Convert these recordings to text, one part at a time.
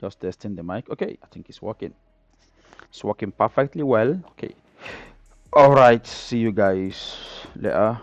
Just testing the mic. Okay, I think it's working. It's working perfectly well. Okay. All right. See you guys later.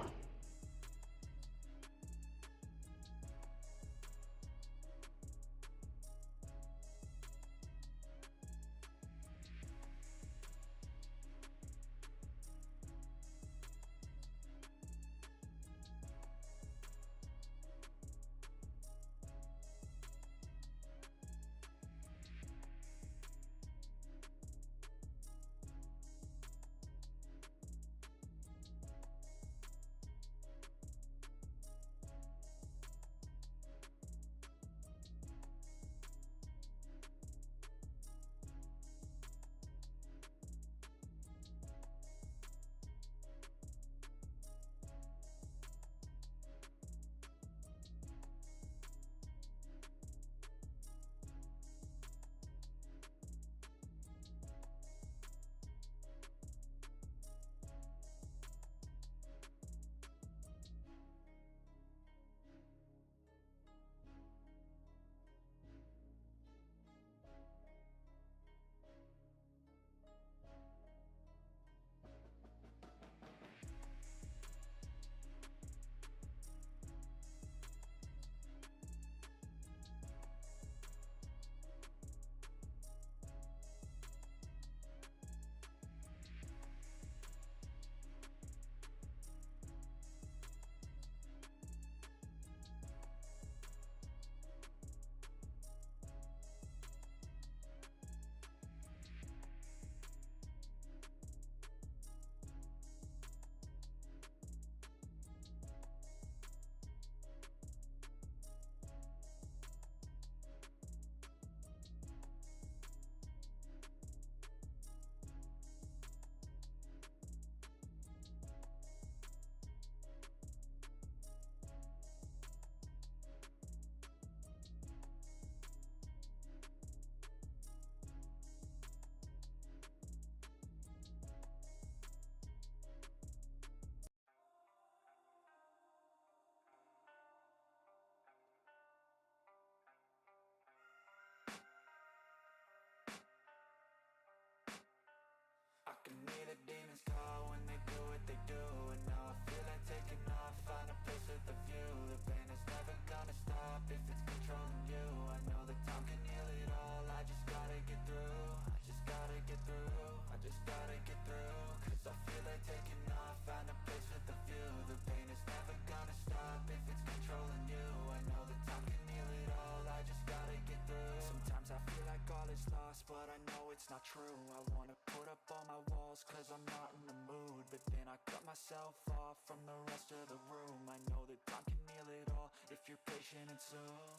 I can hear the demons call when they do what they do. And now I feel like taking off, find a place with a view. The pain is never gonna stop if it's controlling you. I know that time can heal it all, I just gotta get through. I just gotta get through, I just gotta get through. Cause I feel like taking off, find a place with a view. The pain is never gonna stop if it's controlling you. I know that time can heal it all, I just gotta get through. Sometimes I feel like all is lost, but I know it's not true. I wanna put up all my walls cause I'm not in the mood, but then I cut myself off from the rest of the room. I know that time can heal it all if you're patient and soon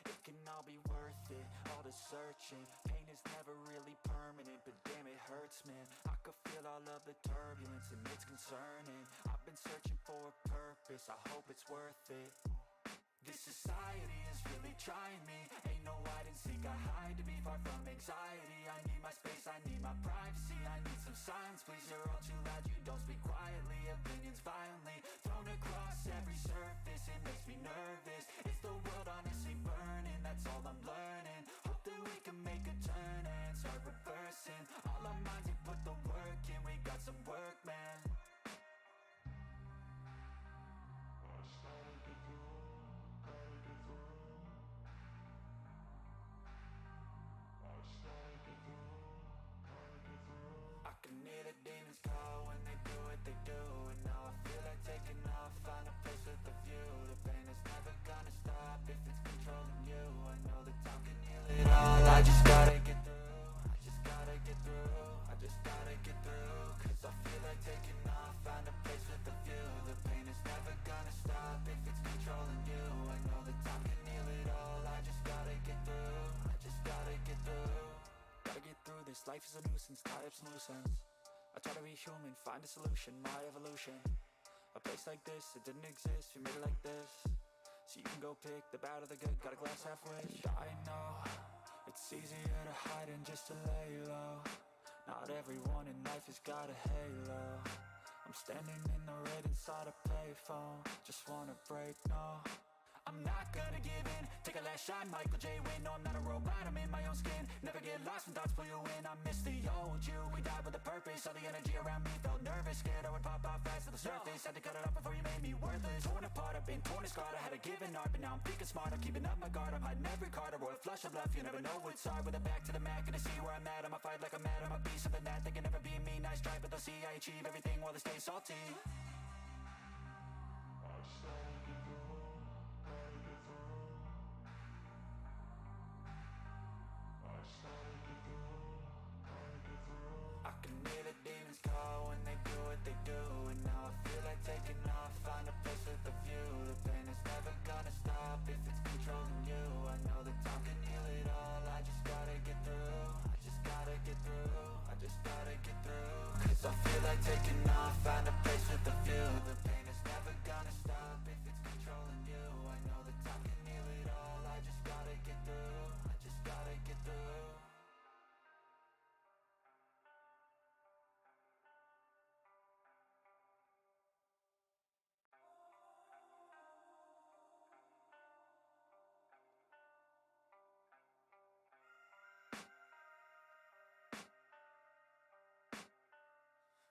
it can all be worth it, all the searching. Pain is never really permanent, but damn it hurts, man. I could feel all of the turbulence and it's concerning. I've been searching for a purpose, I hope it's worth it. This society is really trying me. Ain't no hide and seek, I hide to be far from anxiety. I need my space, I need my privacy. I need some silence, please. You're all too loud, you don't speak quietly. Opinions violently thrown across every surface. It makes me nervous. Is the world honestly burning? That's all I'm learning. Hope that we can make a turn and start reversing. All our minds, we put the work in. We got some work, man. I can hear the demons call when they do what they do. And now I feel like taking off, find a place with a view. The pain is never gonna stop if it's controlling you. I know that time can heal it all, I just gotta get through. I just gotta get through, I just gotta get through. Cause I feel like taking off, find a place with a view. The pain is never gonna stop if it's controlling you. I know that time can heal it all, I just gotta get through. I just gotta get through. Gotta get through this, life is a nuisance, tie up some loose ends. I try to be human, find a solution, my evolution. A place like this, it didn't exist, we made it like this. So you can go pick the bad or the good, got a glass halfway. I know, it's easier to hide than just to lay low. Not everyone in life has got a halo. I'm standing in the red inside a payphone, just wanna break, no. I'm not gonna give in, take a last shot, Michael J. Win. No, I'm not a robot, I'm in my own skin. Never get lost when thoughts pull you in. I miss the old you, we died with a purpose. All the energy around me felt nervous, scared I would pop off fast to the surface. Had to cut it off before you made me worthless. Torn apart, I've been torn and scarred. I had a given art, but now I'm thinking smart. I'm keeping up my guard, I'm hiding every card. A royal flush of love, you never know what's hard. With a back to the mat, gonna see where I'm at. I'ma fight like I'm mad, I'ma be something that they can never be me. Nice try, but they'll see I achieve everything while they stay salty. I can hear the demons call when they do what they do. And now I feel like taking off, find a place with a view. The pain is never gonna stop if it's controlling you. I know that time can heal it all, I just gotta get through. I just gotta get through, I just gotta get through. Cause I feel like taking off, find a place with a view. The pain is never gonna stop if it's controlling you. I know that time can heal it all, I just gotta get through. I just gotta get through.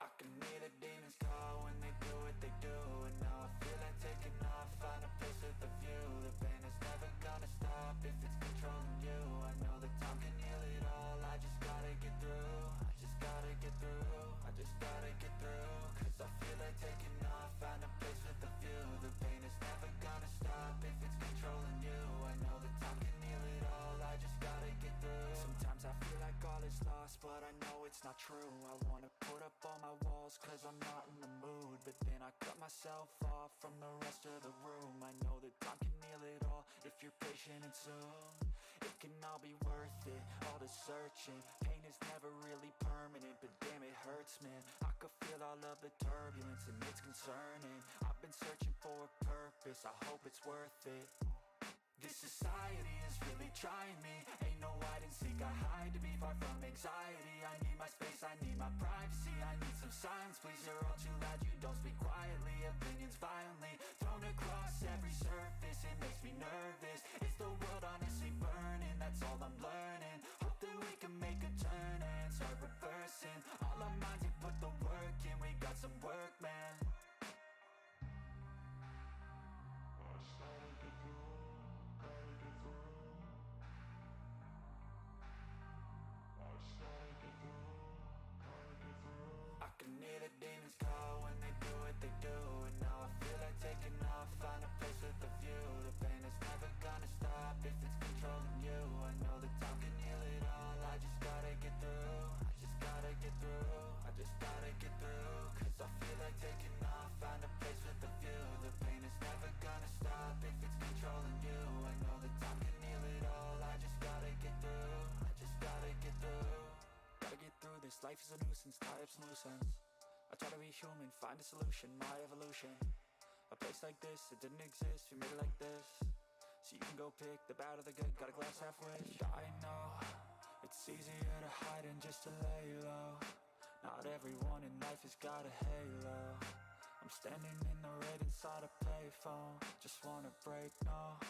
I can hear the demons call when they do what they do. And now I feel like taking off, find a place with a view. The pain is never gonna stop if it's controlling you. I know that time can heal it all, I just gotta get through. I just gotta get through, I just gotta get through. Cause I feel like taking off, find a place with a view. The pain is never gonna stop if it's controlling you. I know that time can heal it all, I just gotta get through. Sometimes I feel like all is lost, but I know it's not true. I wanna put up all my walls cause I'm not in the mood, but then I cut myself off from the rest of the room. I know that time can heal it all if you're patient and soon it can all be worth it, all the searching. Pain is never really permanent, but damn it hurts, man. I could feel all of the turbulence and it's concerning. I've been searching for a purpose, I hope it's worth it. This society is really trying me. Ain't no hide and seek, I hide to be far from anxiety. I need my space, I need my privacy. I need some silence, please, you're all too loud. You don't speak quietly, opinions violently thrown across every surface. It makes me nervous, is the world honestly burning? That's all I'm learning. Hope that we can make a turn and start reversing. All our minds and put the work in, we got some work, man. I can hear the demons call when they do what they do. And now I feel like taking off, find a place with a view. The pain is never gonna stop if it's controlling you. I know that time can heal it all, I just gotta get through. I just gotta get through, I just gotta get through. Cause I feel like taking off, find a place with a view. The pain is never gonna stop if it's controlling you. I know that time can heal it all, I just gotta get through. I just gotta get through. Gotta get through this, life is a nuisance, tie up some loose ends. I try to be human, find a solution, my evolution. A place like this, it didn't exist, we made it like this. So you can go pick the bad or the good, got a glass halfway. I know, it's easier to hide than just to lay low. Not everyone in life has got a halo. I'm standing in the red inside a payphone, just wanna break, no.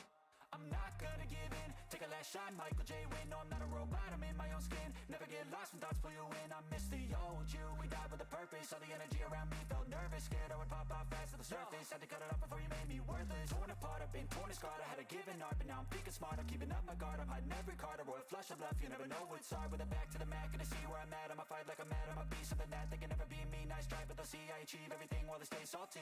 I'm not gonna give in, take a last shot, Michael J. Win. No, I'm not a robot, I'm in my own skin. Never get lost when thoughts pull you in. I miss the old you, we died with a purpose. All the energy around me felt nervous, scared I would pop off fast to the surface. Had to cut it off before you made me worthless. Torn apart, I've been torn and scarred. I had a given art, but now I'm thinking smart. I'm keeping up my guard, I'm hiding every card. A royal flush of love, you never know what's hard. With a back to the mat, gonna see where I'm at. I'ma fight like I'm mad, I'ma be something that they can never be me. Nice try, but they'll see I achieve everything while they stay salty.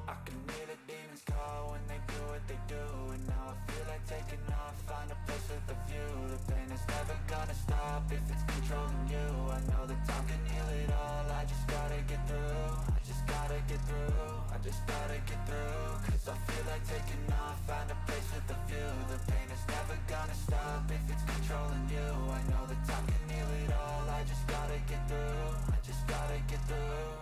I can hear the demons call when they do what they do. And now I feel like taking off, find a place with a view. The pain is never gonna stop if it's controlling you. I know that time can heal it all, I just gotta get through. I just gotta get through, I just gotta get through. Cause I feel like taking off, find a place with a view. The pain is never gonna stop if it's controlling you. I know that time can heal it all, I just gotta get through. I just gotta get through.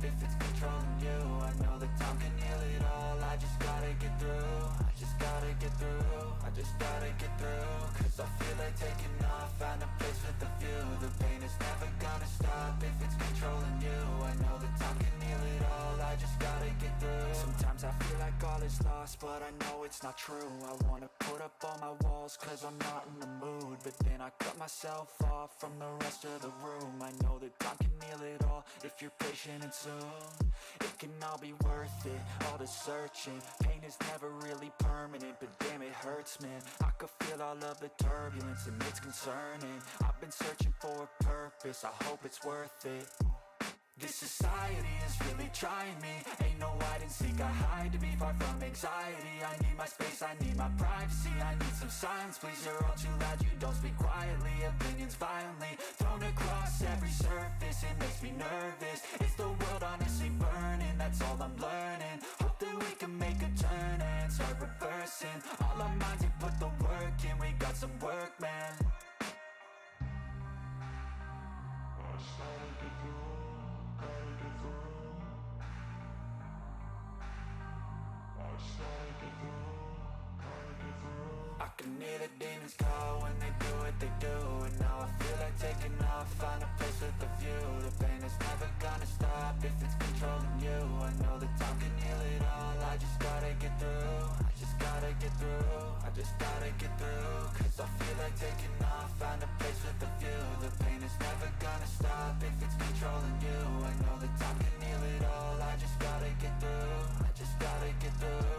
if it's controlling you. I know that time can heal it all. I just gotta get through. I just gotta get through. I just gotta get through. Cause I feel like taking off. Find a place with a view. The pain is never gonna stop if it's controlling you. I know that time can heal it all. I just gotta get through. Sometimes I feel like all is lost, but I know it's not true. I wanna put up all my walls cause I'm not in the mood, but then I cut myself off from the rest of the room. I know that time can heal it all if you're patient, and soon it can all be worth it, all the searching. Pain is never really permanent, but damn it hurts, man. I could feel all of the turbulence and it's concerning. I've been searching for a purpose, I hope it's worth it. This society is really trying me. Ain't no hide and seek, I hide to be far from anxiety. I need my space, I need my privacy. I need some silence, please, you're all too loud. You don't speak quietly, opinions violently thrown across every surface. It makes me nervous, is the world honestly burning? That's all I'm learning. Hope that we can make a turn and start reversing. All our minds and put the work in, we got some work, man. I started to do. I can hear the demons call when they do what they do. And now I feel like taking off, find a place with a view. The pain is never gonna stop if it's controlling you. I know that time can heal it all. I just gotta get through. I just gotta get through. I just gotta get through. Cause I feel like taking off, find a place with a view. The pain is never gonna stop if it's controlling you. I know that time can heal it all. I just gotta get through. I just gotta get through.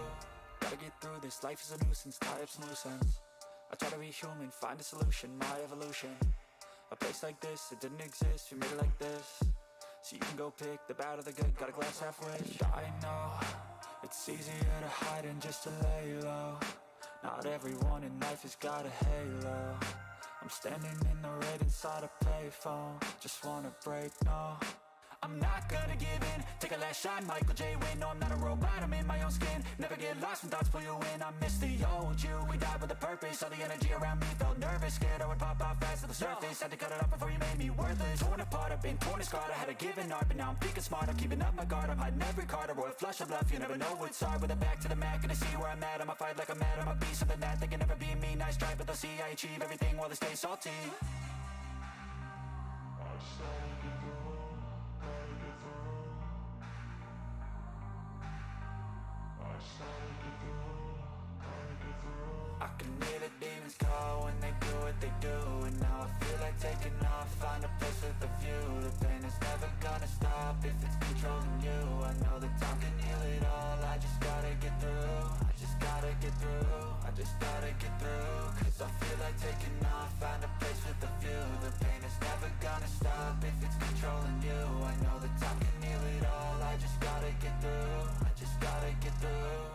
Gotta get through this, life is a nuisance, tie up some loose ends. I try to be human, find a solution, my evolution. A place like this, it didn't exist, we made it like this. So you can go pick the bad or the good, got a glass halfway. I know, it's easier to hide than just to lay low. Not everyone in life has got a halo. I'm standing in the red inside a payphone. Just wanna break, no, I'm not gonna give in. Take a last shot, Michael J. Win. No, I'm not a robot, I'm in my own skin. Never get lost when thoughts pull you in. I miss the old you, we died with a purpose. All the energy around me felt nervous, scared I would pop out fast to the surface. Had to cut it off before you made me worthless. Torn apart, I've been torn and scarred. I had a given art, but now I'm thinking smart. I'm keeping up my guard, I'm hiding every card. A royal flush of bluff, you never know what's hard. With a back to the mat, gonna see where I'm at. I'ma fight like I'm mad, I'ma be something that they can never be me. Nice try, but they'll see I achieve everything while they stay salty. I started to do. I can hear the demons call when they do what they do. And now I feel like taking off, find a place with a view. The pain is never gonna stop if it's controlling you. I know that time can heal it all. I just gotta get through. I just gotta get through. I just gotta get through. Cause I feel like taking off, find a place with a view. The pain is never gonna stop if it's controlling you. I know that time can heal it all. I just gotta get through. I just gotta get through.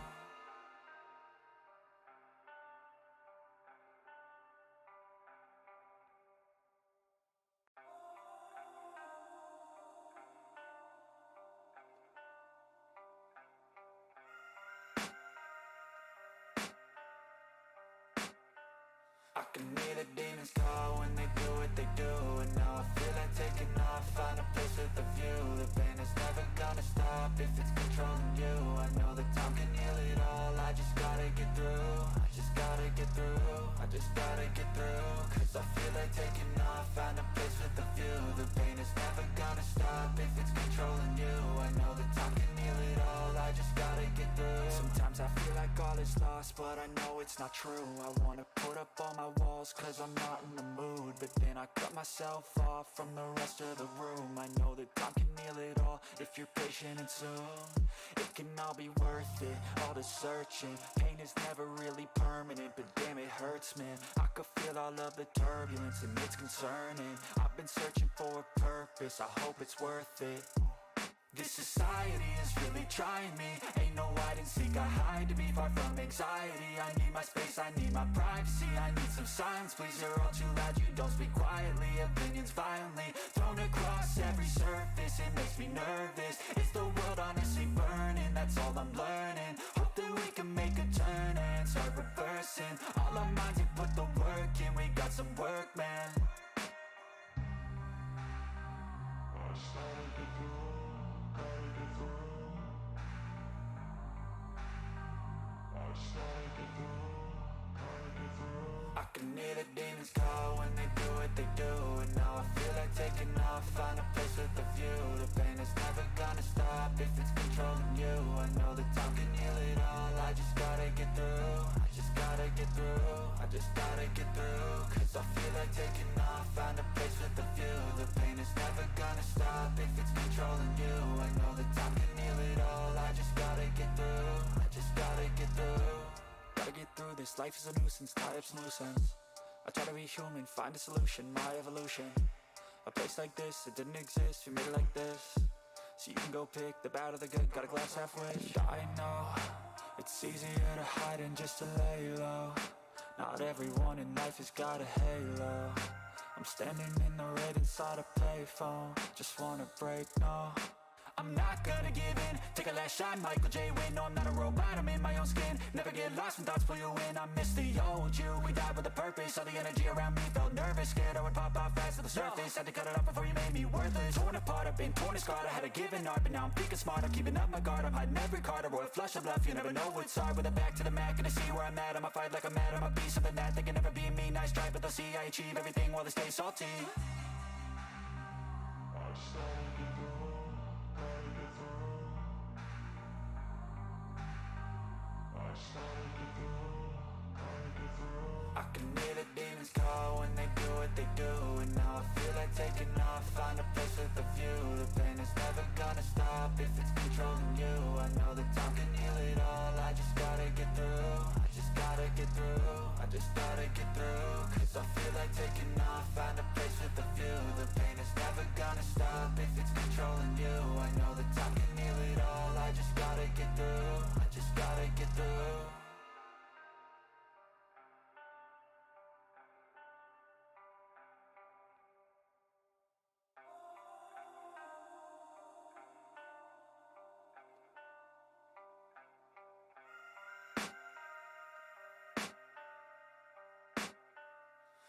I can hear the demons call when they do what they do. And now I feel like taking off, find a place with a view. The pain is never gonna stop if it's controlling you. I know that time can heal it all. I just gotta get through. I just gotta get through. I just gotta get through. Cause I feel like taking off, find a place with a view. The pain is never gonna stop if it's controlling you. I know that time can heal it all. I just gotta get through. Sometimes I feel like all is lost, but I know it's not true. I wanna put up all my walls cause I'm not in the mood, but then I cut myself off from the rest of the room. I know that time can heal it all if you're patient, and soon it can all be worth it, all the searching. Pain is never really permanent, but damn it hurts, man. I could feel all of the turbulence and it's concerning. I've been searching for a purpose, I hope it's worth it. This society is really trying me. Ain't no hide and seek, I hide to be far from anxiety. I need my space, I need my privacy. I need some silence, please, you're all too loud. You don't speak quietly, opinions violently thrown across every surface. It makes me nervous, is the world honestly burning? That's all I'm learning. Hope that we can make a turn and start reversing. All our minds and put the work in, we got some work, man. I started to do. demons call when they do what they do. And now I feel like taking off, find a place with a view. The pain is never gonna stop if it's controlling you. I know that time can heal it all, I just gotta get through. I just gotta get through, I just gotta get through. Cause I feel like taking off, find a place with a view. The pain is never gonna stop if it's controlling you. I know that time can heal it all, I just gotta get through. I just gotta get through. Gotta get through this, life is a nuisance, tie up some loose ends. I try to be human, find a solution, my evolution. A place like this, it didn't exist, we made it like this. So you can go pick the bad or the good, got a glass halfway. I know, it's easier to hide than just to lay low. Not everyone in life has got a halo. I'm standing in the red inside a payphone. Just wanna break, no, I'm not gonna give in. Take a last shot, Michael J. Win. No, I'm not a robot, I'm in my own skin. Never get lost when thoughts pull you in. I miss the old you, we died with a purpose. All the energy around me felt nervous, scared I would pop off fast to the surface. Had to cut it off before you made me worthless. Torn apart, I've been torn and scarred. I had a given art, but now I'm thinking smart. I'm keeping up my guard, I'm hiding every card. A royal flush of bluff, you never know what's hard. With a back to the mat, gonna see where I'm at. I'ma fight like I'm mad, I'ma be something that they can never be me. Nice try, but they'll see I achieve everything while they stay salty. I just gotta get through, gotta get through. I just gotta get through, gotta get through. I can hear the demons call when they do what they do. And now I feel like taking off, find a place with a view. The pain is never gonna stop if it's controlling you. I know that time can heal it all, I just gotta get through. I just gotta get through, I just gotta get through. Cause I feel like taking off, find a place with a view. The pain is never gonna stop if it's controlling you. I know that time can heal it all, I just gotta get through. I just gotta get through.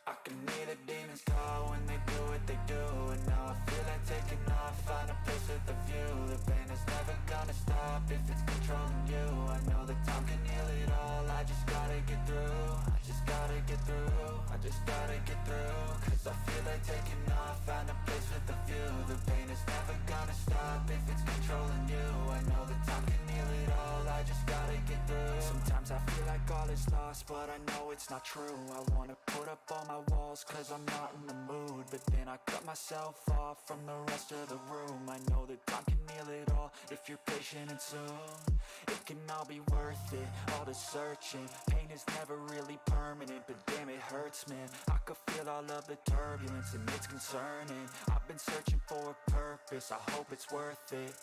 I can hear the demons call when they do what they do. And now I feel like taking off, find a place with a view. The pain is never gonna stop if it's controlling you. I know that time can heal it all, I just gotta get through. I just gotta get through, I just gotta get through. Cause I feel like taking off, find a place with a view. The pain is never gonna stop if it's controlling you. I know that time can heal it all, I just gotta get through. Sometimes I feel like all is lost, but I know it's not true. I wanna put up all my walls cause I'm not in the mood. But then I cut myself off from the rest of the room. I know that time can heal it all if you're patient and soon. It can all be worth it, all the searching. Pain is never really permanent, but damn it hurts, man. I could feel all of the turbulence and it's concerning. I've been searching for a purpose, I hope it's worth it.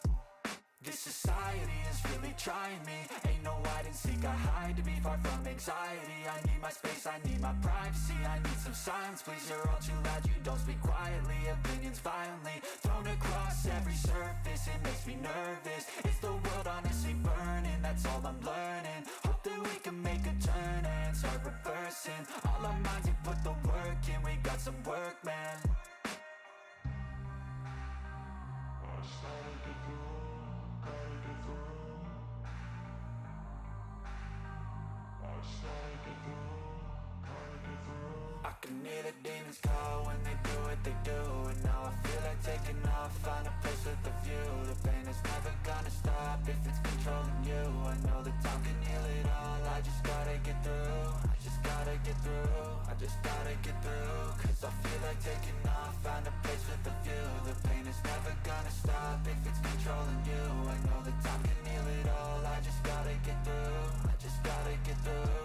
This society is really trying me. Ain't no hide and seek, I hide to be far from anxiety. I need my space, I need my privacy. I need some silence, please, you're all too loud. You don't speak quietly, opinions violently thrown across every surface. It makes me nervous, is the world honestly burning? That's all I'm learning. Hope that we can make a turn and start reversing. All our minds and put the work in, we got some work, man. I just gotta get through, gotta get through. I just gotta get through, gotta get through. I can hear the demons call when they do what they do. And now I feel like taking off, find a place with a view. The pain is never gonna stop if it's controlling you. I know that time can heal it all, I just gotta get through. I just gotta get through, I just gotta get through. Cause I feel like taking off, find a place with a view. The pain is never gonna stop if it's controlling you. I know that time can heal it all, I just gotta get through. I just gotta get through.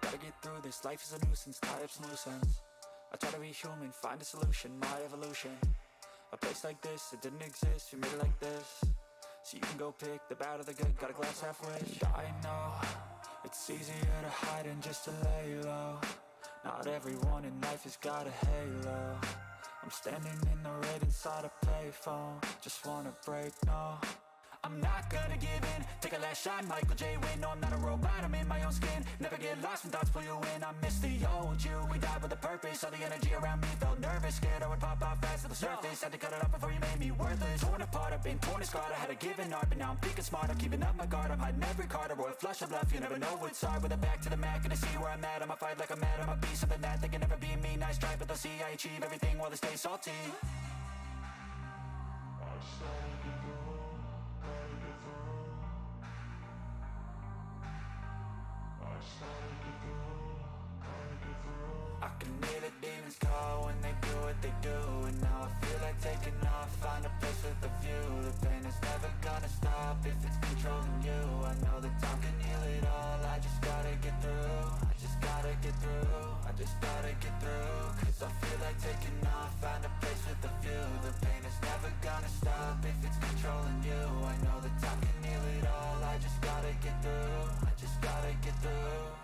Gotta get through this, life is a nuisance, tie up some loose ends. I try to be human, find a solution, my evolution. A place like this, it didn't exist, we made it like this. So you can go pick the bad or the good, got a glass halfway. I know, it's easier to hide than just to lay low. Not everyone in life has got a halo. I'm standing in the red inside a payphone. Just wanna break, no, I'm not gonna give in, take a last shot, Michael J. Win. No, I'm not a robot, I'm in my own skin. Never get lost when thoughts pull you in. I miss the old you, we died with a purpose. All the energy around me felt nervous, scared I would pop off fast to the surface. Had to cut it off before you made me worthless. Torn apart, I've been torn and scarred. I had a given art, but now I'm thinking smart. I'm keeping up my guard, I'm hiding every card. A royal flush of bluff, you never know what's hard. With a back to the mat, gonna see where I'm at. I'ma fight like I'm mad, I'ma be something that they can never be me. Nice try, but they'll see I achieve everything while they stay salty. I started to go, gotta get through. I started to go, gotta get through. I can hear the demons call when they do what they do. And now I feel like taking off, find a place with a view. The pain is never gonna stop if it's controlling you. I know that time can heal it all, I just gotta get through. I just gotta get through, I just gotta get through. Cause I feel like taking off, find a place with a view. The pain is never gonna stop if it's controlling you. I know that time can heal it all, I just gotta get through. I just gotta get through.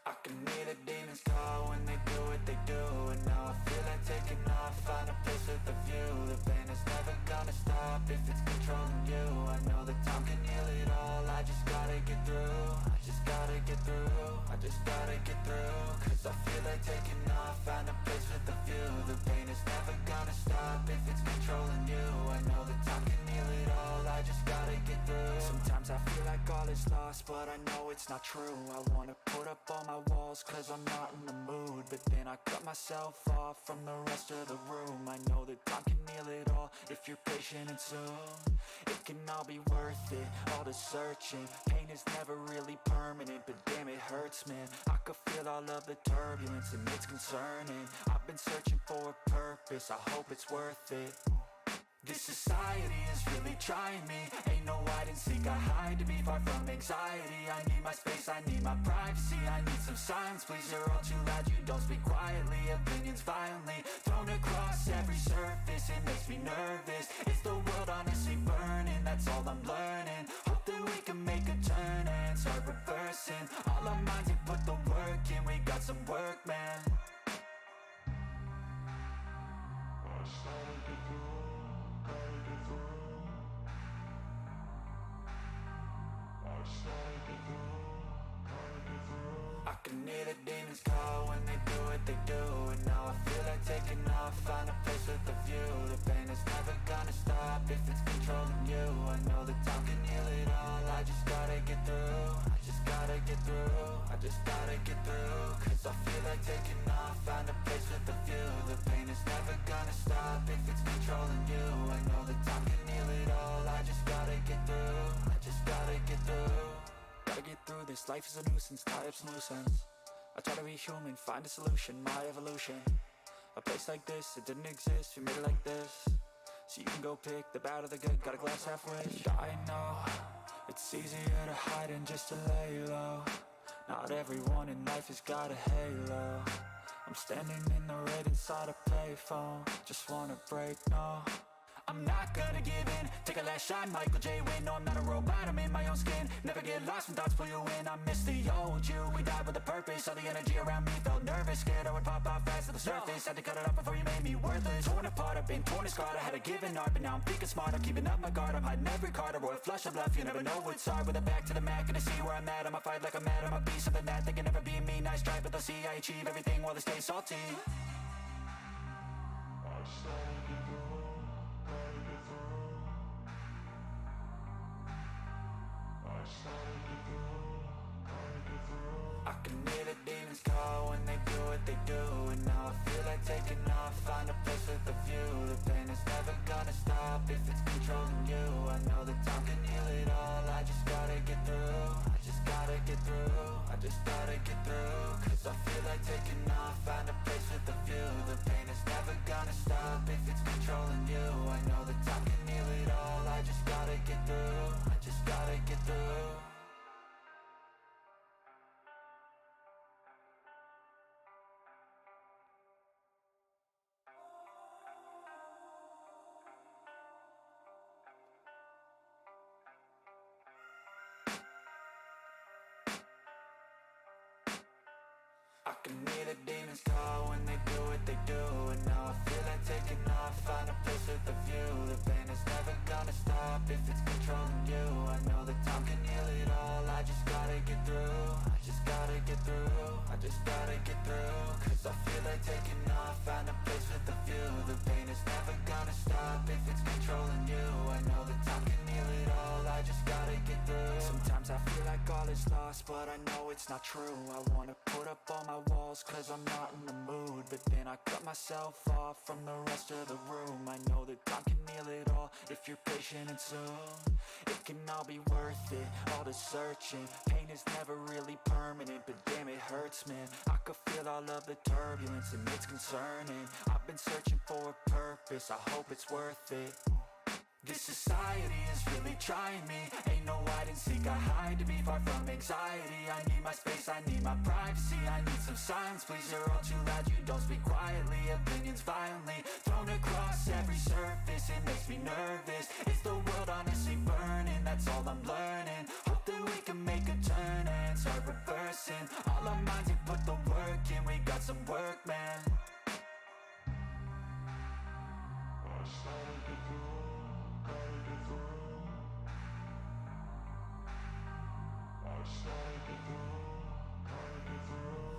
I can hear the demons call when they do what they do. And now I feel like taking off, find a place with a view. The pain is never gonna stop if it's controlling you. I know that time can heal it all, I just gotta get through. I just gotta get through, I just gotta get through. Cause I feel like taking off, find a place with a view. The pain is never gonna stop if it's controlling you. I know that time can heal it all, I just gotta get through. Sometimes I feel like all is lost, but I know it's not true. I wanna put up all my walls cause I'm not in the mood. But then I cut myself off from the rest of the room. I know that time can heal it all if you're patient and soon. It can all be worth it, all the searching. Pain is never really permanent, but damn it hurts, man. I could feel all of the turbulence and it's concerning. I've been searching for a purpose, I hope it's worth it. This society is really trying me. Ain't no hide and seek, I hide to be far from anxiety. I need my space, I need my privacy. I need some silence, please, you're all too loud. You don't speak quietly, opinions violently thrown across every surface. It makes me nervous, is the world honestly burning? That's all I'm learning. Hope that we can make a turn and start reversing. All our minds and put the work in, we got some work, man. I started to go, gotta get through. I started to go, gotta get through. I can hear the demons call when they do what they do. And now I feel like taking off, find a place with a view. The pain is never gonna stop if it's controlling you. I know that time can heal it all, I just gotta get through. I just gotta get through, I just gotta get through. Cause I feel like taking off, find a place with a view. The pain is never gonna stop if it's controlling you. I know that time can heal it all, I just gotta get through. I just gotta get through. Gotta get through this, life is a nuisance, tie up some loose ends. I try to be human, find a solution, my evolution. A place like this, it didn't exist, we made it like this. So you can go pick the bad or the good, got a glass halfway. I know, it's easier to hide than just to lay low. Not everyone in life has got a halo. I'm standing in the red inside a payphone. Just wanna break, no, I'm not gonna give in, take a last shot, Michael J. Win. No, I'm not a robot, I'm in my own skin. Never get lost when thoughts pull you in. I miss the old you, we died with a purpose. All the energy around me felt nervous, scared I would pop off fast to the surface. Had to cut it off before you made me worthless. Torn apart, I've been torn and scarred. I had a given art, but now I'm thinking smart. I'm keeping up my guard, I'm hiding every card. A royal flush of bluff, you never know what's hard. With a back to the mat, gonna see where I'm at. I'ma fight like I'm mad, I'ma be something that they can never be me. Nice try, but they'll see I achieve everything while they stay salty. I started to go, gotta get through. I started to go, gotta get through. I can hear the demons call when they do what they do. And now I feel like taking off, find a place with a view. The pain is never gonna stop if it's controlling you. I know that time can heal it all, I just gotta get through. I just gotta get through, I just gotta get through. Cause I feel like taking off, find a place with a view. The pain is never gonna stop if it's controlling you. I know that time can heal it all, I just gotta get through. I just gotta get through. the demons call when they do what they do. And now I feel like taking off, find a place with a view. The pain is never gonna stop if it's controlling you. I know that time can heal it all, I just gotta get through. I just gotta get through, I just gotta get through. Cause I feel like taking off, find a place with a view. The pain is never gonna stop if it's controlling you. I know that time can heal it all, I just gotta get through. Sometimes I feel like all is lost, but I know it's not true. I wanna put up all my walls cause I'm not in the mood, but then I cut myself off from the rest of the room. I know that time can heal it all if you're patient, and soon it can all be worth it, all the searching. Pain is never really permanent, but damn it hurts, man. I could feel all of the turbulence and it's concerning. I've been searching for a purpose, I hope it's worth it. This society is really trying me. Ain't no hide and seek, I hide to be far from anxiety. I need my space, I need my privacy. I need some silence, please, you're all too loud. You don't speak quietly, opinions violently thrown across every surface. It makes me nervous, is the world honestly burning? That's all I'm learning. Hope that we can make a turn and start reversing all our minds and put the work in. We got some work, man.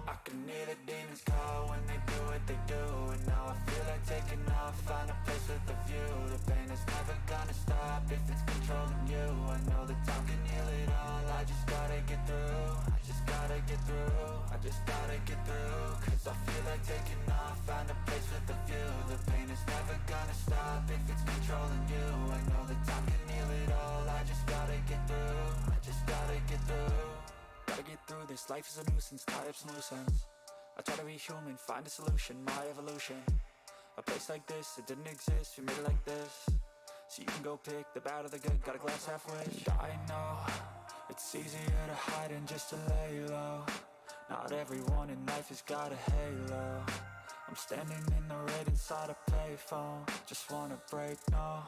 I can hear the demons call when they do what they do. And now I feel like taking off, find a place with a view. The pain is never gonna stop if it's controlling you. I know that time can heal it all, I just gotta get through. I just gotta get through, I just gotta get through. Cause I feel like taking off, find a place with a view. The pain is never gonna stop if it's controlling you. I know that time can heal it all, I just gotta get through. I just gotta get through. Gotta get through this, life is a nuisance, tie up some loose ends. I try to be human, find a solution, my evolution. A place like this, it didn't exist, we made it like this. So you can go pick the bad or the good, got a glass halfway. I know, it's easier to hide than just to lay low. Not everyone in life has got a halo. I'm standing in the red inside a payphone, just wanna break, no.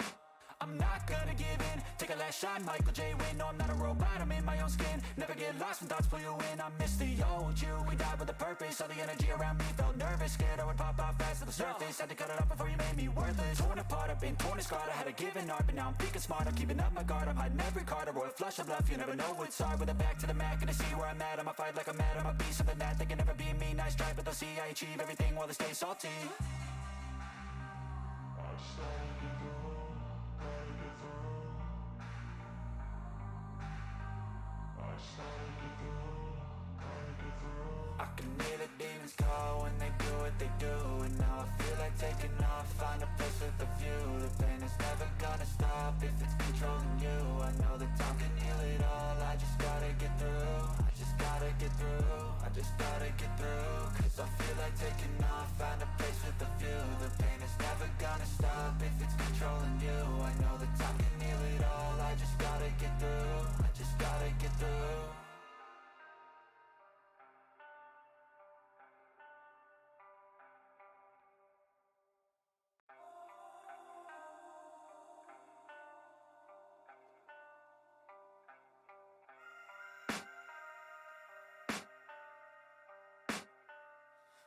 I'm not gonna give in, take a last shot, Michael J. Win. No, I'm not a robot, I'm in my own skin. Never get lost when thoughts pull you in. I miss the old you, we died with a purpose. All the energy around me felt nervous, scared I would pop out fast to the surface. Had to cut it off before you made me worthless. Torn apart, I've been torn and scarred. I had a given art, but now I'm peeking smart. I'm keeping up my guard, I'm hiding every card. A royal flush of bluff, you never know what's hard. With a back to the mat, gonna see where I'm at. I'ma fight like I'm mad, I'ma be something that they can never be me. Nice try, but they'll see I achieve everything while they stay salty. I can hear the demons call when they do what they do. And now I feel like taking off, find a place with a view. The pain is never gonna stop if it's controlling you. I know that time can heal it all, I just gotta get through. I just gotta get through, I just gotta get through. Cause I feel like taking off, find a place with a view. The pain is never gonna stop if it's controlling you. I know that time can heal it all, I just gotta get through. I just gotta get through.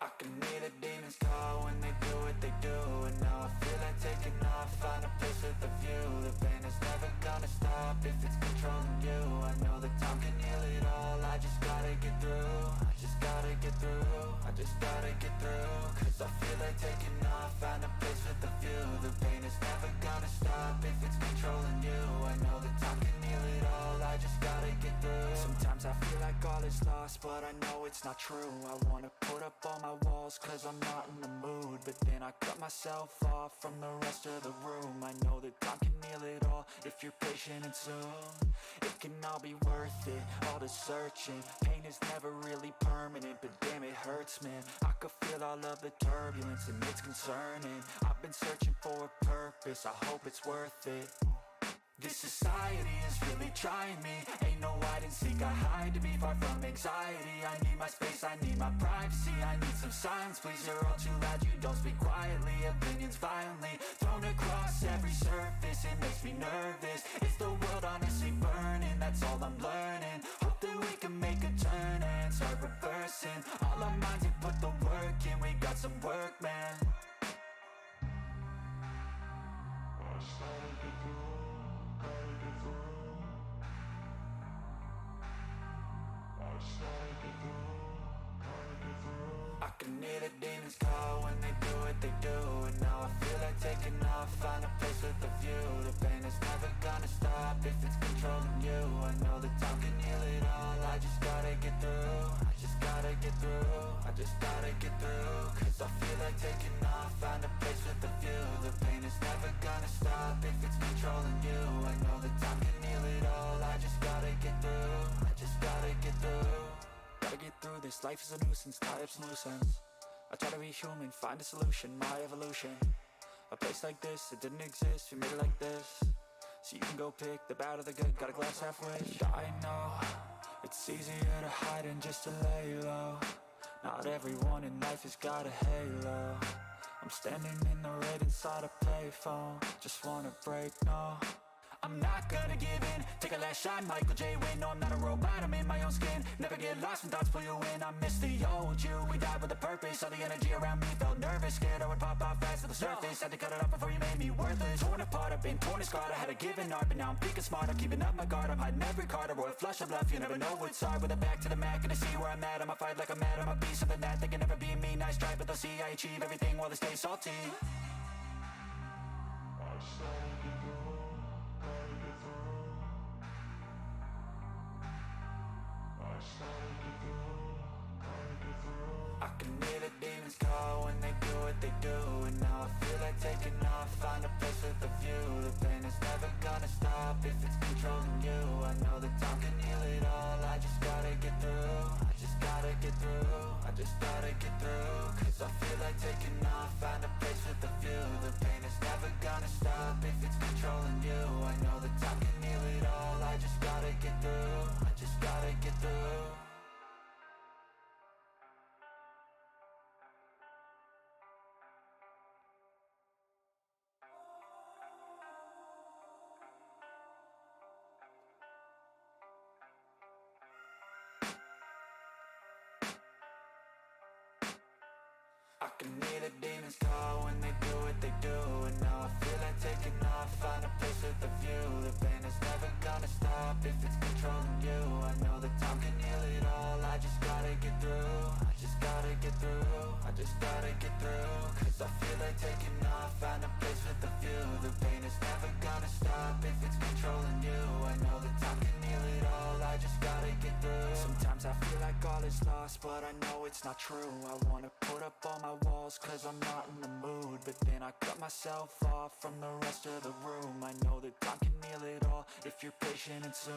I can hear the demons call when they do what they do. And now I feel like taking off, find a place with a view. The pain is never gonna stop if it's controlling you. I know that time can heal it all, I just gotta get through. I just gotta get through, I just gotta get through. Cause I feel like taking off, find a place with a view. The pain is never gonna stop if it's controlling you. I know that time can heal it all, I just gotta get through. Sometimes I feel like all is lost, but I know it's not true. I wanna put up all my walls cause I'm not in the mood, but then I cut myself off from the rest of the room. I know that time can heal it all if you're patient, and soon it can all be worth it, all the searching. Pain is never really permanent, but damn it hurts, man. I could feel all of the turbulence and it's concerning. I've been searching for a purpose, I hope it's worth it. This society is really trying me. Ain't no hide and seek, I hide to be far from anxiety. I need my space, I need my privacy. I need some silence, please, you're all too loud. You don't speak quietly, opinions violently thrown across every surface. It makes me nervous, is the world honestly burning? That's all I'm learning. Hope that we can make a turn and start reversing reversing. All our minds, they put the work in. We got some work, man. I just gotta get through, gotta get through. I just gotta get through, gotta get through. I can hear the demons call when they do what they do. And now I feel like taking off, find a place with a view. The pain is never gonna stop if it's controlling you. I know that time can heal it all. I just gotta get through, I just gotta get through, I just gotta get through. Cause I feel like taking off, find a place with a view. The pain is never gonna stop if it's controlling you. I know that time can heal it all. I just gotta get through, I just gotta get through. Gotta get through this, life is a nuisance, tie up some loose ends. I try to be human, find a solution, my evolution. A place like this, it didn't exist, we made it like this. So you can go pick the bad or the good, got a glass halfway. I know, it's easier to hide than just to lay low. Not everyone in life has got a halo. I'm standing in the red inside a payphone. Just wanna break, no, I'm not gonna give in. Take a last shot, Michael J. Win. No, I'm not a robot, I'm in my own skin. Never get lost when thoughts pull you in. I miss the old you, we died with a purpose. All the energy around me felt nervous, scared I would pop out fast to the surface. Had to cut it off before you made me worthless. Torn apart, I've been torn and scarred. I had a given art, but now I'm thinking smart. I'm keeping up my guard, I'm hiding every card. A royal flush of bluff, you never know what's hard. With a back to the mat, gonna see where I'm at. I'ma fight like I'm mad, I'ma be something that they can never be me. Nice try, but they'll see I achieve everything while they stay salty. I just gotta get through, gotta get through. I just gotta get through, gotta get through. I can hear the demons call when they do what they do. And now I feel like taking off, find a place with a view. The pain is never gonna stop if it's controlling you. I know that time can heal it all. I just gotta get through, I just gotta get through, I just gotta get through. Cause I feel like taking off, find a place with a view. The pain is never gonna stop if it's controlling you. I know that time can heal it all. I just gotta get through, I just gotta get through. I can hear the demons call when they do what they do. And now I feel like taking off, find a place with a view. The pain is never gonna stop if it's controlling you. I know that time can heal it all. I just gotta get through, I just gotta get through, I just gotta get through. Cause I feel like taking off, find a place with a view. The pain is never gonna stop if it's controlling you. I know that time can heal it all. I just gotta get through. Sometimes I feel like all is lost, but I know it's not true. I wanna put up all my walls cause I'm not in the mood. But then I cut myself off from the rest of the room. I know that time can heal it all if you're patient and soon.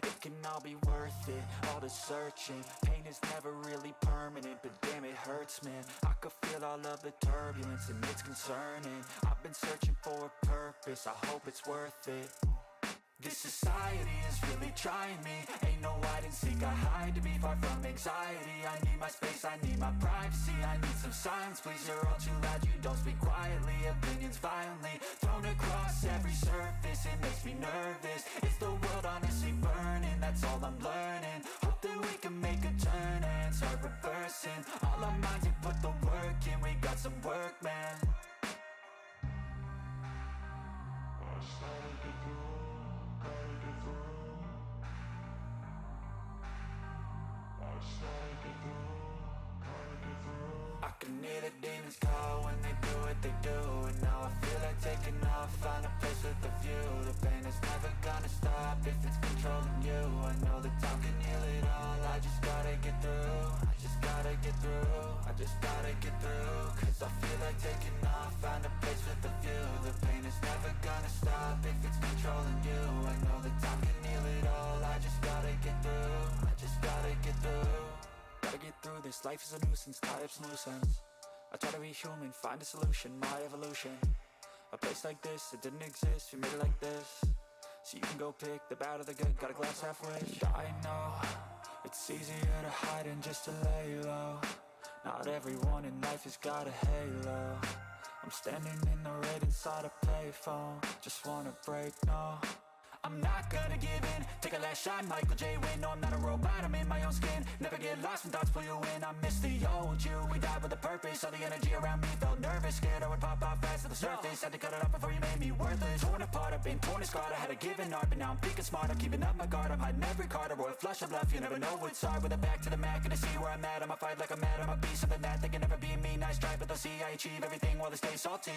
It can all be worth it, all the searching. Pain is never really permanent, but damn it hurts, man. I could feel all of the turbulence and it's concerning. I've been searching for a purpose, I hope it's worth it. This society is really trying me. Ain't no hide and seek, I hide to be far from anxiety. I need my space, I need my privacy. I need some silence, please, you're all too loud. You don't speak quietly, opinions violently thrown across every surface. It makes me nervous, is the world honestly burning? That's all I'm learning. Hope that we can make a turn and start reversing. All our minds, we put the work in. We got some work, man. I just gotta get through, gotta get through. I just gotta get through, gotta get through. I can hear the demons call when they do what they do. And now I feel like taking off, find a place with a view. The pain is never gonna stop if it's controlling you. I know that time can heal it all. I just gotta get through, I just gotta get through, I just gotta get through. Cause I feel like taking off, find a place with a view. The pain is never gonna stop if it's controlling you. I know that time can heal it all. I just gotta get through, I just gotta get through. Gotta get through this, life is a nuisance, tie up some loose ends. I try to be human, find a solution, my evolution. A place like this, it didn't exist, we made it like this. So you can go pick the bad or the good, got a glass halfway. I know, it's easier to hide than just to lay low. Not everyone in life has got a halo. I'm standing in the red inside a payphone. Just wanna break, no, I'm not gonna give in, take a last shot, Michael J. Win. No, I'm not a robot, I'm in my own skin. Never get lost when thoughts pull you in. I miss the old you, we died with a purpose. All the energy around me felt nervous, scared I would pop out fast to the surface. Had to cut it off before you made me worthless. Torn apart, I've been torn and scarred. I had a given art, but now I'm thinking smart. I'm keeping up my guard, I'm hiding every card. A royal flush of bluff, you never know what's hard. With a back to the mat, gonna see where I'm at. I'ma fight like I'm mad, I'ma be something that they can never be me. Nice try, but they'll see I achieve everything while they stay salty.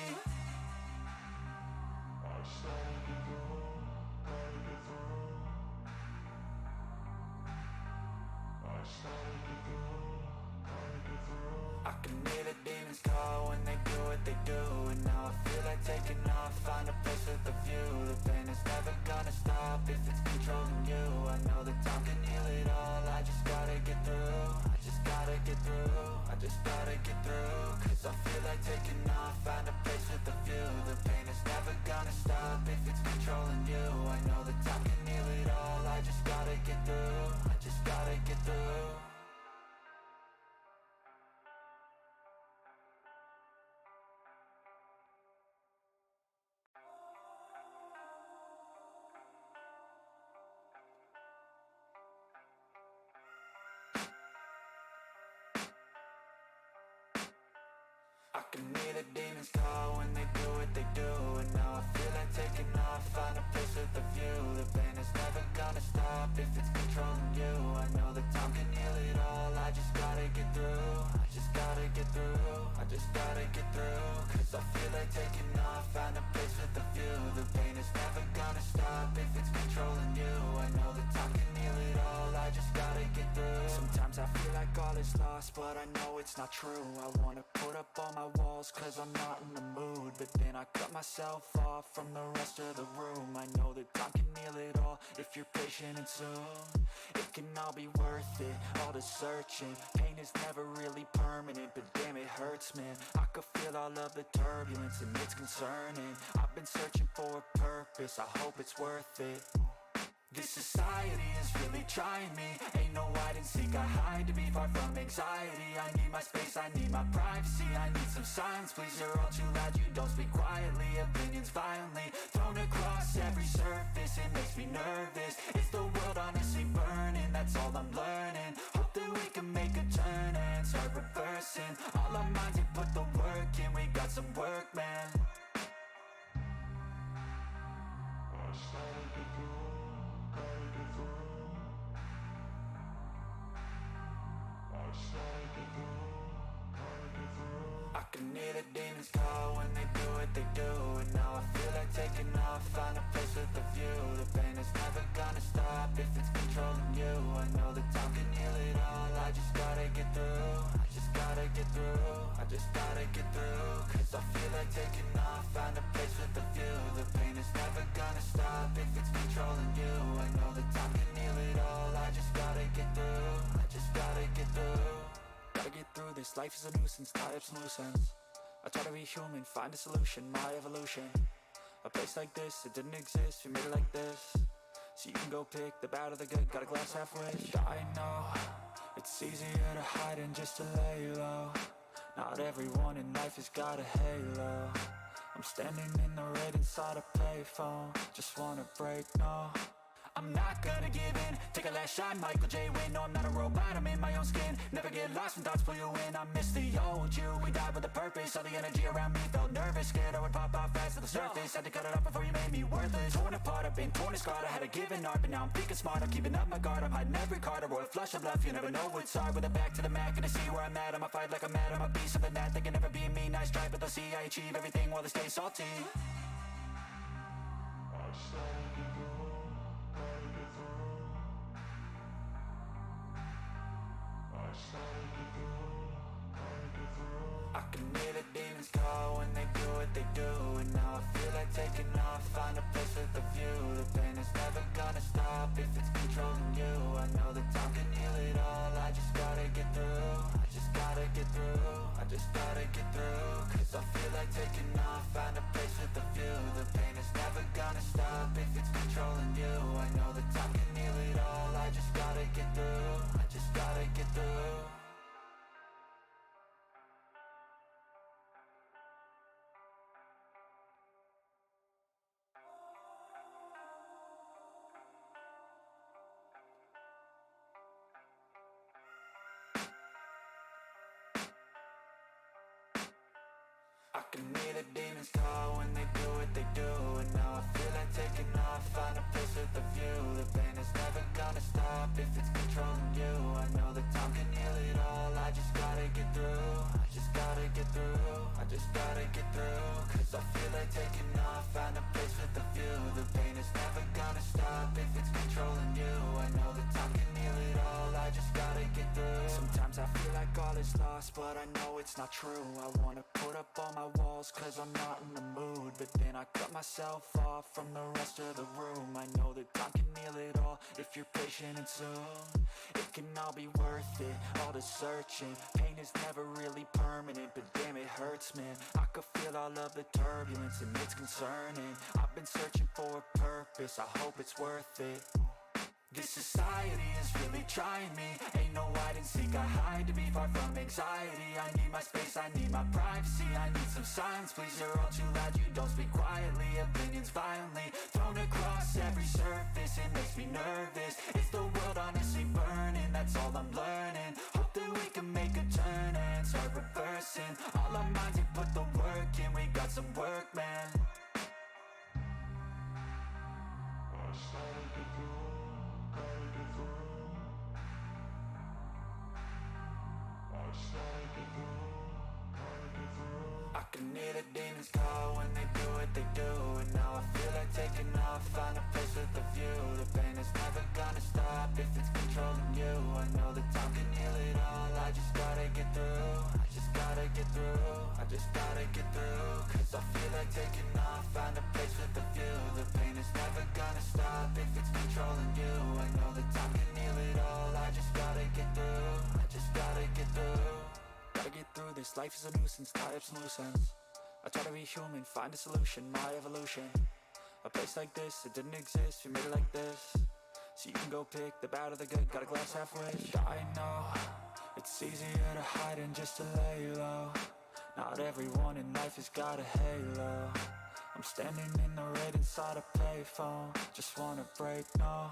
I can hear the demons call when they do what they do. And now I feel like taking off, find a place with a view. The pain is never gonna stop if it's controlling you. I know that time can heal it all, I just gotta get through. I just gotta get through, I just gotta get through. Cause I feel like taking off, find a place with a view. The pain is never gonna stop if it's controlling you. I know that time can heal it all, I just gotta get through. I just gotta get through. I can hear the demons call when they do what they do. And now I feel like taking off, find a place with a view. The pain is never gonna stop if it's controlling you. I know that time can heal it all, I just gotta get through. I just gotta get through, I just gotta get through. Cause I feel like taking off, find a place with a view. The pain is never gonna stop if it's controlling you. I know that time can heal it all, I just gotta get through. Sometimes I feel like all is lost, but I know it's not true. I wanna put up all my walls cause I'm not in the mood. But then I cut myself off from the rest of the room. I know that time can heal it all if you're patient and soon it can all be worth it, all the searching. Pain is never really permanent, but damn it hurts, man. I could feel all of the turbulence and it's concerning. I've been searching for a purpose, I hope it's worth it. This society is really trying me. Ain't no hide and seek, I hide to be far from anxiety. I need my space, I need my privacy. I need some silence, please, you're all too loud. You don't speak quietly, opinions violently thrown across every surface. It makes me nervous, is the world honestly burning? That's all I'm learning. Hope that we can make a turn and start reversing all our minds and put the work in. We got some work, man. I can hear the demons call when they do what they do. And now I feel like taking off, find a place with a view. The pain is never gonna stop if it's controlling you. I know that time can heal it all, I just gotta get through. I just gotta get through, I just gotta get through. Cause I feel like taking off, find a place with a view. The pain is never gonna stop if it's controlling you. I know that time can heal it all, I just gotta get through. I just gotta get through. Gotta get through this, life is a nuisance, tie up some loose ends. I try to be human, find a solution, my evolution. A place like this, it didn't exist, we made it like this. So you can go pick the bad or the good, got a glass half wish. I know, it's easier to hide than just to lay low. Not everyone in life has got a halo. I'm standing in the red inside a payphone, just wanna break, no. I'm not gonna give in, take a last shot, Michael J. Win. No, I'm not a robot, I'm in my own skin. Never get lost when thoughts pull you in. I miss the old you, we died with a purpose. All the energy around me felt nervous, scared I would pop out fast to the surface. Had to cut it off before you made me worthless. Torn apart, I've been torn and scarred. I had a given art, but now I'm thinking smart. I'm keeping up my guard, I'm hiding every card. A royal flush of bluff, you never know what's hard. With a back to the mat, gonna see where I'm at. I'ma fight like I'm mad, I'ma be something that they can never be me. Nice try, but they'll see I achieve everything while they stay salty. I can hear the demons call when they do what they do. And now I feel like taking off, find a place with a view. The pain is never gonna stop if it's controlling you. I know that time can heal it all, I just gotta get through. I just gotta get through, I just gotta get through. Cause I feel like taking off, find a place with a view. The pain is never gonna stop if it's controlling you. I know that time can heal it all, I just gotta get through. I just gotta get through. I can hear the demons call when they do what they do. And now I feel like taking off, find a place with a view. The pain is never gonna stop if it's controlling you. I know that time can heal it all, I just gotta get through. I just gotta get through, I just gotta get through. Cause I feel like taking off, find a place with a view. The pain is never gonna stop if it's controlling you. I know that time can heal it all, I just gotta get through. Sometimes I feel like all is lost, but I know it's not true. I wanna put up all my walls cause I'm not in the mood, but then I cut myself off from the rest of the room. I know that time can heal it all if you're patient, and soon it can all be worth it, all the searching. Pain is never really permanent, but damn it hurts, man. I could feel all of the turbulence and it's concerning. I've been searching for a purpose, I hope it's worth it. This society is really trying me. Ain't no hide and seek, I hide to be far from anxiety. I need my space, I need my privacy. I need some silence, please, you're all too loud. You don't speak quietly, opinions violently thrown across every surface. It makes me nervous, is the world honestly burning? That's all I'm learning. Hope that we can make a turn and start reversing all our minds and put the work in. We got some work, man. I can hear the demons call when they do what they do. And now I feel like taking off, find a place with a view. The pain is never gonna stop if it's controlling you. I know that time can heal it all, I just gotta get through. I just gotta get through, I just gotta get through. Cause I feel like taking off, find a place with a view. The pain is never gonna stop if it's controlling you. I know that time can heal it all, I just gotta get through. I just gotta get through. Gotta get through this, life is a nuisance, tie up some loose ends. I try to be human, find a solution, my evolution. A place like this, it didn't exist, we made it like this. So you can go pick the bad or the good, got a glass half wish. I know, it's easier to hide than just to lay low. Not everyone in life has got a halo. I'm standing in the red inside a payphone, just wanna break, no.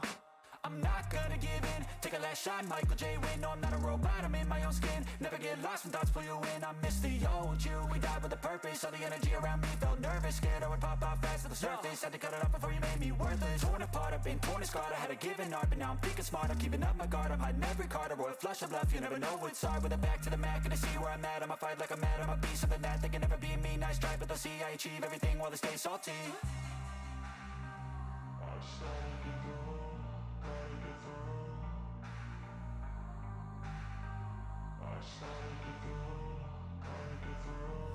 I'm not gonna give in, take a last shot, Michael J. Win. No, I'm not a robot, I'm in my own skin. Never get lost when thoughts pull you in. I miss the old you, we died with a purpose. All the energy around me felt nervous, scared I would pop out fast to the surface. Had to cut it off before you made me worthless. Torn apart, I've been torn and scarred. I had a given art, but now I'm thinking smart. I'm keeping up my guard, I'm hiding every card. A royal flush of bluff, you never know what's hard. With a back to the mat, gonna see where I'm at. I'ma fight like I'm mad, I'ma be something that they can never be me. Nice try, but they'll see I achieve everything while they stay salty.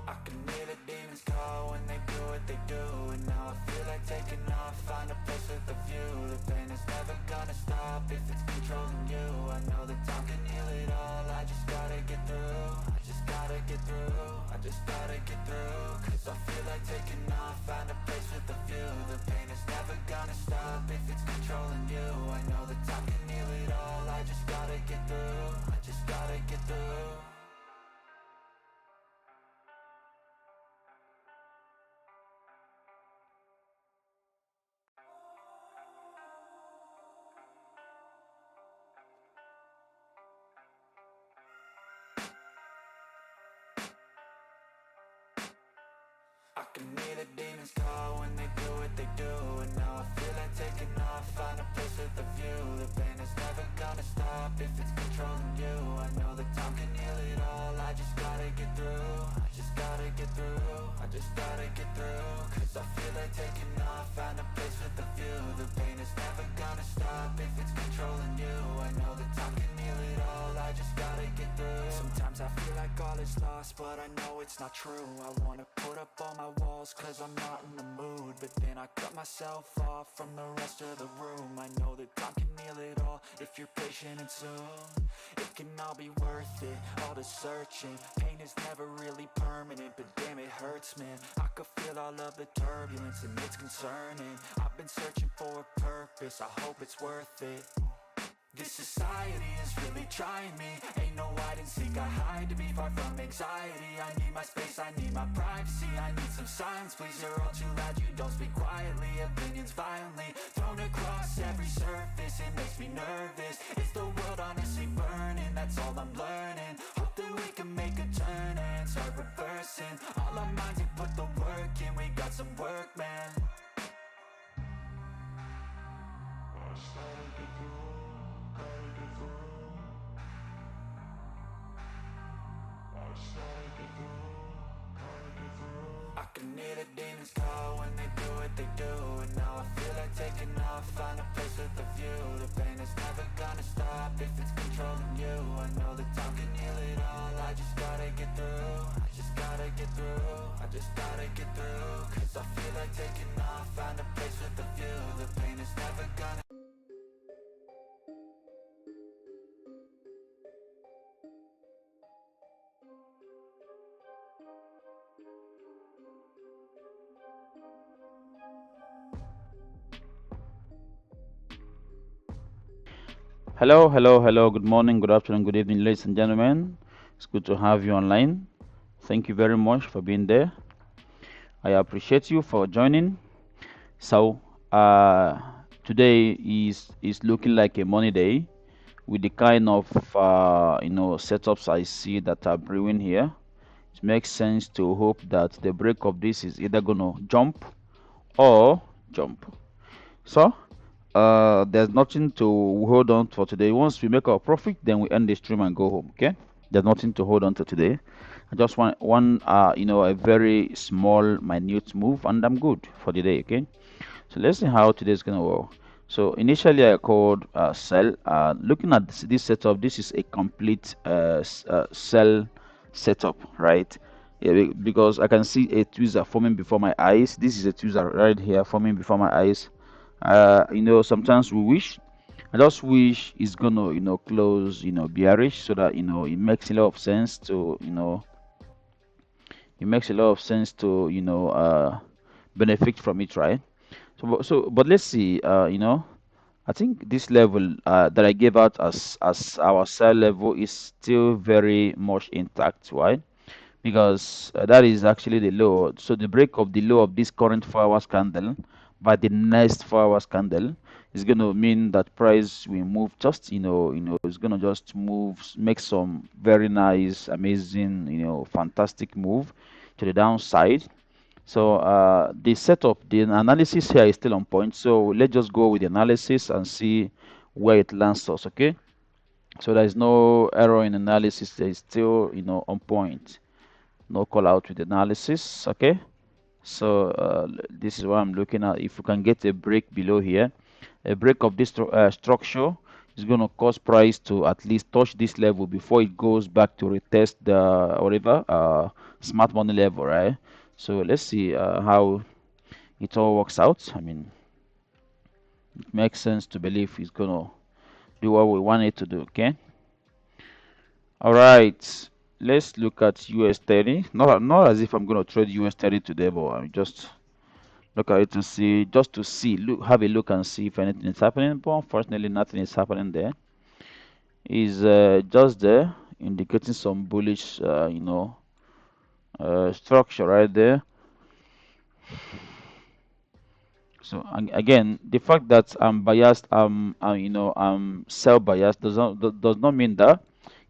I can hear the demons call when they do what they do. And now I feel like taking off, find a place with a view. The pain is never gonna stop if it's controlling you. I know that time can heal it all, I just gotta get through. I just gotta get through, I just gotta get through. Cause I feel like taking off, find a place with a view. The pain is never gonna stop if it's controlling you. I know that time can heal it all, I just gotta get through. I just gotta get through. I can hear the demons call when they do what they do. And now I feel like taking off, find a place with a view. The pain is never gonna stop if it's controlling you. I know that time can heal it all, I just gotta get through. I just gotta get through, I just gotta get through. Cause I feel like taking off, find a place with a view. The pain is never gonna stop if it's controlling you. I know that time can heal it all, I just gotta get through. Sometimes I feel like all is lost, but I know it's not true. I wanna put up all my walls cause I'm not in the mood, but then I cut myself off from the rest of the room. I know that time can heal it all if you're patient, and soon it can all be worth it, all the searching. Pain is never really permanent, but damn it hurts, man. I could feel all of the turbulence and it's concerning. I've been searching for a purpose, I hope it's worth it. This society is really trying me. Ain't no hide and seek, I hide to be far from anxiety. I need my space, I need my privacy. I need some silence, please, you're all too loud. You don't speak quietly, opinions violently thrown across every surface. It makes me nervous, is the world honestly burning? That's all I'm learning. Hope that we can make a turn and start reversing. All our minds and put the work in, we got some work, man. I can hear the demons call when they do what they do. And now I feel like taking off, find a place with a view. The pain is never gonna stop if it's controlling you. I know that time can heal it all, I just gotta get through. I just gotta get through, I just gotta get through. Cause I feel like taking off, find a place with a view. The pain is never gonna. Hello, hello, hello. Good morning, good afternoon, good evening, ladies and gentlemen. It's good to have you online. Thank you very much for being there. I appreciate you for joining. So, today is looking like a money day with the kind of setups I see that are brewing here. It makes sense to hope that the break of this is either gonna jump or jump. So, there's nothing to hold on for today. Once we make our profit, then we end the stream and go home. Okay? There's nothing to hold on to today. I just want a very small, minute move, and I'm good for the day. Okay? So let's see how today's gonna work. So initially, I called sell. Looking at this setup, this is a complete sell setup, right? Yeah, because I can see a tweezer forming before my eyes. This is a tweezer right here forming before my eyes. Sometimes I just wish it's gonna, close, bearish, so that it makes a lot of sense to, benefit from it, right? But let's see. I think this level that I gave out as our sell level is still very much intact, right? Because that is actually the low. So the break of the low of this current 4 hours candle by the next 4 hours candle is going to mean that price will move just it's going to just move, make some very nice, amazing, fantastic move to the downside. So the setup, the analysis here is still on point. So let's just go with the analysis and see where it lands us. Okay. So there is no error in analysis. There is still on point. No call out with analysis. Okay. So this is what I'm looking at. If you can get a break below here, a break of this structure is going to cause price to at least touch this level before it goes back to retest the whatever smart money level, right? So let's see how it all works out. I mean, it makes sense to believe it's gonna do what we want it to do. Okay. All right. Let's look at US30. Not as if I'm gonna trade US30 today, but I'm just look at it to see, just to see, look, have a look and see if anything is happening. But unfortunately, nothing is happening there. Is just there, indicating some bullish, structure right there. So again, the fact that I'm biased, I'm sell biased does not mean that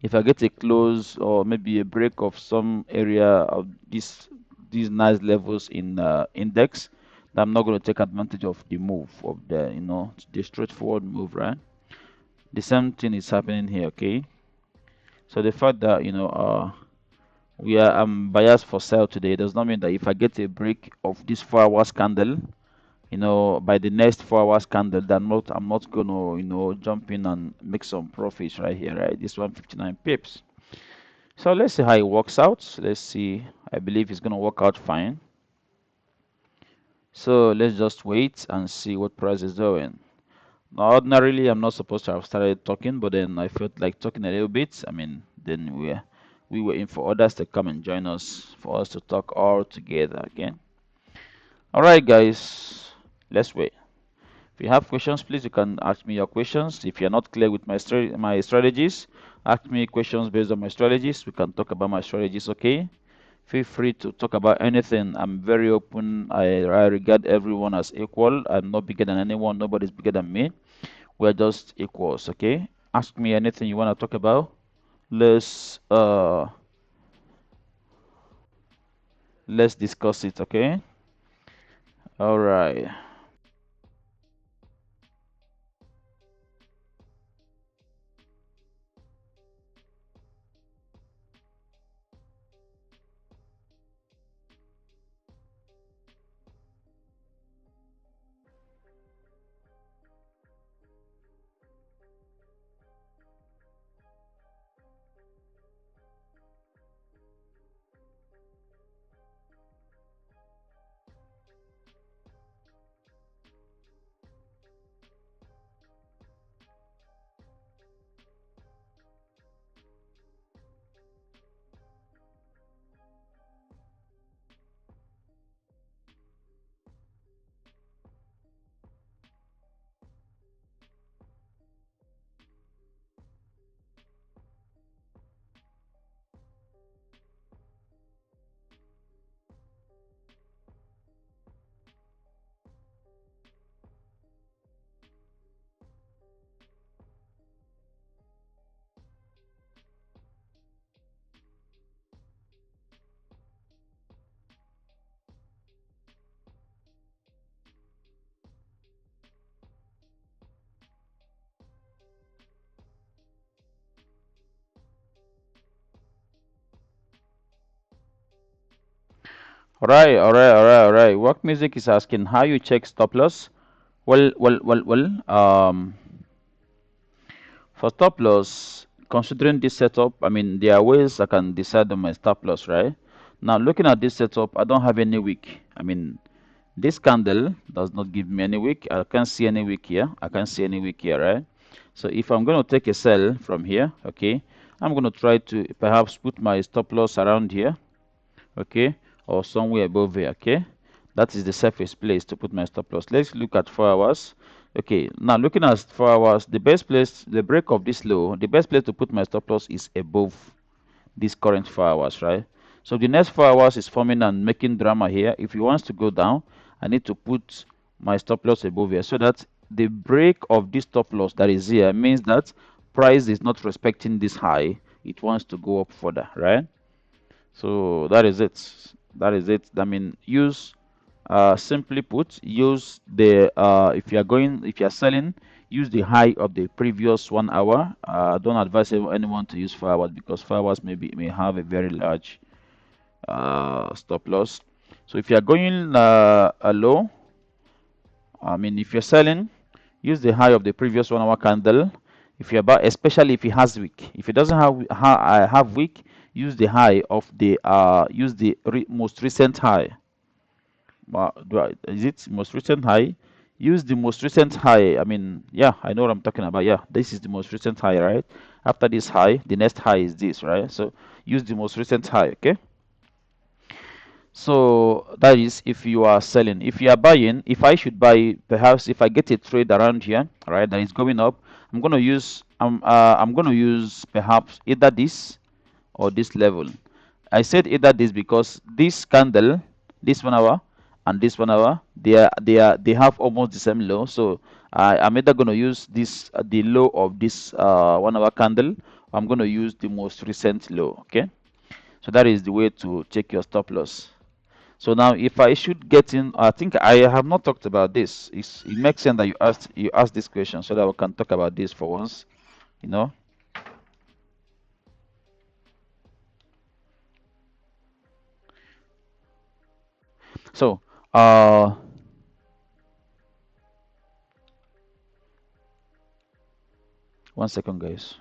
if I get a close or maybe a break of some area of these nice levels in index, that I'm not going to take advantage of the move of the straightforward move, right? The same thing is happening here. Okay, so the fact that I'm biased for sell today does not mean that if I get a break of this 4 hours candle, by the next 4 hours candle, that I'm not gonna, jump in and make some profits right here, right? This 159 pips. So let's see how it works out. Let's see. I believe it's gonna work out fine. So let's just wait and see what price is doing. Now, ordinarily, I'm not supposed to have started talking, but then I felt like talking a little bit. I mean, then we were in for others to come and join us for us to talk all together again. All right, guys, let's wait. If you have questions, please you can ask me your questions. If you're not clear with my strategies, ask me questions based on my strategies. We can talk about my strategies, okay? Feel free to talk about anything. I'm very open. I regard everyone as equal. I'm not bigger than anyone. Nobody's bigger than me. We're just equals, okay? Ask me anything you want to talk about. let's uh let's discuss it, okay? All right. All right. Work music is asking how you check stop loss. Well. For stop loss, considering this setup, I mean, there are ways I can decide on my stop loss, right? Now, looking at this setup, I don't have any wick. I mean, this candle does not give me any wick. I can't see any wick here. I can't see any wick here, right? So if I'm going to take a sell from here, okay, I'm going to try to perhaps put my stop loss around here, okay, or somewhere above here, okay. That is the safest place to put my stop loss. Let's look at 4 hours. Okay, now looking at 4 hours, the best place, the break of this low, the best place to put my stop loss is above this current 4 hours, right? So the next 4 hours is forming and making drama here. If it wants to go down, I need to put my stop loss above here so that the break of this stop loss that is here means that price is not respecting this high. It wants to go up further, right? So that is it. That is it. I mean, use simply put, use the if you are selling, use the high of the previous 1 hour. Don't advise anyone to use 4 hours because 4 hours may have a very large stop loss. So if you are going a low, I mean, if you're selling, use the high of the previous 1 hour candle. If you're about, especially if it has wick. If it doesn't have wick, use the high of the use the most recent high. Is it most recent high? Use the most recent high. I mean, yeah, I know what I'm talking about. Yeah, this is the most recent high, right? After this high, the next high is this, right? So use the most recent high, okay? So that is if you are selling. If you are buying, if I should buy, perhaps if I get a trade around here, right, that is going up, I'm gonna use perhaps either this or this level. I said either this because this candle, this 1 hour and this 1 hour, they have almost the same low. So I'm either gonna use this the low of this 1 hour candle. Or I'm gonna use the most recent low. Okay, so that is the way to check your stop loss. So now, if I should get in, I think I have not talked about this. It makes sense that you asked this question so that we can talk about this for once. You know. So, uh, 1 second, guys.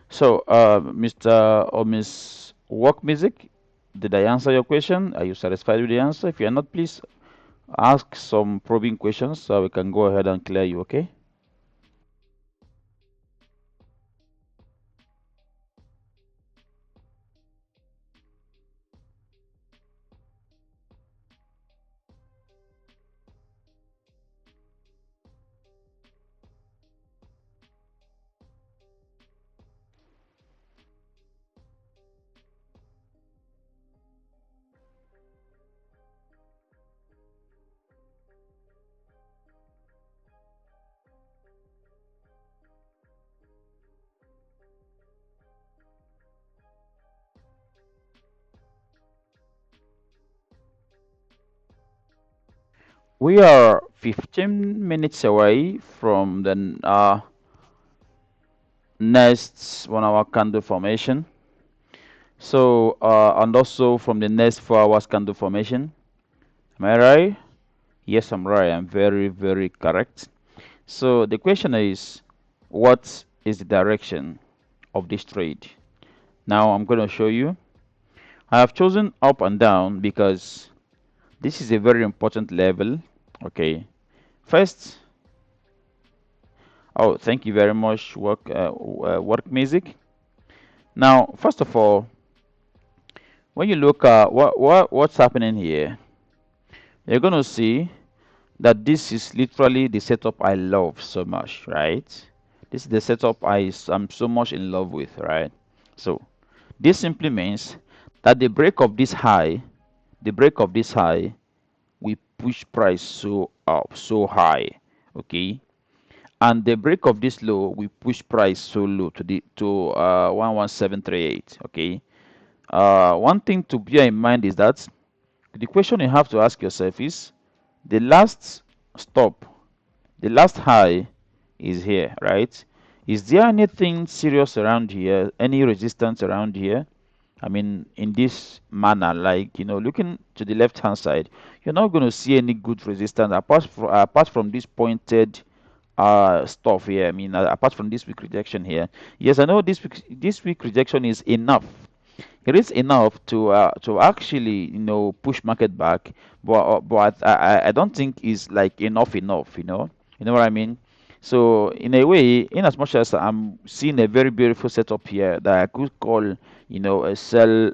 So, Mr. or Miss Work Music, did I answer your question? Are you satisfied with the answer? If you are not, please ask some probing questions so we can go ahead and clear you, okay? We are 15 minutes away from the next 1 hour candle formation. So, and also from the next 4 hours candle formation. Am I right? Yes, I'm right. I'm very, very correct. So the question is, what is the direction of this trade? Now I'm going to show you. I have chosen up and down because this is a very important level. Okay. First, oh, thank you very much, work music. Now, first of all, when you look at what's happening here, you're going to see that this is literally the setup I love so much, right? This is the setup I'm so much in love with, right? So this simply means that the break of this high, we push price so up, so high, okay? And the break of this low, we push price so low to 11738, okay? One thing to bear in mind is that the question you have to ask yourself is the last stop, the last high is here, right? Is there anything serious around here? Any resistance around here? I mean, in this manner, like, looking to the left hand side, you're not going to see any good resistance apart from this pointed stuff here. I mean, apart from this weak rejection here. Yes, I know this week rejection is enough. It is enough to actually push market back, but I don't think is like enough. You know what I mean. So in a way, in as much as I'm seeing a very beautiful setup here that I could call a sell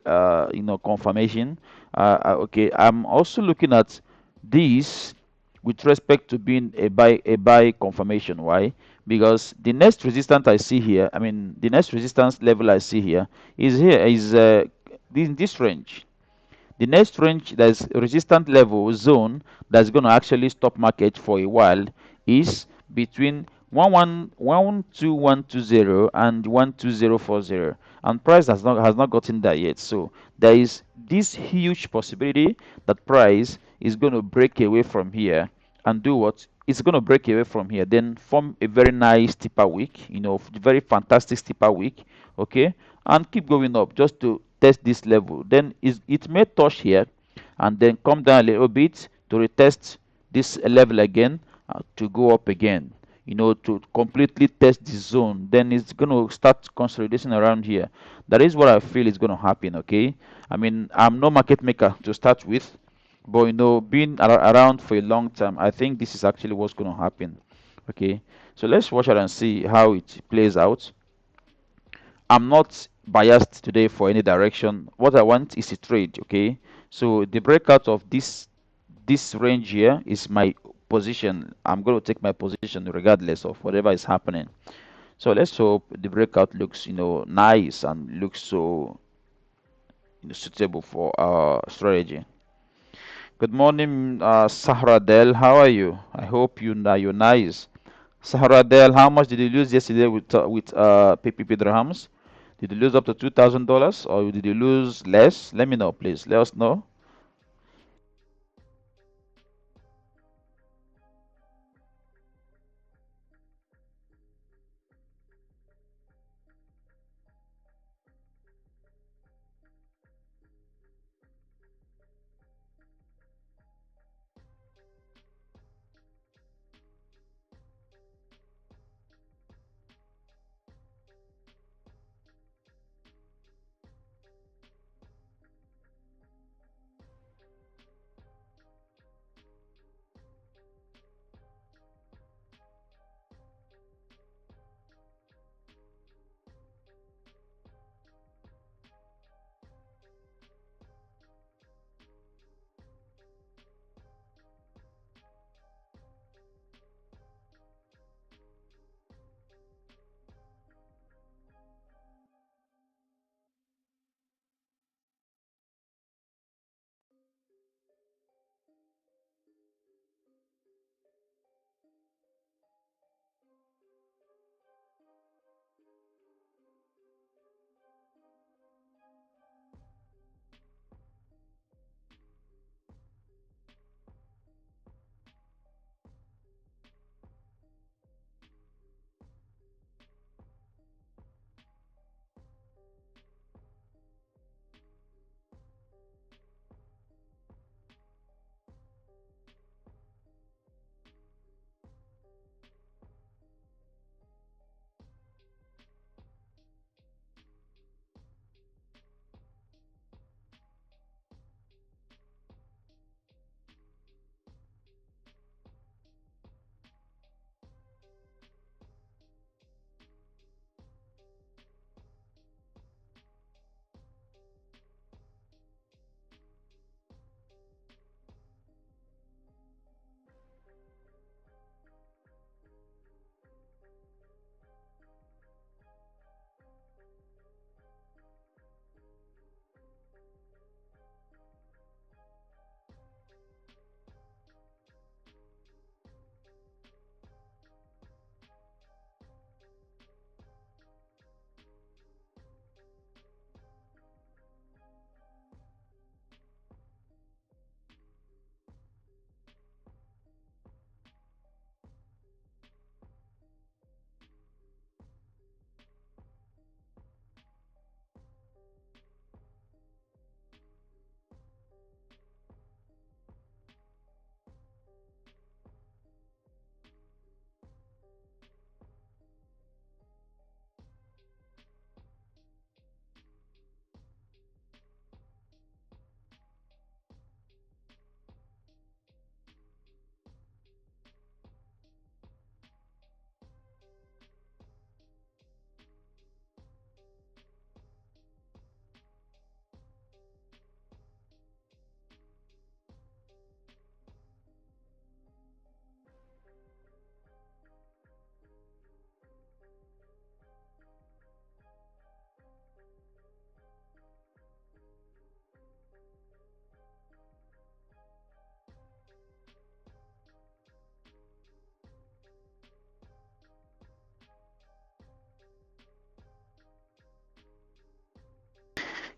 confirmation, okay, I'm also looking at this with respect to being a buy confirmation. Why? Because the next resistance I see here, I mean the next resistance level I see here is in this range. The next range that's resistant level zone that's going to actually stop market for a while is between 12120 and 12040, and price has not gotten there yet. So there is this huge possibility that price is going to break away from here and do what? It's going to break away from here, then form a very nice steeper wick, very fantastic steeper wick, okay, and keep going up just to test this level. Then it may touch here and then come down a little bit to retest this level again, to go up again, to completely test the zone. Then it's going to start consolidation around here. That is what I feel is going to happen, okay? I mean, I'm no market maker to start with, but being around for a long time, I think this is actually what's going to happen, okay? So let's watch it and see how it plays out. I'm not biased today for any direction. What I want is a trade, okay? So the breakout of this range here is my position. I'm going to take my position regardless of whatever is happening. So let's hope the breakout looks, nice and looks so suitable for our strategy. Good morning, Sahra Del. How are you? I hope you're nice. Sahra Del, how much did you lose yesterday with PPP dirhams? Did you lose up to $2,000 or did you lose less? Let me know, please. Let us know.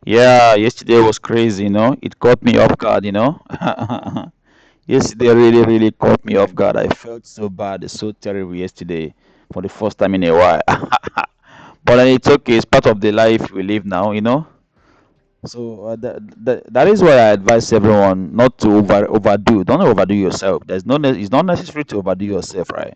Yeah, yesterday was crazy, It caught me off guard. Yesterday really, really caught me off guard. I felt so bad, so terrible yesterday for the first time in a while. But then it's okay. It's part of the life we live now. So that is why I advise everyone not to overdo. Don't overdo yourself. It's not necessary to overdo yourself, right?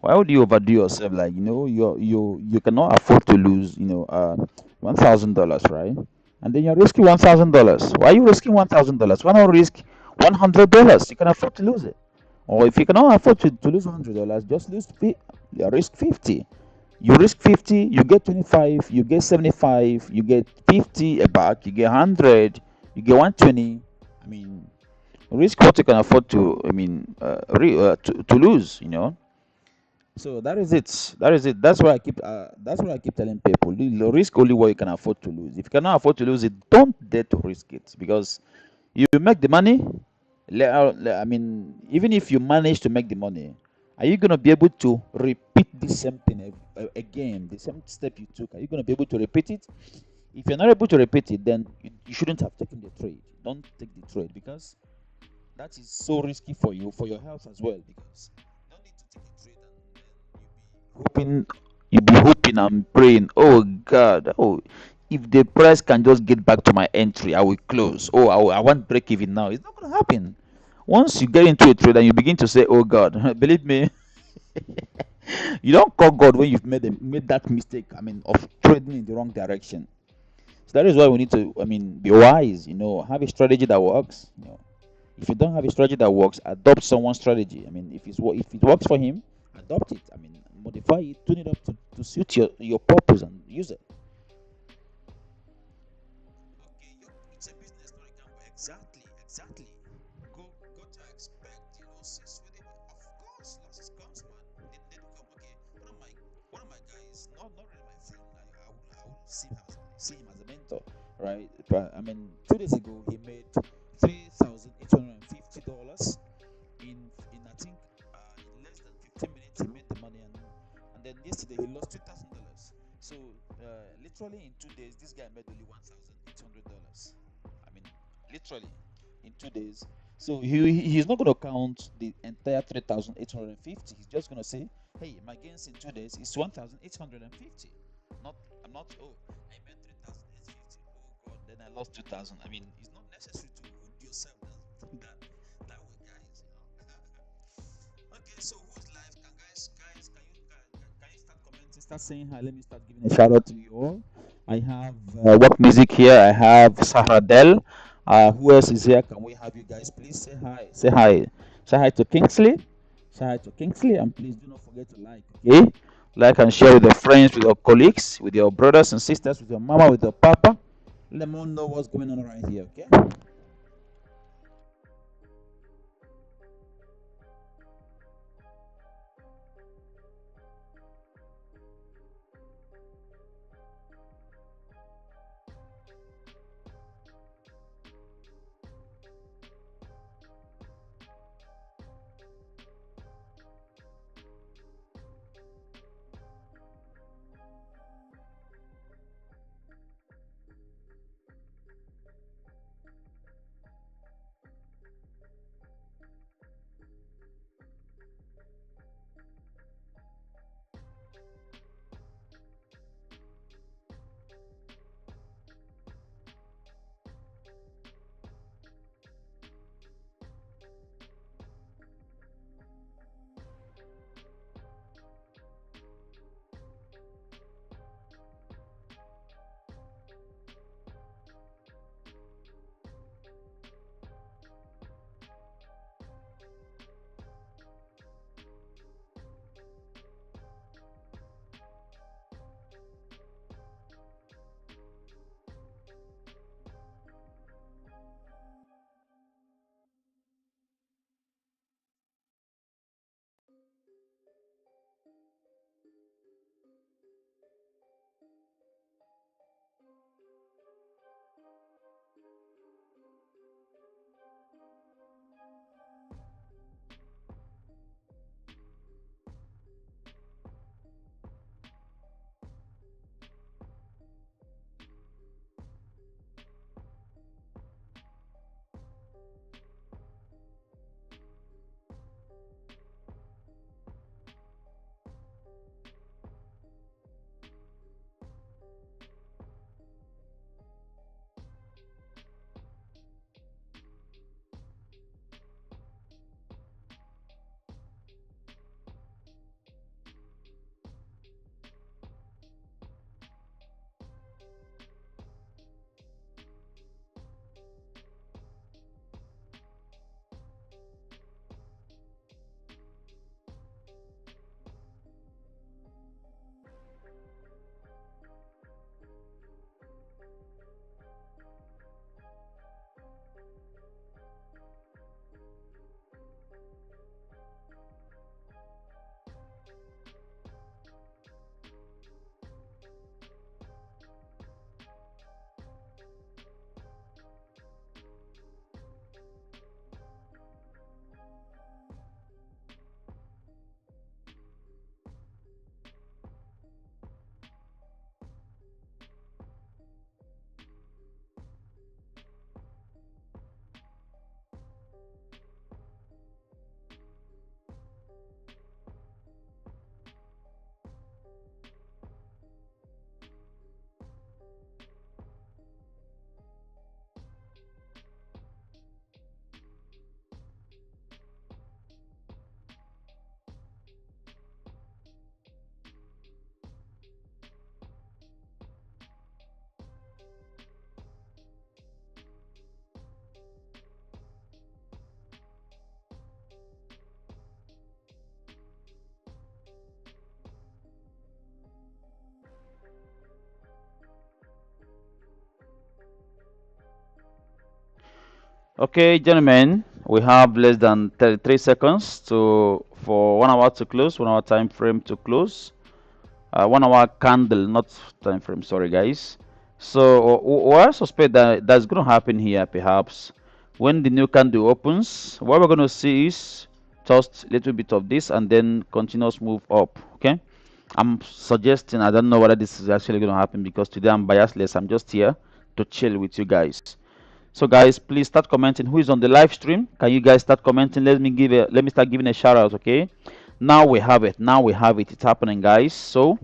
Why would you overdo yourself? Like you cannot afford to lose $1,000, right? And then you're risking $1,000. Why are you risking $1,000? Why not risk $100? You can afford to lose it. Or if you cannot afford to lose $100, just risk 50. You risk 50, you get 25, you get 75, you get 50 back, you get 100, you get 120. I mean, risk what you can afford to. I mean, to lose. So that is it. That is it. That's why I keep. That's what I keep telling people. Risk only what you can afford to lose. If you cannot afford to lose it, don't dare to risk it because you make the money. I mean, even if you manage to make the money, are you gonna be able to repeat the same thing again? The same step you took. Are you gonna be able to repeat it? If you're not able to repeat it, then you shouldn't have taken the trade. Don't take the trade because that is so risky for your health as well. Because you don't need to take a trade and you be hoping and praying. Oh God, oh, if the price can just get back to my entry, I will close. Oh, I want break even now. It's not gonna happen. Once you get into a trade and you begin to say, "Oh God," believe me, you don't call God when you've made that mistake. I mean, of trading in the wrong direction. So that is why we need to, I mean, be wise. Have a strategy that works. If you don't have a strategy that works, adopt someone's strategy. I mean, if it works for him, adopt it. I mean, modify it, tune it up to suit your purpose and use it. Okay, it's a business, not a gamble. Exactly, exactly. Got to expect, sweating. Of course, losses comes, man. They do come. Okay, one of my guys, not really my friend. I would see him as a mentor, right? But I mean, 2 days ago he made $3,850 in I think in less than 15 minutes he made the money, and then yesterday he lost $2,000. So literally in 2 days this guy made only $1,800. I mean, literally in 2 days. So he's not going to count the entire 3,850. He's just going to say, hey, my gains in 2 days is 1,850. Not I'm not, oh, I made 3,850. Oh God, then I lost 2,000. I mean, it's not necessary to do yourself that way, guys. Okay, so whose life can you start commenting, start saying hi? Let me start giving a shout out to you all. I have work music here. I have Sahradel. Who else is here? Can we have you guys please say hi? Say hi. Say hi to Kingsley. Say hi to Kingsley, and please do not forget to like. Okay, like and share with your friends, with your colleagues, with your brothers and sisters, with your mama, with your papa. Let them all know what's going on right here. Okay. Okay, gentlemen, we have less than 33 seconds to for 1 hour to close, 1 hour time frame to close. 1 hour candle, not time frame. Sorry, guys. So what I suspect that that's going to happen here, perhaps, when the new candle opens, what we're going to see is just a little bit of this and then continuous move up. Okay, I'm suggesting. I don't know whether this is actually going to happen because today I'm biasless. I'm just here to chill with you guys. So guys, please start commenting. Who is on the live stream? Can you guys start commenting? Let me start giving a shout out. Okay. Now we have it. Now we have it. It's happening, guys. So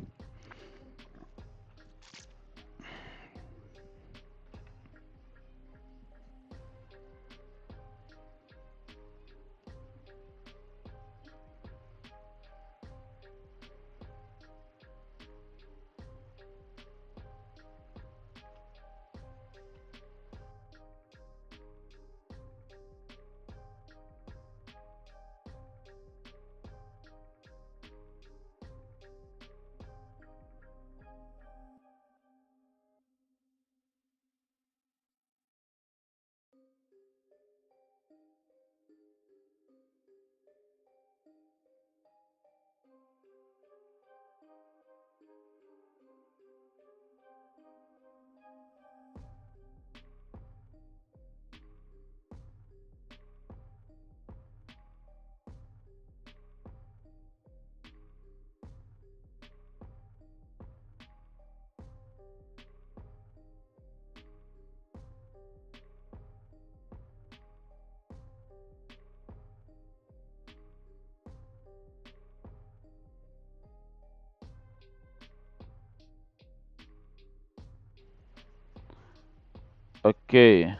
okay.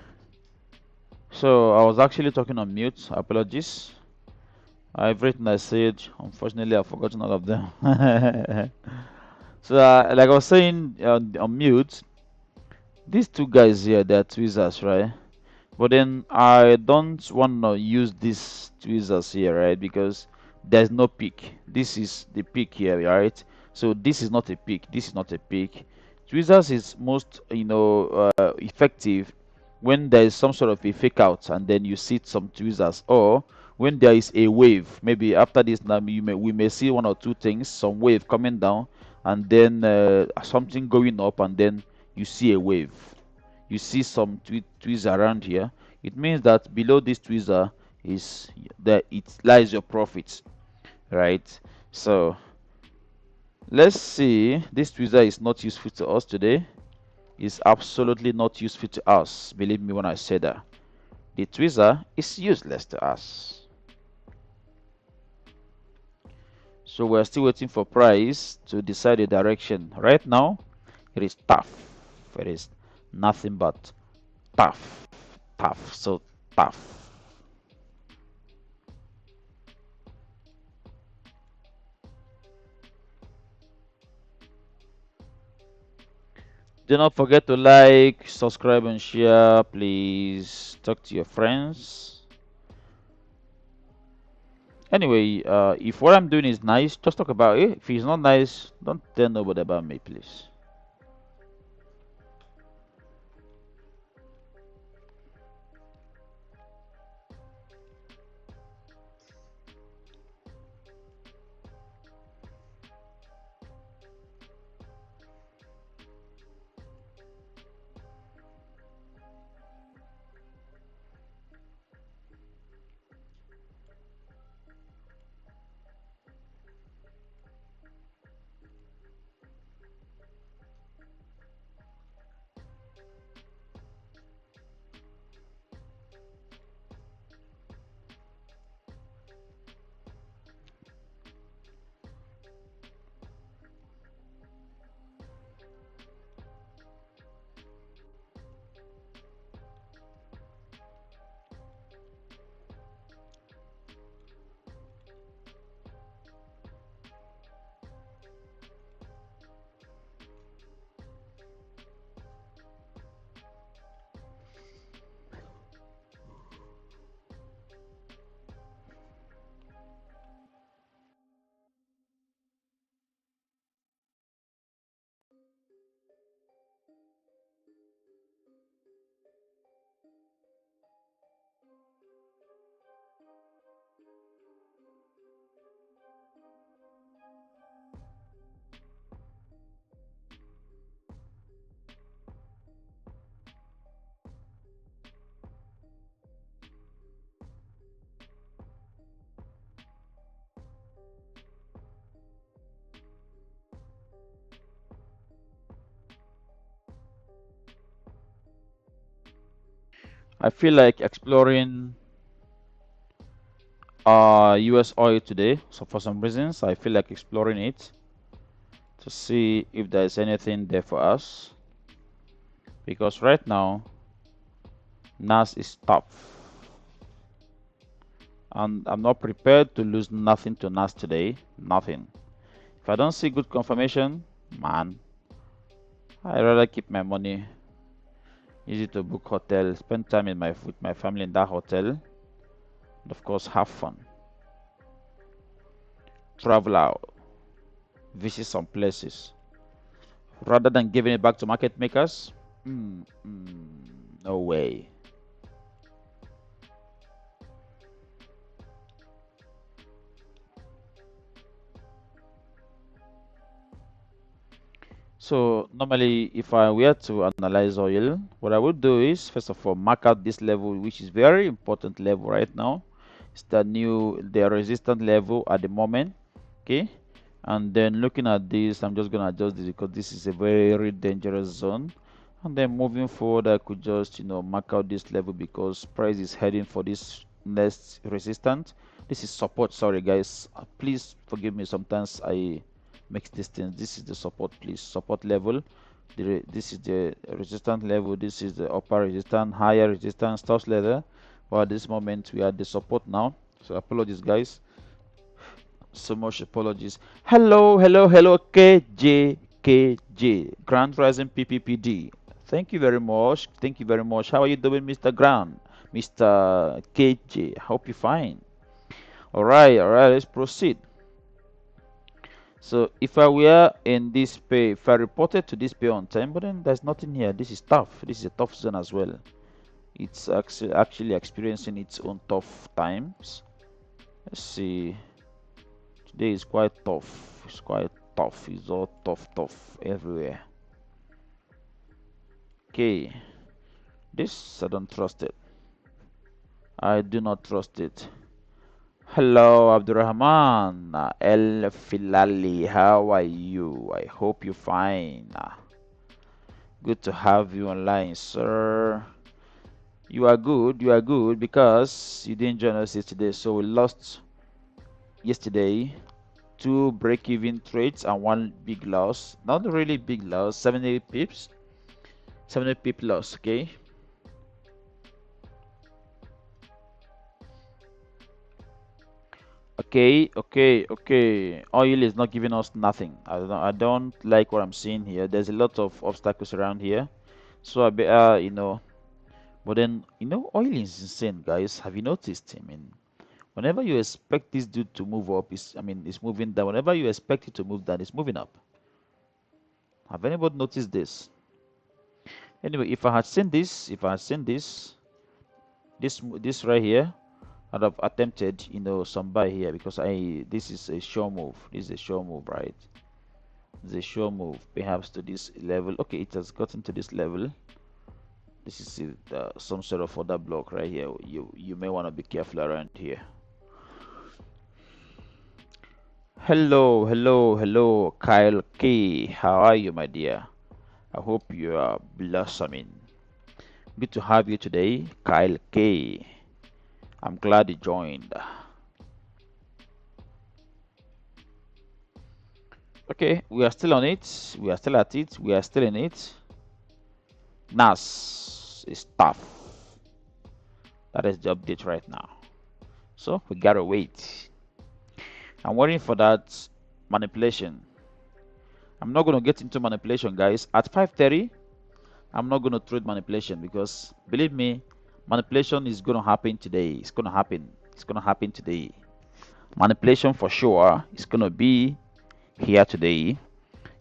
So I was actually talking on mute. Apologies. Everything I said, unfortunately, I've forgotten all of them. So, like I was saying on mute, these two guys here, they're tweezers, right? But then I don't want to use these tweezers here, right? Because there's no peak. This is the peak here, right? So this is not a peak. This is not a peak. Tweezers is most, effective when there is some sort of a fake out and then you see some tweezers, or when there is a wave. Maybe after this, now we may see one or two things, some wave coming down, and then something going up, and then you see a wave. You see some tweezer around here. It means that below this tweezer is that it lies your profits, right? So let's see. This tweezer is not useful to us today. It's absolutely not useful to us. Believe me when I say that. The tweezer is useless to us. So we're still waiting for price to decide the direction. Right now, it is tough. It is nothing but tough, tough, so tough. Do not forget to like, subscribe, and share. Please talk to your friends. Anyway, if what I'm doing is nice, just talk about it. If it's not nice, don't tell nobody about me, please. I feel like exploring US oil today. So for some reasons, I feel like exploring it to see if there's anything there for us. Because right now, NAS is tough. And I'm not prepared to lose nothing to NAS today. Nothing. If I don't see good confirmation, man, I'd rather keep my money. Easy to book hotel, spend time with my family in that hotel, and of course have fun. Travel out, visit some places. Rather than giving it back to market makers, no way. So normally if I were to analyze oil, what I would do is first of all mark out this level, which is very important level right now. It's the resistant level at the moment. Okay, and then looking at this, I'm just gonna adjust this because this is a very dangerous zone. And then moving forward, I could just mark out this level because price is heading for this next resistance. This is support. Sorry guys, please forgive me, sometimes I mix these things. This is the support, please, support level. This is the resistance level, this is the upper resistance, higher resistance, stops level. But at this moment we are at the support now, so apologies guys, so much apologies. Hello, KJ Grand Rising PPPD. Thank you very much. How are you doing, Mr. Grand, Mr. KJ? Hope you're fine. All right, let's proceed. So if I were in this pay, if I reported to this pay on time, but then there's nothing here. This is tough. This is a tough zone as well. It's actually experiencing its own tough times. Let's see. Today is quite tough. It's quite tough. It's all tough everywhere. Okay. This I don't trust it. I do not trust it. Hello, Abdurrahman El Filali. How are you? I hope you're fine. Good to have you online, sir. You are good because you didn't join us yesterday. So we lost yesterday two break-even trades and one big loss. Not really big loss, 70 pips. 70 pip loss, okay? Okay. Oil is not giving us nothing. I don't like what I'm seeing here. There's a lot of obstacles around here. So I better, but then, oil is insane, guys. Have you noticed? I mean, whenever you expect this dude to move up, it's moving down. Whenever you expect it to move down, it's moving up. Have anybody noticed this? Anyway, if I had seen this right here, I'd have attempted, some buy here because this is a sure move. This is a sure move, right? It's a sure move, perhaps to this level. Okay, it has gotten to this level. This is some sort of other block right here. You may want to be careful around here. Hello, Kyle K. How are you, my dear? I hope you are blossoming. Good to have you today, Kyle K. I'm glad you joined. Okay, we are still on it. We are still at it. We are still in it. NAS is tough. That is the update right now. So we gotta wait. I'm waiting for that manipulation. I'm not gonna get into manipulation, guys. At 5:30, I'm not gonna trade manipulation because believe me, manipulation is gonna happen today. It's gonna happen. It's gonna happen today. Manipulation for sure is gonna be here today.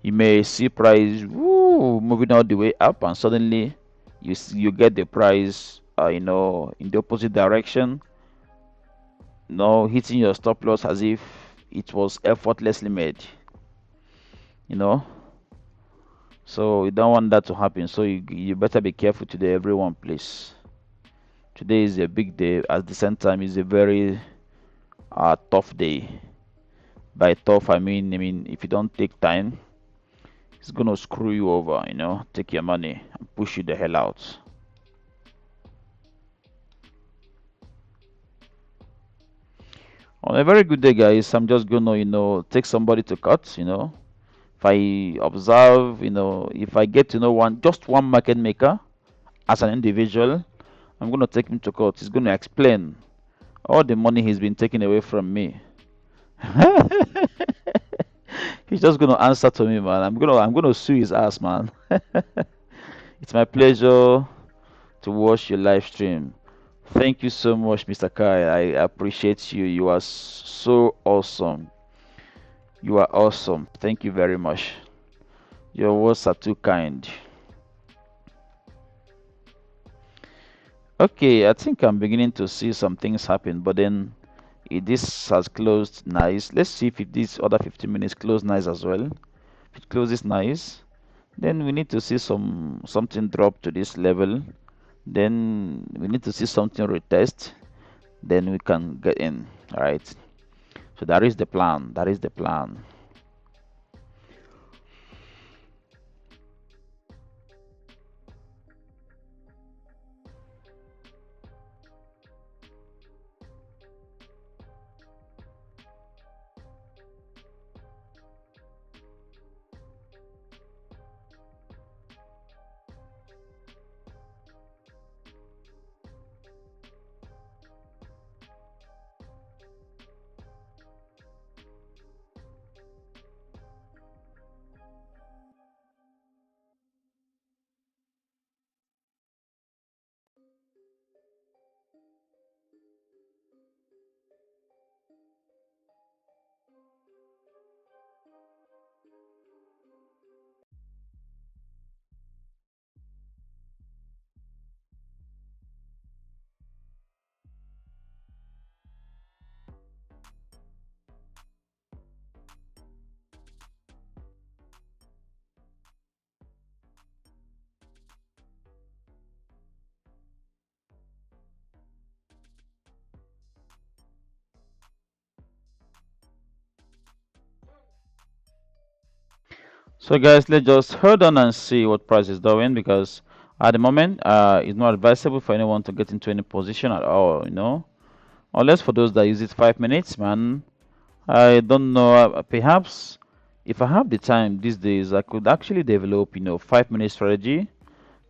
You may see price moving all the way up, and suddenly you get the price, in the opposite direction. Hitting your stop loss as if it was effortlessly made. You know, so you don't want that to happen. So you better be careful today, everyone, please. Today is a big day. At the same time, is a very tough day. By tough, I mean if you don't take time, it's gonna screw you over. Take your money and push you the hell out. On a very good day, guys, I'm just gonna, take somebody to cut. If I observe, if I get to know just one market maker as an individual, I'm gonna take him to court. He's gonna explain all the money he's been taking away from me. He's just gonna answer to me, man. I'm gonna sue his ass, man. It's my pleasure to watch your live stream. Thank you so much, Mr. Kai. I appreciate you. You are so awesome. You are awesome. Thank you very much. Your words are too kind. Okay, I think I'm beginning to see some things happen, but then this has closed nice. Let's see if this other 15 minutes close nice as well. If it closes nice, then we need to see something drop to this level. Then we need to see something retest. Then we can get in. All right. So that is the plan. That is the plan. So guys, let's just hold on and see what price is doing because at the moment, it's not advisable for anyone to get into any position at all. Unless for those that use it 5 minutes, man. I don't know. Perhaps if I have the time these days, I could actually develop, 5 minute strategy.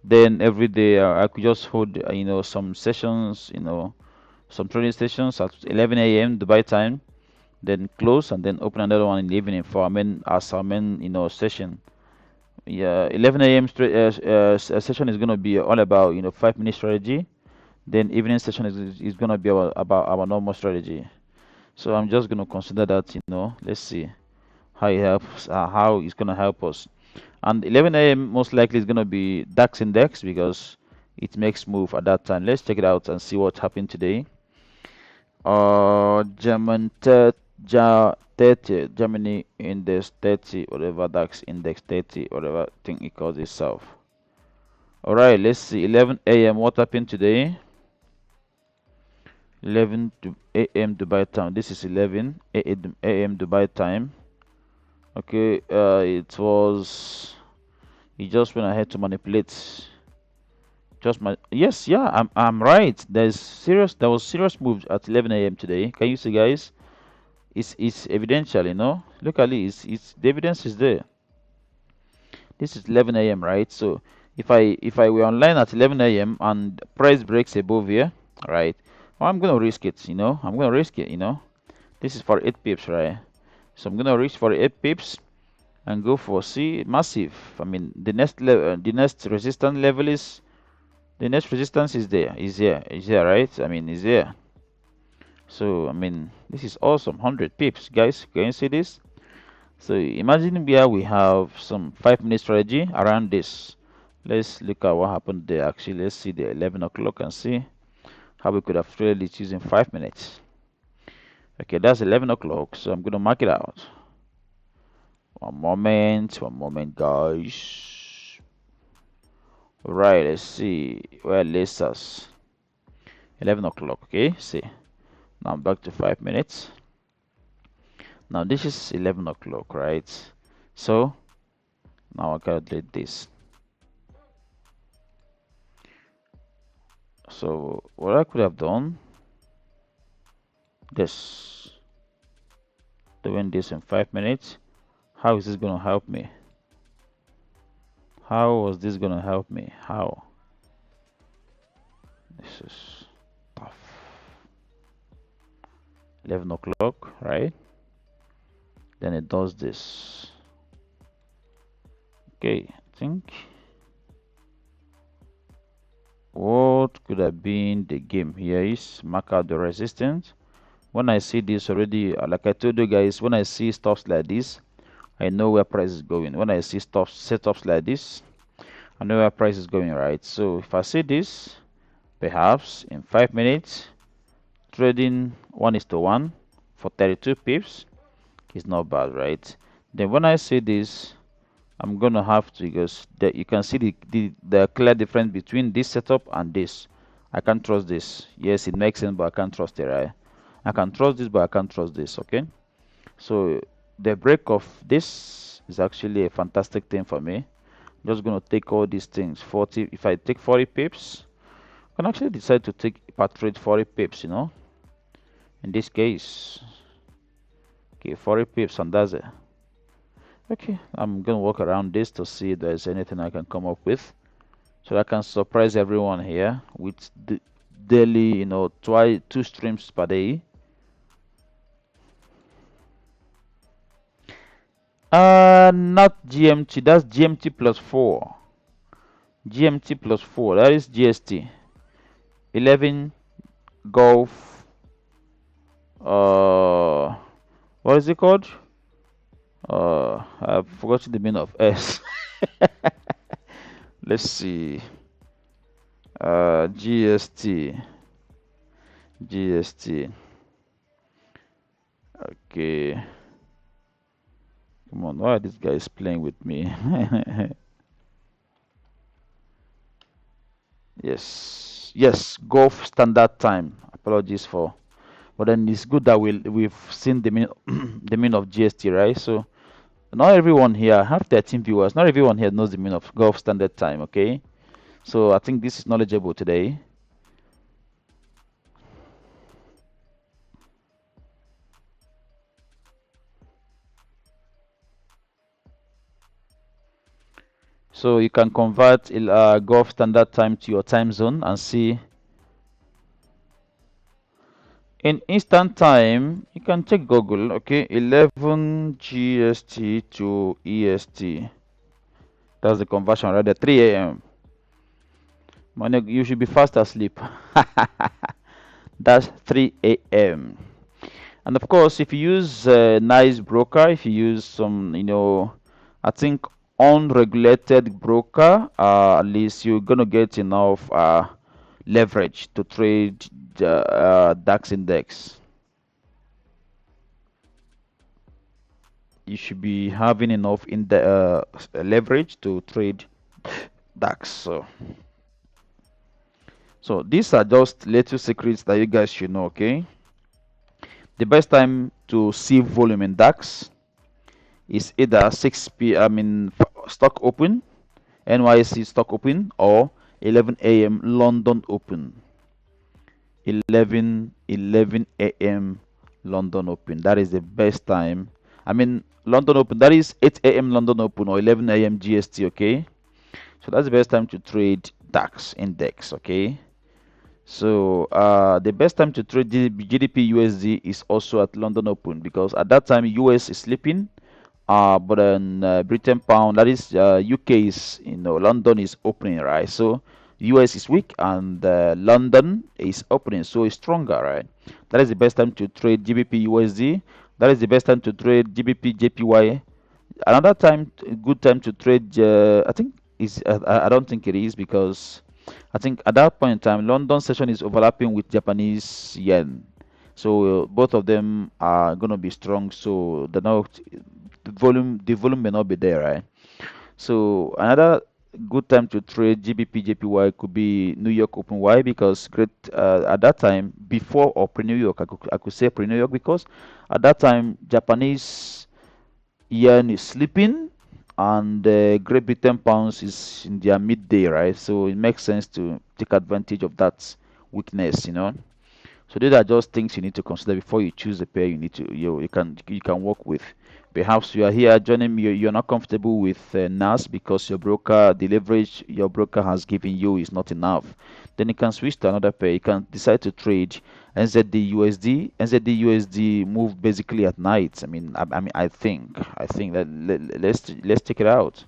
Then every day I could just hold, some sessions, some trading sessions at 11 a.m. Dubai time, then close and then open another one in the evening for our main, session. Yeah, 11 a.m. Session is gonna be all about 5 minute strategy. Then evening session is gonna be about our normal strategy. So I'm just gonna consider that. Let's see how it's gonna help us. And 11 a.m. most likely is gonna be DAX index because it makes move at that time. Let's check it out and see what happened today. German 30, Germany index 30, whatever DAX index 30, whatever thing it calls itself. All right, let's see. 11 a.m. What happened today? 11 a.m. Dubai time. This is 11 a.m. Dubai time. Okay, he just went ahead to manipulate. Just my yes, yeah, I'm right. There was serious moves at 11 a.m. today. Can you see, guys? It's evidential. Look at it. It's the evidence is there. This is 11 a.m. right? So if I were online at 11 a.m. and price breaks above here, right? Well, I'm gonna risk it. I'm gonna risk it. This is for 8 pips, right? So I'm gonna reach for 8 pips and go for C massive. I mean, the next resistance is there, is here, right? I mean, is there. So I mean, this is awesome. 100 pips, guys. Can you see this? So imagine where we have some 5 minute strategy around this. Let's look at what happened there. Actually, let's see the 11 o'clock and see how we could have traded it using 5 minutes. Okay, that's 11 o'clock. So I'm gonna mark it out. One moment, guys. Right, let's see where it leads us. 11 o'clock, okay? See, now I'm back to 5 minutes. Now this is 11 o'clock, right? So now I calculate this. So what I could have done, this. Doing this in 5 minutes. How is this gonna help me? How was this gonna help me? How? This is tough. 11 o'clock, right? Then it does this. Okay, I think what could have been the game here is mark out the resistance. When I see this already, like I told you guys, when I see stuffs like this, I know where price is going. When I see stuff setups like this, I know where price is going, right? So if I see this, perhaps in 5 minutes, trading 1:1 for 32 pips is not bad, right? Then when I see this, I'm gonna have to, because you can see the clear difference between this setup and this. I can't trust this. Yes, it makes sense, but I can't trust it, right? I can trust this, but I can't trust this. Okay, so the break of this is actually a fantastic thing for me. I'm just gonna take all these things. 40. If I take 40 pips, I can actually decide to take part trade 40 pips. In this case, okay, 40 pips, and that's it. Okay, I'm gonna walk around this to see if there's anything I can come up with, so I can surprise everyone here with the daily, two streams per day. Not GMT. That's GMT plus 4. GMT plus 4. That is GST. 11 Golf. What is it called? I've forgotten the meaning of S. Let's see. GST. GST. Okay. Come on, why are these guys playing with me? Yes. Yes, Golf Standard Time. Apologies for. But then it's good that we've seen the meaning the meaning of GST, right? So not everyone here, I have 13 viewers. Not everyone here knows the meaning of Golf Standard Time, okay? So I think this is knowledgeable today. So you can convert Gulf Standard Time to your time zone and see. In instant time, you can check Google, okay? 11 GST to EST. That's the conversion, right? At 3 a.m. You should be fast asleep. That's 3 a.m. And of course, if you use a nice broker, if you use some, I think unregulated broker, at least you're gonna get enough leverage to trade the DAX index. You should be having enough in the leverage to trade DAX. So these are just little secrets that you guys should know. Okay, the best time to see volume in DAX is either 6 p. I mean stock open, NYC stock open, or 11 a.m. London open. 11 a.m. London open. That is the best time. I mean London open. That is 8 a.m. London open or 11 a.m. GST. Okay, so that's the best time to trade DAX index. Okay. So the best time to trade GDP USD is also at London Open, because at that time US is sleeping, but then Britain pound, that is UK is, London is opening, right? So US is weak and London is opening, so it's stronger, right? That is the best time to trade GBP USD. That is the best time to trade GBP JPY. Another time, good time to trade, I think is I don't think it is, because I think at that point in time, London session is overlapping with Japanese yen, so both of them are gonna be strong. So the volume may not be there, right? So another good time to trade GBP JPY could be New York Open. Why? Because great at that time, before or pre New York, I could say pre New York, because at that time Japanese yen is sleeping and Great Britain pounds is in their midday, right? So it makes sense to take advantage of that weakness. So these are just things you need to consider before you choose the pair you can work with. Perhaps you are here joining me, you're not comfortable with NAS because the leverage your broker has given you is not enough. Then you can switch to another pair. You can decide to trade NZD USD. NZD USD move basically at night. I think that let's check it out.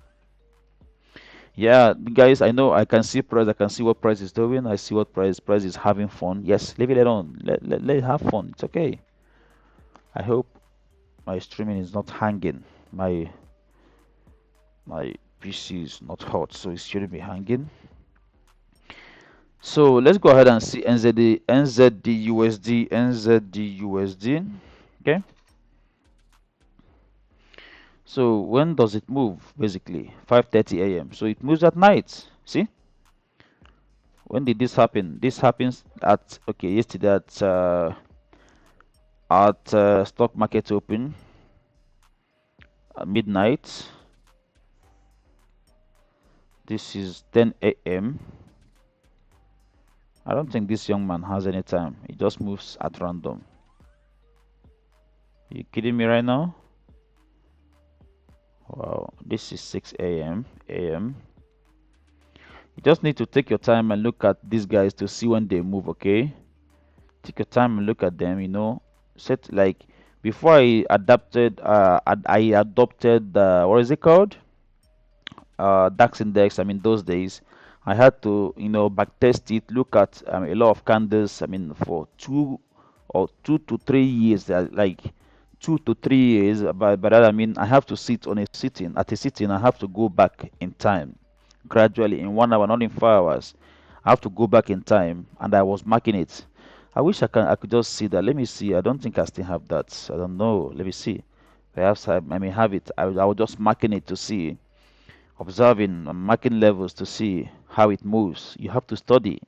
Yeah, guys, I know I can see price. I can see what price is doing. I see what price is having fun. Yes, leave it alone. Let it have fun. It's okay. I hope my streaming is not hanging. My PC is not hot, so it shouldn't be hanging. So let's go ahead and see NZD USD, NZD USD. Okay. So when does it move? Basically 5:30 a.m. So it moves at night. See? When did this happen? This happens at yesterday at stock market open at midnight. This is 10 a.m. I don't think this young man has any time. He just moves at random. Are you kidding me right now? Wow, this is 6 a.m. a.m. You just need to take your time and look at these guys to see when they move, okay? Take your time and look at them. Set like before I adopted what is it called? DAX index. I mean, those days, I had to, backtest it, look at a lot of candles. I mean, for 2 to 3 years, like 2 to 3 years. By that I mean I have to sit on a sitting. At a sitting, I have to go back in time, gradually in 1 hour, not in 4 hours. I have to go back in time, and I was marking it. I wish I could just see that. Let me see. I don't think I still have that. I don't know. Let me see. Perhaps I may have it. I will just marking it to see, observing and marking levels to see how it moves. You have to study.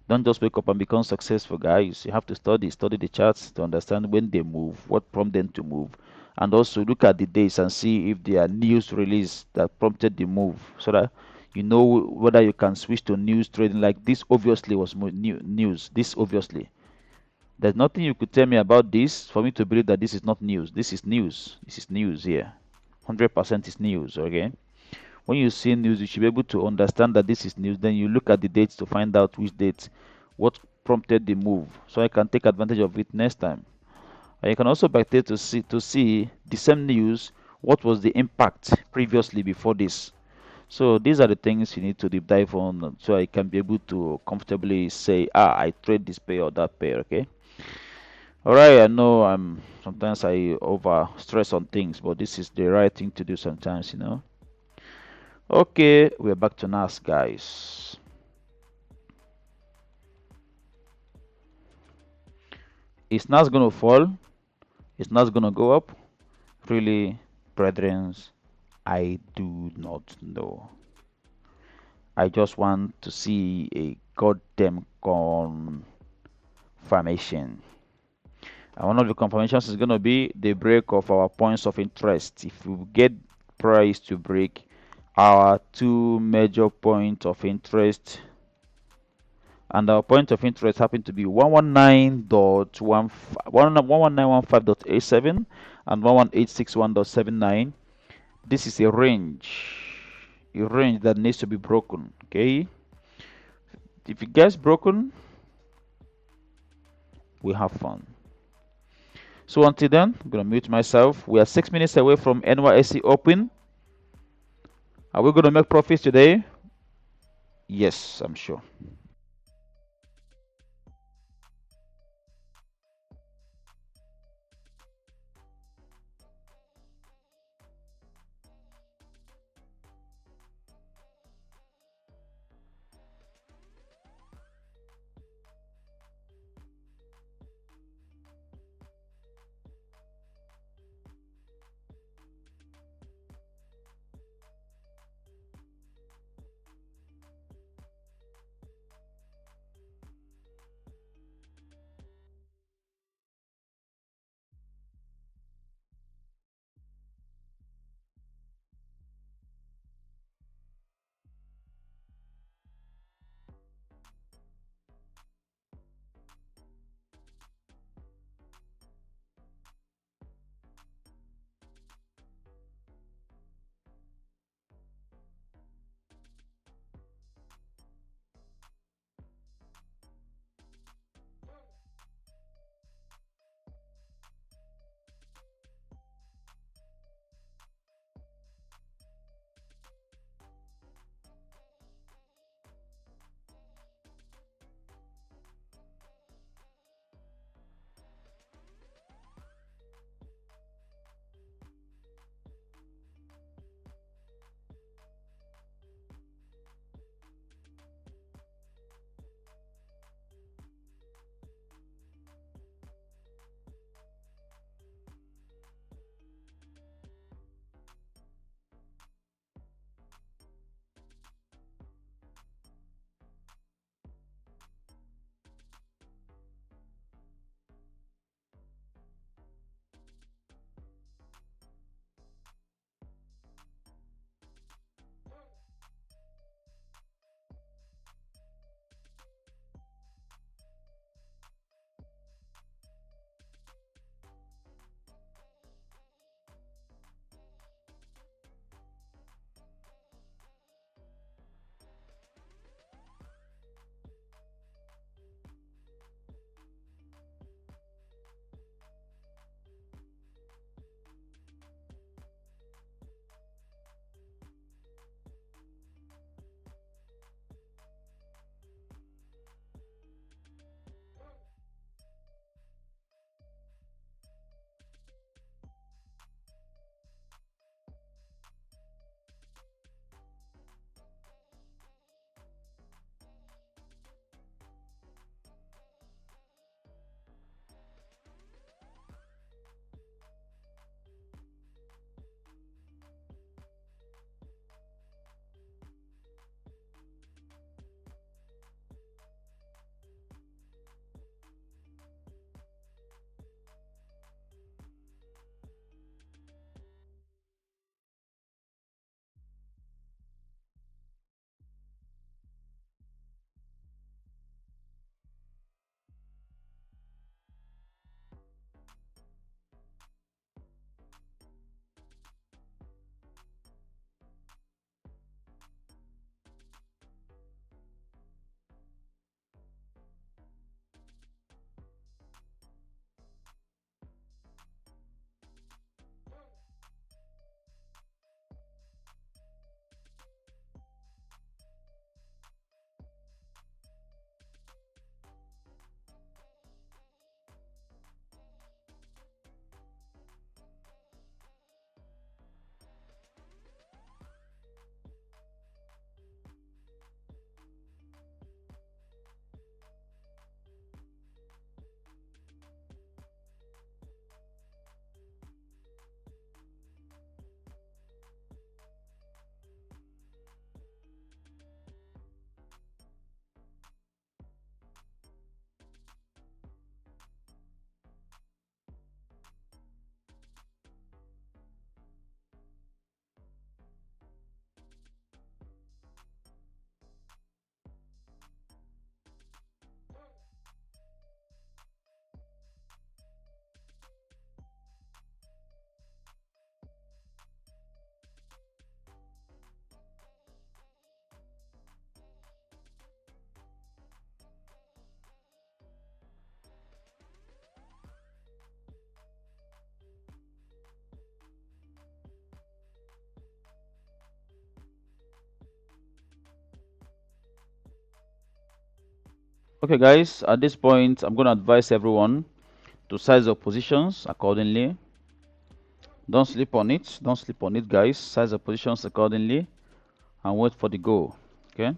Don't just wake up and become successful, guys. You have to study the charts to understand when they move, what prompted them to move, and also look at the dates and see if there are news release that prompted the move, so that you know whether you can switch to news trading. Like this, obviously was news. This obviously, there's nothing you could tell me about this for me to believe that this is not news. This is news. This is news here. 100% is news. Okay. When you see news, you should be able to understand that this is news. Then you look at the dates to find out which dates, what prompted the move, so I can take advantage of it next time. And you can also backtest to see the same news, what was the impact previously before this. So these are the things you need to deep dive on, so I can be able to comfortably say, I trade this pair or that pair. Okay. All right. I know sometimes I over stress on things, but this is the right thing to do sometimes. Okay, we're back to NAS, guys. Is NAS gonna fall? Is NAS gonna go up? Really, brethren, I do not know. I just want to see a goddamn confirmation. And one of the confirmations is gonna be the break of our points of interest. If we get price to break our two major points of interest, and our point of interest happened to be 119.15.87 and 11861.79. This is a range that needs to be broken. Okay, if it gets broken, we have fun. So until then, I'm gonna mute myself. We are 6 minutes away from NYSE Open. Are we gonna make profits today? Yes, I'm sure. Okay, guys, at this point, I'm going to advise everyone to size your positions accordingly. Don't sleep on it. Don't sleep on it, guys. Size your positions accordingly and wait for the go. Okay?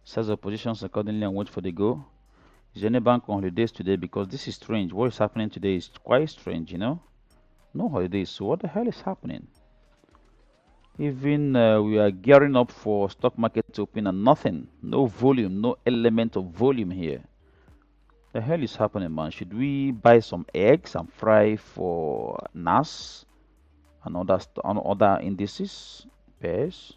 Size your positions accordingly and wait for the go. Is there any bank on holidays today? Because this is strange. What is happening today is quite strange, you know? No holidays. So what the hell is happening? Even we are gearing up for stock market to open and nothing. No volume, no element of volume here. The hell is happening, man? Should we buy some eggs and fry for NAS and other indices, pairs?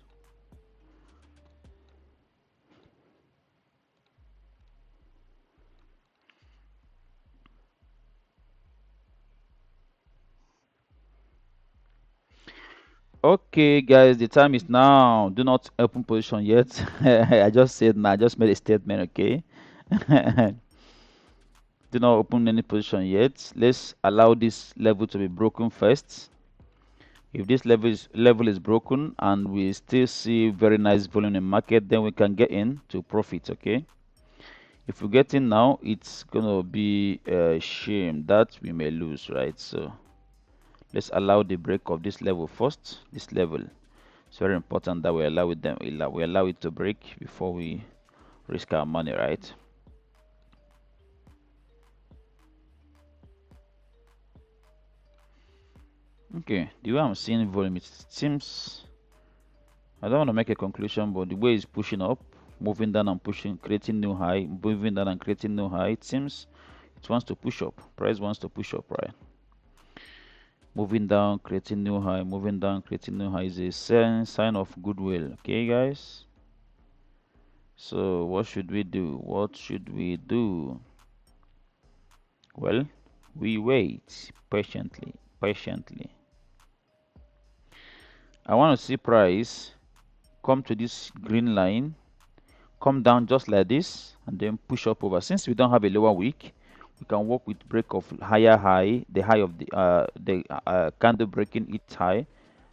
Okay, guys, the time is now. Do not open position yet. I just said now. I just made a statement. Okay. Do not open any position yet. Let's allow this level to be broken first. If this level is broken and we still see very nice volume in market, then we can get in to profit. Okay. If we get in now, it's gonna be a shame that we may lose, right? So let's allow the break of this level first. This level. It's very important that we allow it to break before we risk our money, right? Okay, the way I'm seeing volume, it seems I don't want to make a conclusion, but the way it's pushing up, moving down and pushing, creating new high, moving down and creating new high, it seems it wants to push up. Price wants to push up, right? Moving down, creating new high, moving down, creating new high is a sign of goodwill. Okay, guys. So what should we do? What should we do? Well, we wait patiently, patiently. I want to see price come to this green line, come down just like this, and then push up over. Since we don't have a lower wick, we can work with break of higher high, the high of the candle breaking its high.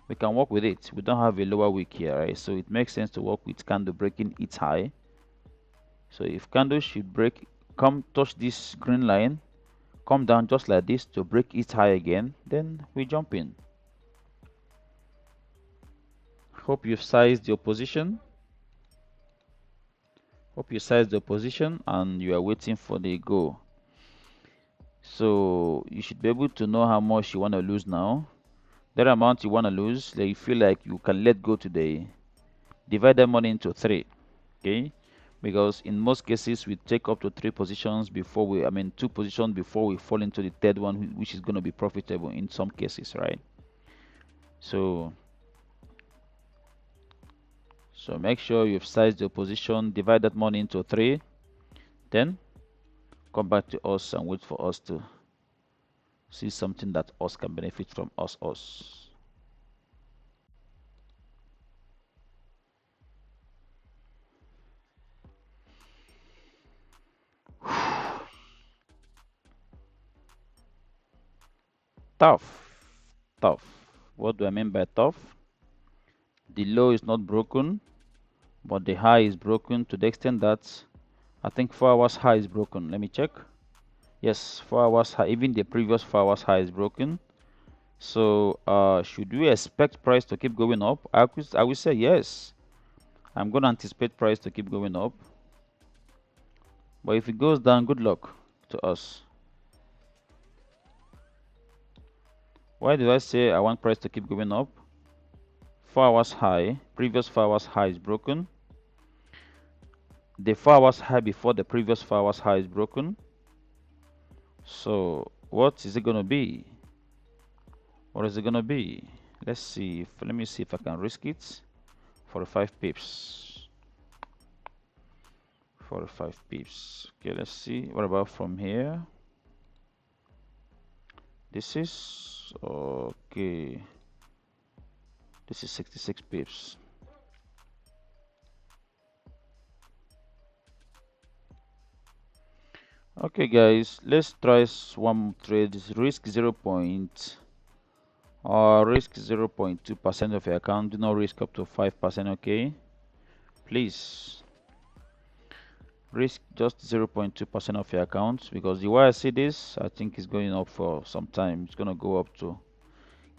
We can work with it. We don't have a lower wick here, right? So it makes sense to work with candle breaking its high. So if candle should break, come touch this green line, come down just like this to break its high again, then we jump in. Hope you've sized your position. Hope you sized your position and you are waiting for the go. So you should be able to know how much you want to lose now. That amount you want to lose, that you feel like you can let go today, divide that money into three. Okay, because in most cases we take up to three positions before I mean two positions before we fall into the third one, which is going to be profitable in some cases, right? So make sure you've sized your position, divide that money into three, then come back to us and wait for us to see something that us can benefit from us. Tough, tough. What do I mean by tough? The low is not broken, but the high is broken to the extent that I think 4 hours high is broken. Let me check. Yes, 4 hours high, even the previous 4 hours high is broken. So should we expect price to keep going up? I would say yes. I'm going to anticipate price to keep going up. But if it goes down, good luck to us. Why did I say I want price to keep going up? 4 hours high, previous 4 hours high is broken. The 4 hours high before the previous 4 hours high is broken. So what is it going to be? What is it going to be? Let me see if I can risk it. 45 pips. 45 pips. Okay, let's see. What about from here? This is okay. This is 66 pips. Okay, guys, let's try one trade. Risk 0.2% of your account. Do not risk up to 5%. Okay, please. Risk just 0.2% of your account, because the way I see this, I think it's going up for some time. It's gonna go up to,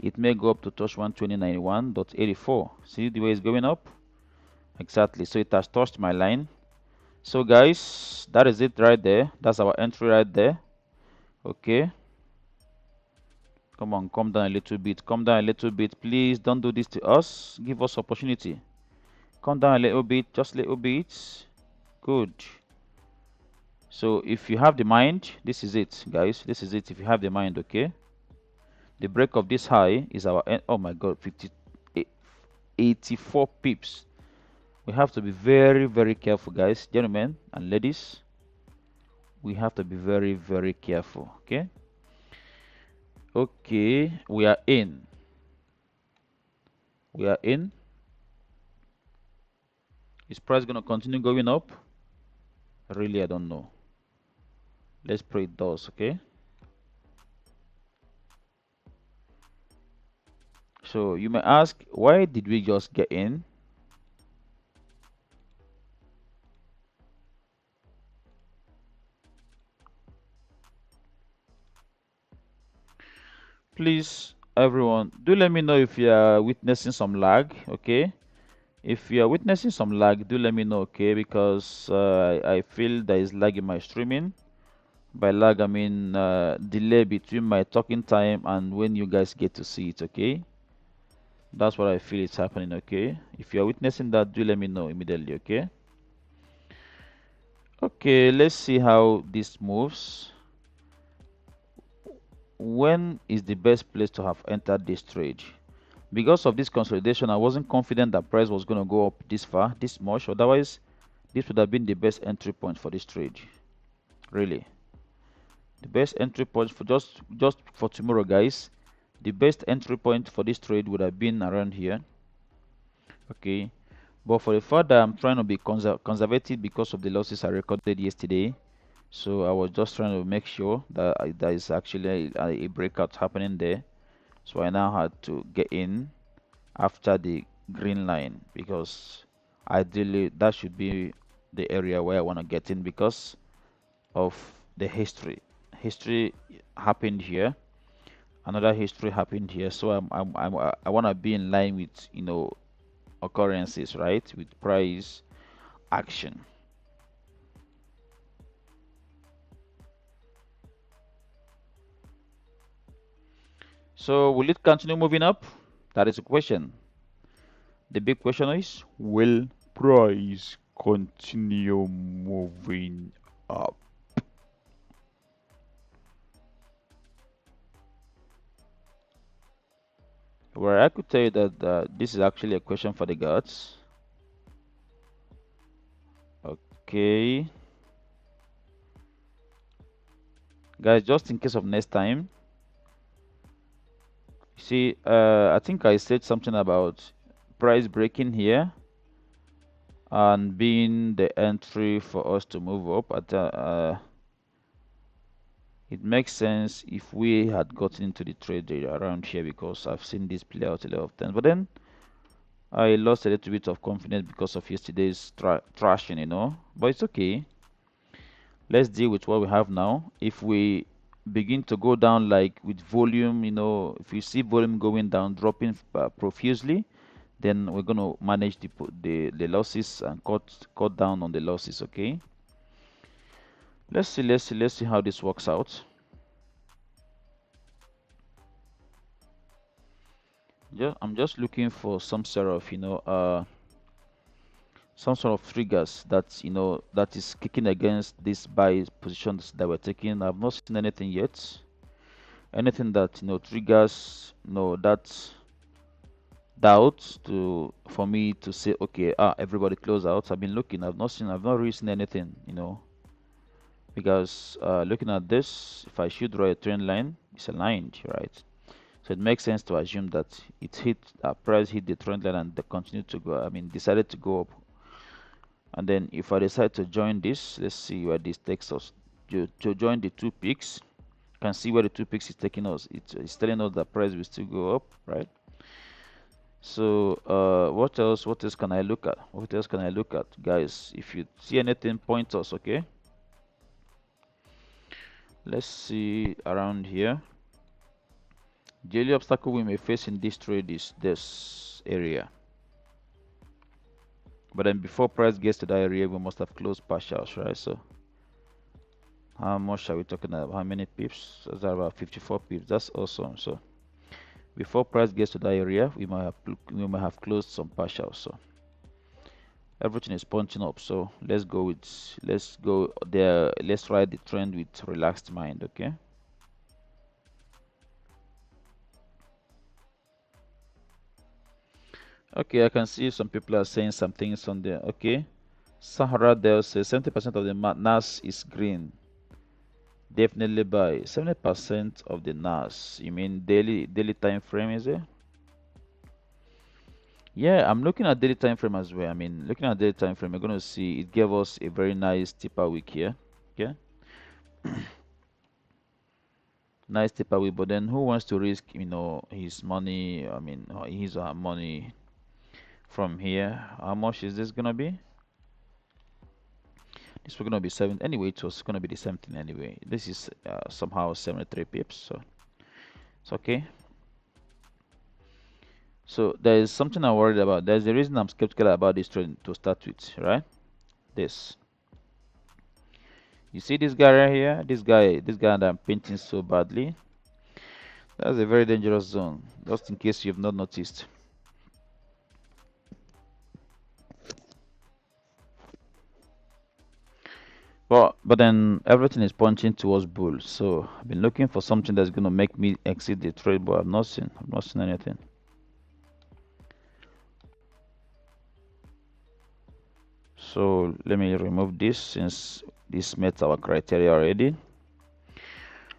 it may go up to touch 120.91.84. See the way it's going up? Exactly. So it has touched my line. So guys, that is it right there. That's our entry right there. Okay. Come on, come down a little bit. Come down a little bit. Please don't do this to us. Give us opportunity. Come down a little bit, just a little bit. Good. So if you have the mind, this is it, guys. This is it if you have the mind, okay? The break of this high is our end. Oh my God, 84 pips. We have to be very, very careful, guys, gentlemen and ladies. We have to be very, very careful, okay? Okay, we are in. We are in. Is price going to continue going up? Really, I don't know. Let's pray it does, okay? So you may ask, why did we just get in? Please, everyone, do let me know if you are witnessing some lag, okay? If you are witnessing some lag, do let me know, okay? Because I feel there is lag in my streaming. By lag, I mean delay between my talking time and when you guys get to see it, okay? That's what I feel is happening, okay? If you are witnessing that, do let me know immediately, okay? Okay, let's see how this moves. When is the best place to have entered this trade? Because of this consolidation, I wasn't confident that price was going to go up this far, this much. Otherwise, this would have been the best entry point for this trade. Really. The best entry point for just for tomorrow, guys. The best entry point for this trade would have been around here. Okay. But for the fact that I'm trying to be conservative because of the losses I recorded yesterday, so I was just trying to make sure that there is actually a breakout happening there. So I now had to get in after the green line, because ideally that should be the area where I want to get in because of the history. History happened here, another history happened here, so I want to be in line with, you know, occurrences, right, with price action. So will it continue moving up? That is a question. The big question is, will price continue moving up? Well, I could tell you that this is actually a question for the gods. Okay, guys, just in case of next time, see, I think I said something about price breaking here and being the entry for us to move up. It makes sense if we had gotten into the trade around here, because I've seen this play out a lot of times. But then I lost a little bit of confidence because of yesterday's trashing, you know. But it's okay. Let's deal with what we have now. If we begin to go down like with volume, you know, if you see volume going down, dropping profusely, then we're going to manage the losses and cut down on the losses, okay? Let's see how this works out. I'm just looking for some sort of, you know, some sort of triggers that, you know, that is kicking against these buy positions that we're taking. I've not seen anything yet. Anything that, you know, triggers, you know, that doubt to for me to say, okay, everybody close out. I've been looking. I've not really seen anything, you know, because looking at this, if I should draw a trend line, it's aligned, right? So it makes sense to assume that it hit price hit the trend line and they continued to go. I mean, decided to go up. And then if I decide to join this, let's see where this takes us. To join the two peaks, you can see where the two peaks is taking us. It's telling us that price will still go up, right? So what else? What else can I look at? What else can I look at, guys? If you see anything, point us. Okay. Let's see around here. The only obstacle we may face in this trade is this area. But then before price gets to that area, we must have closed partials, right? So how much are we talking about? How many pips? That's about 54 pips. That's awesome. So before price gets to that area, we might have closed some partials. So everything is punching up. So let's go there. Let's ride the trend with relaxed mind. Okay. Okay, I can see some people are saying some things on there. Okay. Sahara Del says 70% of the NAS is green. Definitely buy 70% of the NAS. You mean daily time frame, is it? Yeah, I'm looking at daily time frame as well. I mean, looking at daily time frame, you're gonna see it gave us a very nice tipper week here. Okay, nice tipper week. But then, who wants to risk, his money? I mean, his or her money from here? How much is this gonna be? This was gonna be 7. Anyway, it was gonna be the same thing anyway. This is somehow 73 pips, so it's okay. So there is something I'm worried about. There's a reason I'm skeptical about this trade to start with, right? This. You see this guy right here? This guy that I'm painting so badly. That's a very dangerous zone, just in case you've not noticed. But then everything is pointing towards bull. So I've been looking for something that's gonna make me exit the trade, but I've not seen anything. So let me remove this since this met our criteria already.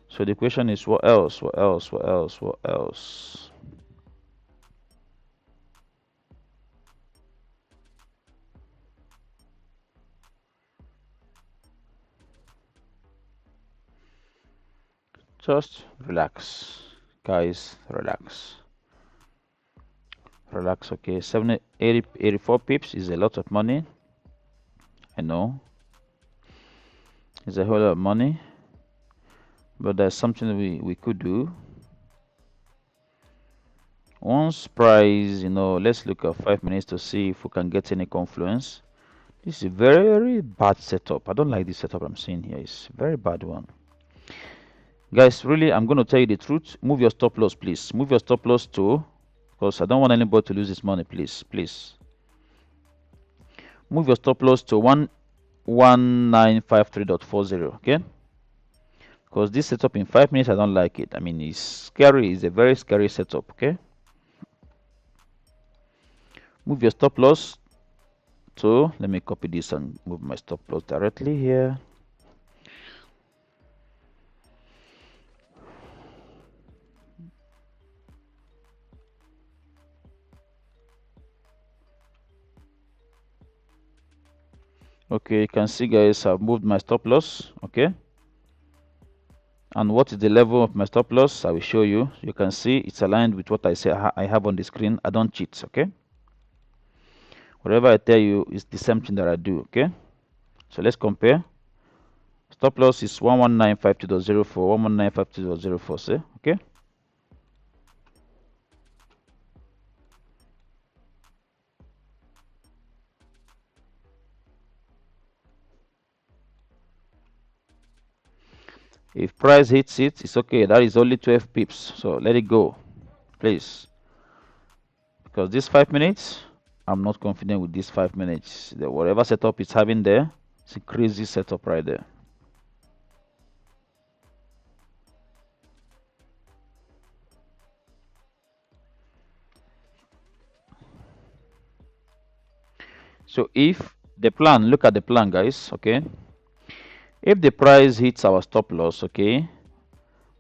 So the question is, what else? What else? What else? What else? Just relax, guys. Relax. Relax. Okay, 84 pips is a lot of money. I know it's a whole lot of money, but there's something we could do. Once price, let's look at 5 minutes to see if we can get any confluence. This is a very bad setup. I don't like this setup I'm seeing here. It's a very bad one. Guys, really, I'm going to tell you the truth. Move your stop loss, please. Move your stop loss too, because I don't want anybody to lose his money, please. Please. Move your stop loss to 11953.40, okay? Because this setup in 5 minutes, I don't like it. I mean, it's scary. It's a very scary setup, okay? Move your stop loss to, let me copy this and move my stop loss directly here. Okay, you can see, guys, I've moved my stop loss, okay? And what is the level of my stop loss? I will show you. You can see it's aligned with what I say I have on the screen. I don't cheat, okay? Whatever I tell you is the same thing that I do, okay? So let's compare. Stop loss is 11952.04, 11952.04, say, okay? If price hits it, it's okay. That is only 12 pips. So let it go, please. Because this 5 minutes, I'm not confident with this 5 minutes. Whatever setup it's having there, it's a crazy setup right there. So if the plan, look at the plan, guys, okay? If the price hits our stop loss, okay,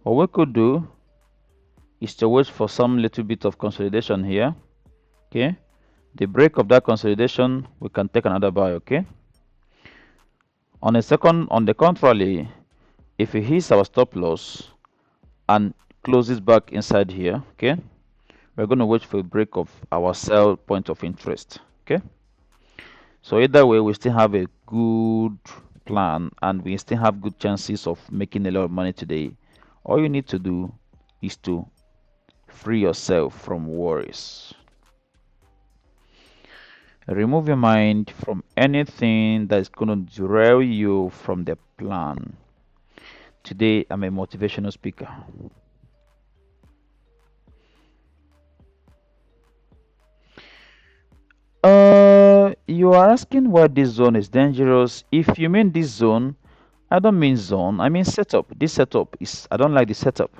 what we could do is to wait for some little bit of consolidation here, okay? The break of that consolidation, we can take another buy, okay? On the contrary, if it hits our stop loss and closes back inside here, okay, We're going to wait for a break of our sell point of interest. Okay. So either way, we still have a good plan and we still have good chances of making a lot of money today. All you need to do is to free yourself from worries. Remove your mind from anything that is going to derail you from the plan. Today, I'm a motivational speaker. You are asking why this zone is dangerous. If you mean this zone, I don't mean zone, I mean setup. This setup is, I don't like the setup.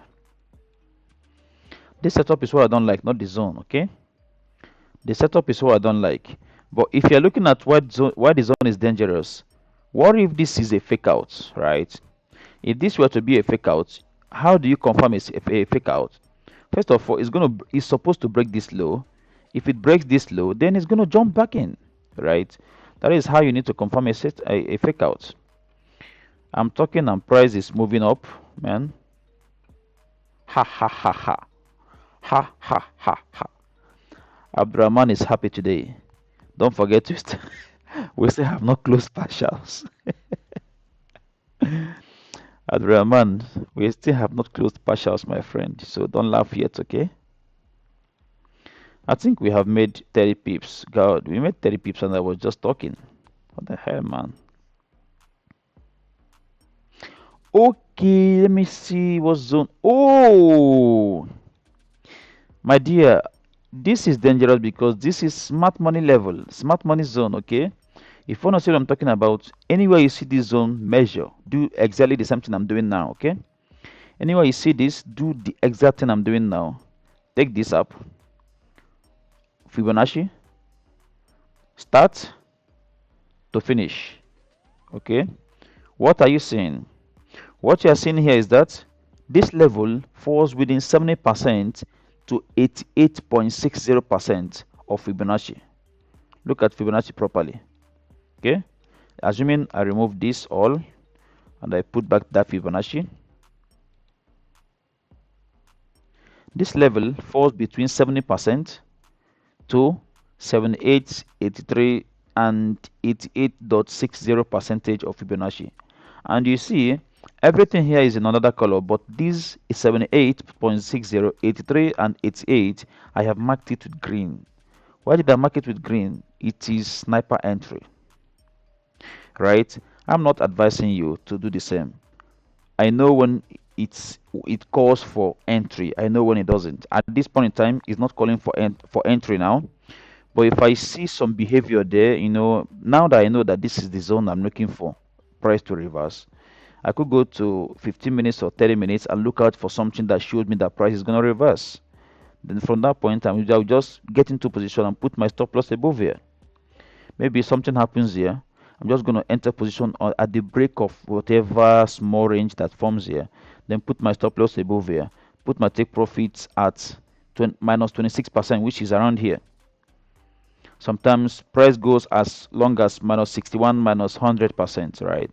This setup is what I don't like, not the zone, okay? The setup is what I don't like. But if you're looking at why the zone is dangerous, what if this is a fake out, right? If this were to be a fake out, how do you confirm it's a fake out? First of all, it's supposed to break this low. If it breaks this low, then it's gonna jump back in, right? That is how you need to confirm a fake out. I'm talking and price is moving up, man. Ha ha ha ha. Ha ha ha ha. Abdurrahman is happy today. Don't forget to we still have not closed partials. Abdurrahman, we still have not closed partials, my friend. So don't laugh yet, okay? I think we have made 30 pips. God, we made 30 pips and I was just talking. What the hell, man? Okay, let me see what zone. Oh, my dear, this is dangerous because this is smart money level, smart money zone, okay? If you want to see what I'm talking about, anywhere you see this zone, measure. Do exactly the same thing I'm doing now, okay? Anywhere you see this, do the exact thing I'm doing now. Take this up. Fibonacci. Start to finish, okay? What are you seeing? What you are seeing here is that this level falls within 70% to 88.60% of Fibonacci. Look at Fibonacci properly. Okay, assuming I remove this all and I put back that Fibonacci, this level falls between 70% to 78, 83, and 88.60% of Fibonacci. And you see, everything here is in another color, but this is 78.60, 83, and 88. I have marked it with green. Why did I mark it with green? It is sniper entry, right? I'm not advising you to do the same. I know when it calls for entry. I know when it doesn't. At this point in time, it's not calling for entry now. But if I see some behavior there, now that I know that this is the zone I'm looking for, price to reverse, I could go to 15 minutes or 30 minutes and look out for something that showed me that price is going to reverse. Then from that point, I'll just get into position and put my stop loss above here. Maybe something happens here. I'm just going to enter position at the break of whatever small range that forms here. Then put my stop loss above here. Put my take profits at minus 26%, which is around here. Sometimes price goes as long as minus 61, minus 100%, right?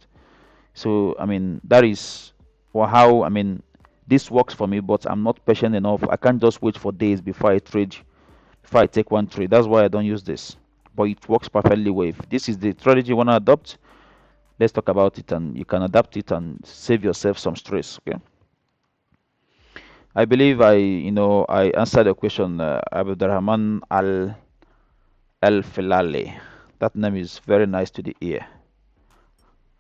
So, I mean, that is how, I mean, this works for me, but I'm not patient enough. I can't just wait for days before I take one trade. That's why I don't use this. But it works perfectly well. If this is the strategy you want to adopt, let's talk about it and you can adapt it and save yourself some stress, okay? I believe I answered the question, Abdurrahman Al Filale. That name is very nice to the ear.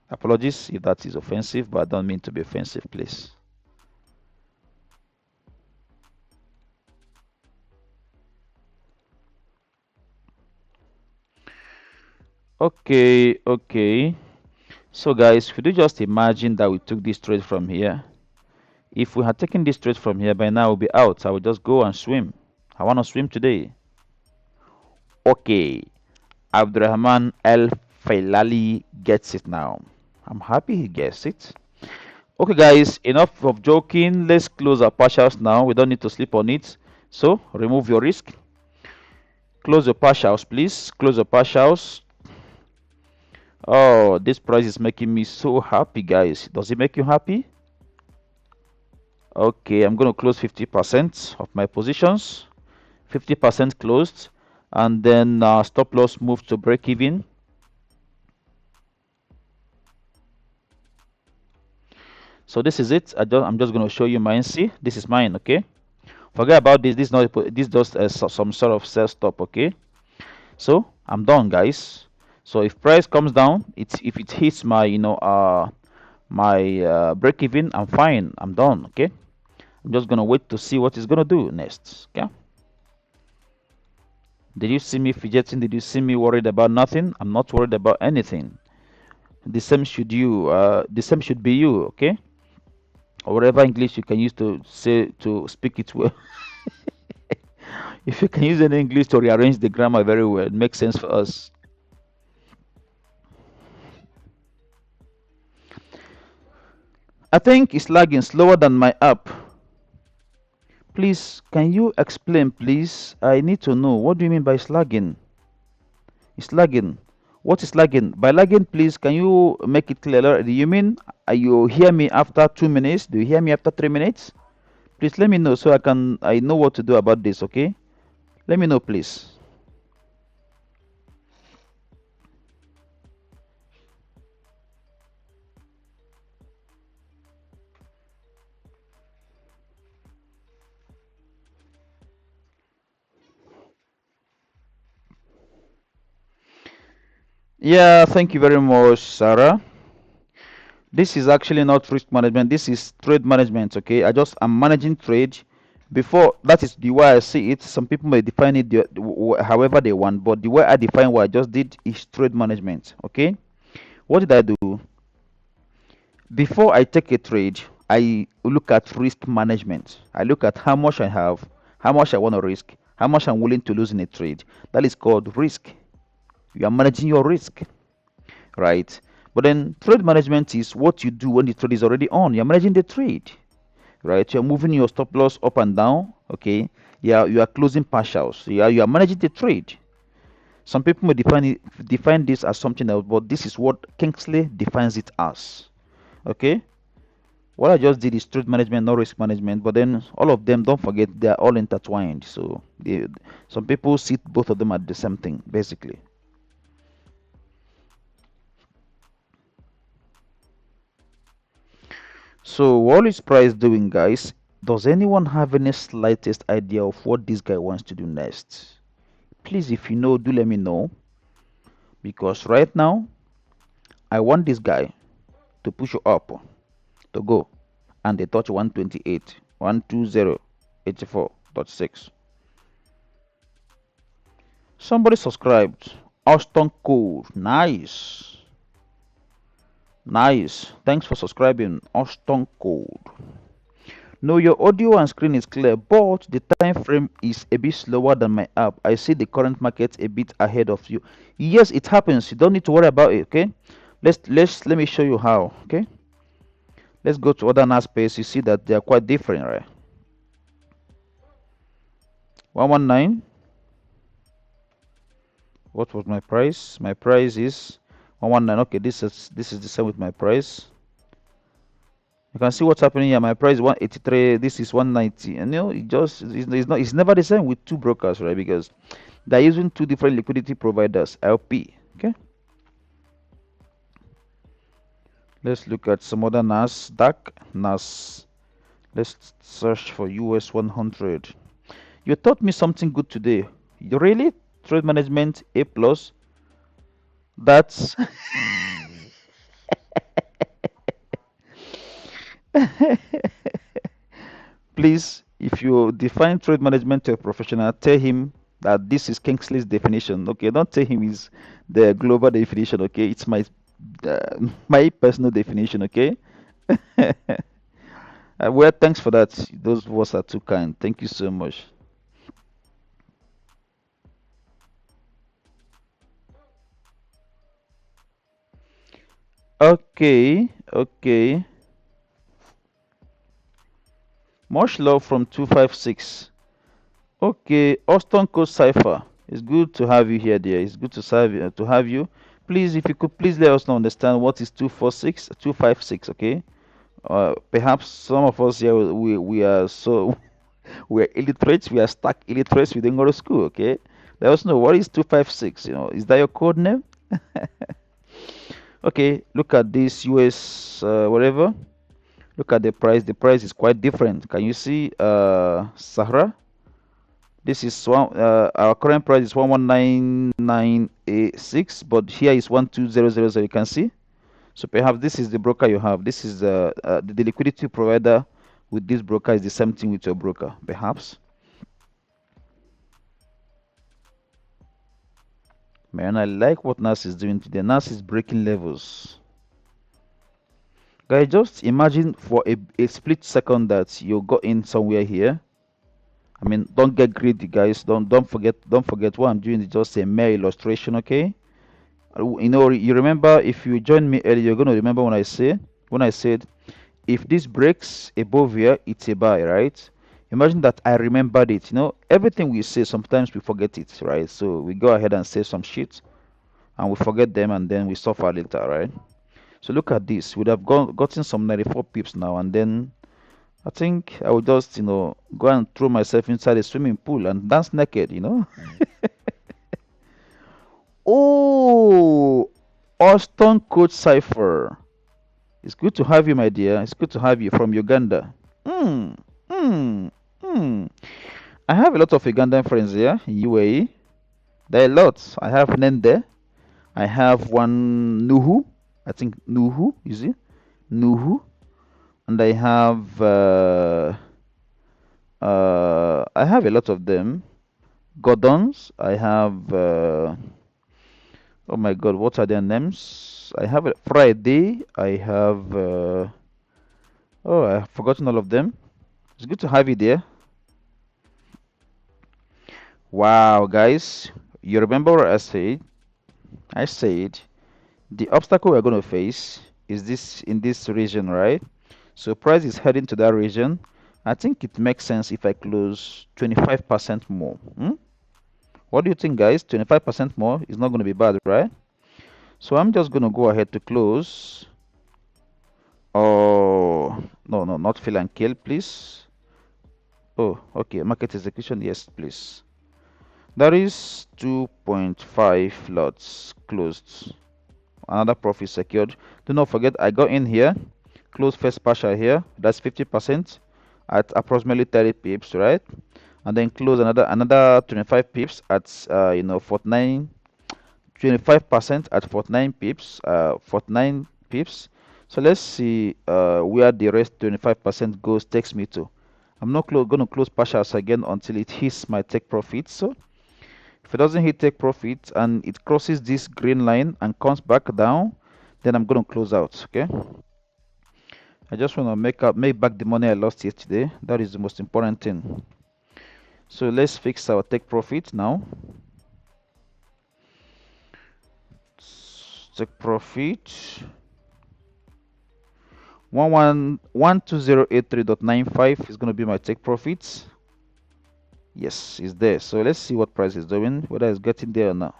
Apologies if that is offensive, but I don't mean to be offensive, please. Okay. So guys, could you just imagine that we took this trade from here? If we had taken this trade from here, by now we'll be out. I will just go and swim. I want to swim today. Okay. Abdurrahman El Failali gets it now. I'm happy he gets it. Okay, guys, enough of joking. Let's close our partials now. We don't need to sleep on it. So, remove your risk. Close your partials, please. Close your partials. Oh, this price is making me so happy, guys. Does it make you happy? Okay, I'm going to close 50% of my positions. 50% closed, and then stop loss moved to break even. So this is it. I'm just going to show you mine. See, this is mine. Okay, forget about this. This is not, this is just some sort of sell stop. Okay, so I'm done, guys. So if price comes down, if it hits my break even, I'm fine. I'm done. Okay, I'm just gonna wait to see what it's gonna do next. Okay. Did you see me fidgeting? Did you see me worried about nothing? I'm not worried about anything. The same should you. The same should be you. Okay. Or whatever English you can use to say to speak it well. If you can use any English to rearrange the grammar very well, it makes sense for us. I think it's lagging slower than my app. Please, can you explain, please? I need to know. What do you mean by lagging? It's lagging. What is lagging? By lagging, please, can you make it clearer? Do you mean you hear me after 2 minutes? Do you hear me after 3 minutes? Please let me know so I know what to do about this, okay? Let me know, please. Yeah, thank you very much, Sarah. This is actually not risk management. This is trade management, okay? I'm managing trade. Before, that is the way I see it. Some people may define it however they want, but the way I define what I just did is trade management, okay? What did I do? Before I take a trade, I look at risk management. I look at how much I have, how much I want to risk, how much I'm willing to lose in a trade. That is called risk. You are managing your risk, right? But then trade management is what you do when the trade is already on. You're managing the trade, right? You're moving your stop loss up and down, okay? Yeah, you are closing partials. You are managing the trade. Some people may define this as something else, but this is what Kingsley defines it as. Okay? What I just did is trade management, not risk management, but then all of them, don't forget, they are all intertwined. So some people see both of them at the same thing, basically. So what is price doing, guys? Does anyone have any slightest idea of what this guy wants to do next? Please, if you know, do let me know. Because right now, I want this guy to push you up, to go, and they touch 128, 120, 84.6. Somebody subscribed. Austin Code. Nice. Nice. Thanks for subscribing. Austin Code. No, your audio and screen is clear, but the time frame is a bit slower than my app. I see the current market a bit ahead of you. Yes, it happens. You don't need to worry about it, okay? Let me show you how, okay? Let's go to other NAS space. You see that they are quite different, right? 119. What was my price? My price is 119. Okay, this is the same with my price. You can see what's happening here. My price is 183. This is 190. And it's never the same with two brokers, right? Because they're using two different liquidity providers, LP. Okay. Let's look at some other NAS. Let's search for US100. You taught me something good today. You really? Trade management A plus. That's please, if you define trade management to a professional, tell him that this is Kingsley's definition. Okay, don't tell him it's the global definition. Okay, it's uh, my personal definition. Okay. Well, thanks for that. Those words are too kind. Thank you so much. Okay, okay. Much love from 256. Okay, Austin Code Cipher. It's good to have you here, dear. It's good to have you. Please, if you could please let us know understand what is 246, 256. Okay. Perhaps some of us here we are so We're illiterate. We are stuck illiterates. We didn't go to school. Okay. Let us know what is 256. Is that your code name? Okay. Look at this US whatever. Look at the price. The price is quite different. Can you see Sahara? This is one. Our current price is 119986, but here is 12000. You can see. So perhaps this is the broker you have. This is the liquidity provider with this broker is the same thing with your broker, perhaps. Man, I like what NAS is doing today. NAS is breaking levels. Guys, just imagine for a split second that you got in somewhere here. I mean, don't get greedy, guys. Don't forget what I'm doing is just a mere illustration, okay? You remember if you joined me earlier, you're gonna remember when I said if this breaks above here, it's a buy, right? Imagine that I remembered it. Everything we say, sometimes we forget it, right? So we go ahead and say some shit and we forget them and then we suffer later, right? So look at this. We'd have gotten some 94 pips now, and then I think I would just, go and throw myself inside a swimming pool and dance naked. Oh, Austin Coach Cypher. It's good to have you, my dear. It's good to have you from Uganda. Hmm. Hmm. Hmm. I have a lot of Ugandan friends here in UAE. There are lots. I have Nende. I have one Nuhu. I think Nuhu, is it? Nuhu. And I have a lot of them. Gordons. I have oh my god, what are their names? I have Friday. I have oh, I've forgotten all of them. It's good to have you there. Wow, guys. You remember what I said? I said the obstacle we're going to face is this in this region, right? So price is heading to that region. I think it makes sense if I close 25% more. What do you think, guys? 25% more is not going to be bad, right? So I'm just going to go ahead to close. Oh, no, no, not fill and kill, please. Oh, okay. Market execution, yes, please. That is 2.5 lots closed. Another profit secured. Do not forget, I got in here, close first partial here. That's 50% at approximately 30 pips, right? And then close another 25 pips at 49, 25% at 49 pips, 49 pips. So let's see where the rest 25% goes takes me to. I'm not going to close partials again until it hits my take profit. So if it doesn't hit take profit and it crosses this green line and comes back down, then I'm going to close out. Okay. I just want to make back the money I lost yesterday. That is the most important thing. So let's fix our take profit now. Take profit 12083.95 is going to be my take profits. Yes, it's there. So let's see what price is doing, whether it's getting there or not.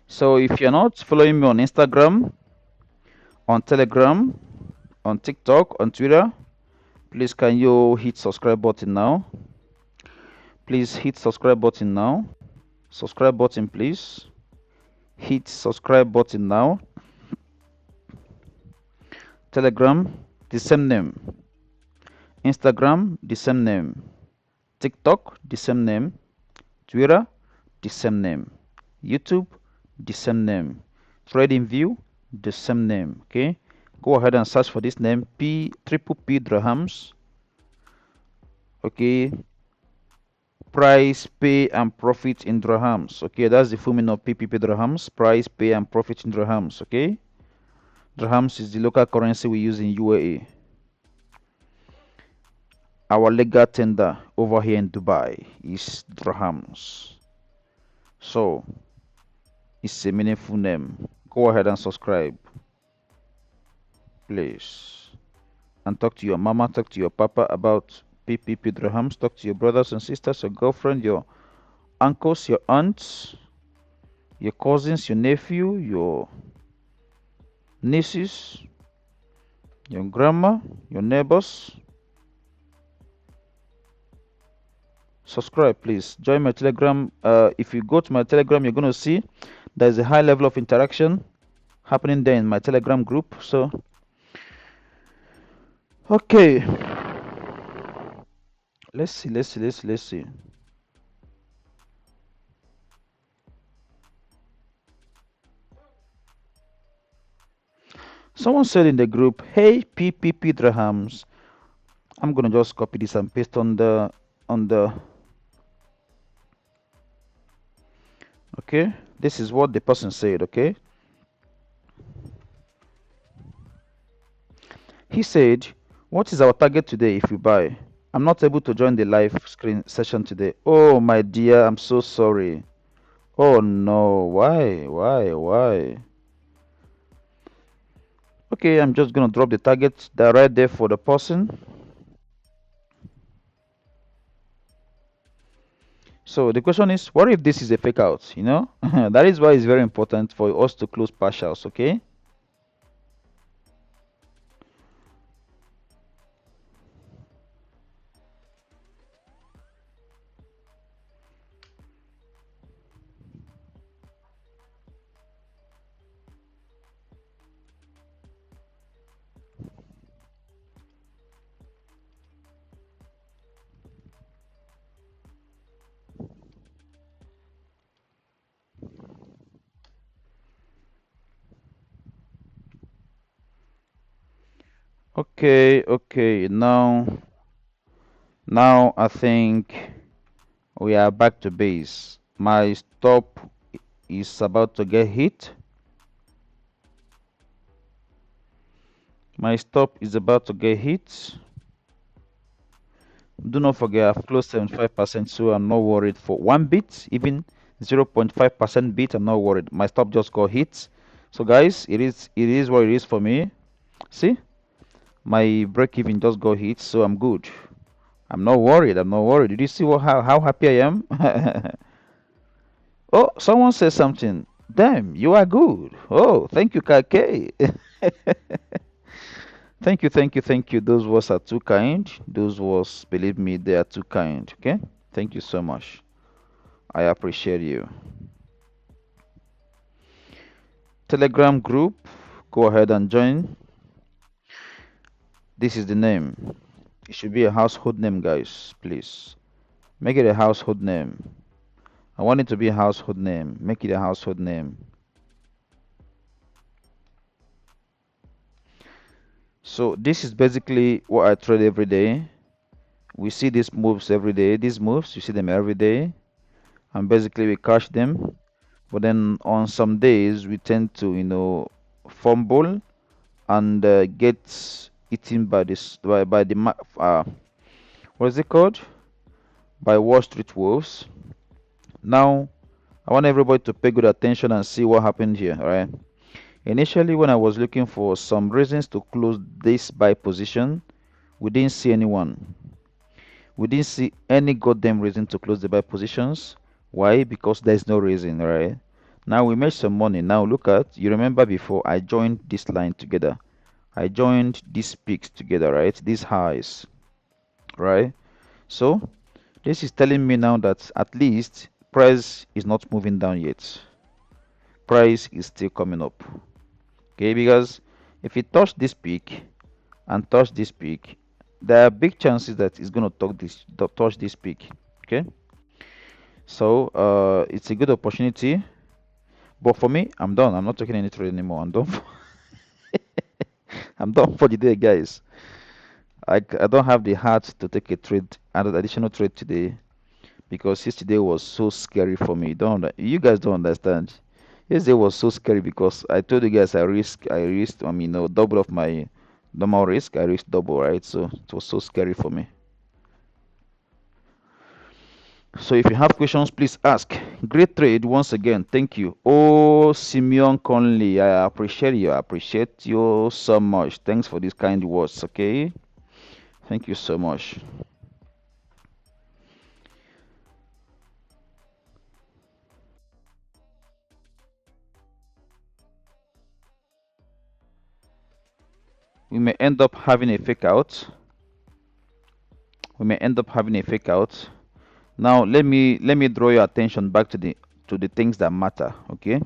So if you're not following me on Instagram, on Telegram, on TikTok, on Twitter, please can you hit subscribe button now? Please hit subscribe button now. Subscribe button, please. Hit subscribe button now. Telegram, the same name. Instagram, the same name. TikTok, the same name. Twitter, the same name. YouTube, the same name. Tradingview, the same name. Okay, go ahead and search for this name, P dirhams. Okay, price, pay, and profit in dirhams. Okay, that's the full meaning of PPP dirhams. Price, pay, and profit in dirhams. Okay, dirhams is the local currency we use in UAE. Our legal tender over here in Dubai is dirhams. So it's a meaningful name. Go ahead and subscribe, please. and talk to your mama, talk to your papa about PPP dirhams, talk to your brothers and sisters, your girlfriend, your uncles, your aunts, your cousins, your nephew, your nieces, your grandma, your neighbors. Subscribe, please. Join my Telegram. If you go to my Telegram, you're going to see there's a high level of interaction happening there in my Telegram group. So, okay, let's see. Someone said in the group, "Hey, PPP dirhams." I'm gonna just copy this and paste on the. Okay, this is what the person said. Okay, he said, "What is our target today if we buy?" I'm not able to join the live screen session today. Oh my dear, I'm so sorry. Oh no, why? Okay, I'm just gonna drop the target that right there for the person. So the question is, what if this is a fake out? You know, that is why it's very important for us to close partials. Okay. Okay. Now I think we are back to base. My stop is about to get hit. My stop is about to get hit. Do not forget I've closed 75%, so I'm not worried for one bit, even 0.5% bit. I'm not worried. My stop just got hit. So guys, it is what it is for me. See, my break even just got hit, so I'm good. I'm not worried. I'm not worried. Did you see how happy I am? Oh, someone said something. Damn, you are good. Oh, thank you, KK. Thank you. Those words are too kind. Those words, believe me, they are too kind. Okay? Thank you so much. I appreciate you. Telegram group, go ahead and join. This is the name. It should be a household name, guys. Please make it a household name. I want it to be a household name. Make it a household name. So this is basically what I trade every day. We see these moves every day. These moves, you see them every day, and basically we catch them. But then on some days we tend to, fumble and get eaten by this by the what is it called? By Wall Street wolves. Now I want everybody to pay good attention and see what happened here. All right. Initially, when I was looking for some reasons to close this buy position, we didn't see anyone. We didn't see any goddamn reason to close the buy positions. Why? Because there's no reason, right? Now we made some money. Now look at, you remember before I joined this line together. I joined these peaks together, right? These highs, right? So this is telling me now that at least price is not moving down yet. Price is still coming up. Okay, because if it touch this peak and touch this peak, there are big chances that it's going to touch this peak. Okay, so it's a good opportunity, but for me, I'm done. I'm not taking any trade anymore. I'm done. I'm done for the day, guys. I don't have the heart to take a trade, an additional trade today, because yesterday was so scary for me. You guys don't understand. Yesterday was so scary because I told you guys I risked, double of my normal risk. I risked double, right? So it was so scary for me. So if you have questions, please ask. Great trade once again. Thank you. Oh, Simeon Conley, I appreciate you. I appreciate you so much. Thanks for these kind words. Okay. Thank you so much. We may end up having a fake out. We may end up having a fake out. Now let me draw your attention back to the things that matter. Okay.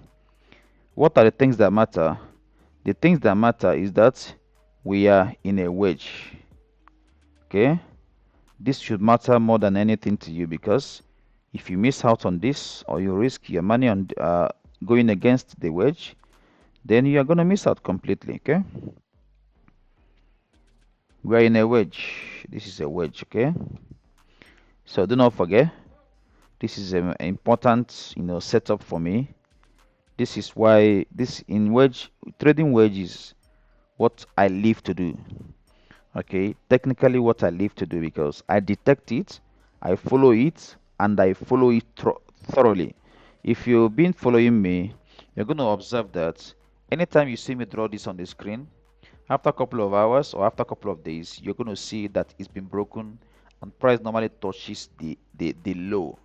What are the things that matter? The things that matter is that we are in a wedge. Okay. This should matter more than anything to you because if you miss out on this or you risk your money on going against the wedge, then you are going to miss out completely. Okay. We are in a wedge. This is a wedge. Okay. So do not forget, this is an important setup for me. This is why this in wedge trading wedge is what I live to do. Okay, technically what I live to do because I detect it, I follow it, and I follow it thoroughly. If you've been following me, you're going to observe that anytime you see me draw this on the screen, after a couple of hours or after a couple of days, you're going to see that it's been broken and price normally touches the low,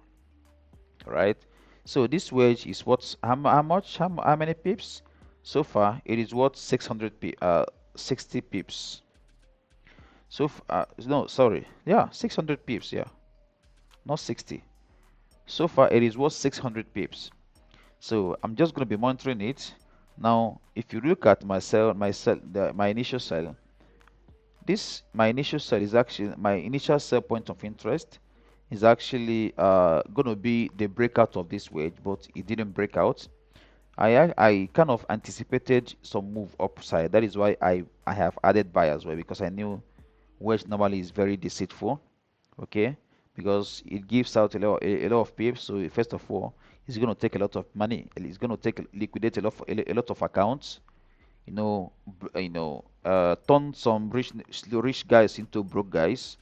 right? So this wedge is what's how much how many pips? So far it is what 60 pips. So no, sorry, yeah, 600 pips, yeah, not 60. So far it is worth 600 pips. So I'm just going to be monitoring it. Now if you look at my initial sell, this my initial sell is actually my initial sell point of interest is actually going to be the breakout of this wedge, but it didn't break out. I kind of anticipated some move upside. That is why I have added buy as well, because I knew wedge normally is very deceitful. Okay, because it gives out a lot of pips. So first of all, it's going to take a lot of money. It's going to take liquidate a lot of accounts. Turn some rich guys into broke guys.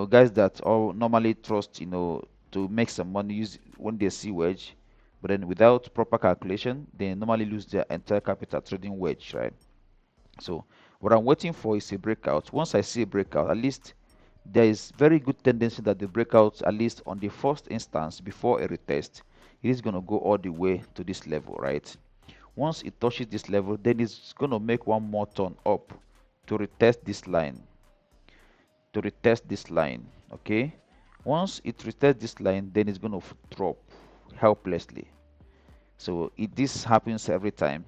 Guys that all normally trust to make some money use when they see wedge, but then without proper calculation, they normally lose their entire capital trading wedge, right? So what I'm waiting for is a breakout. Once I see a breakout, at least there is very good tendency that the breakout, at least on the first instance before a retest, it is going to go all the way to this level, right? Once it touches this level, then it's going to make one more turn up to retest this line, okay? Once it retests this line, then it's going to drop helplessly. So this happens every time.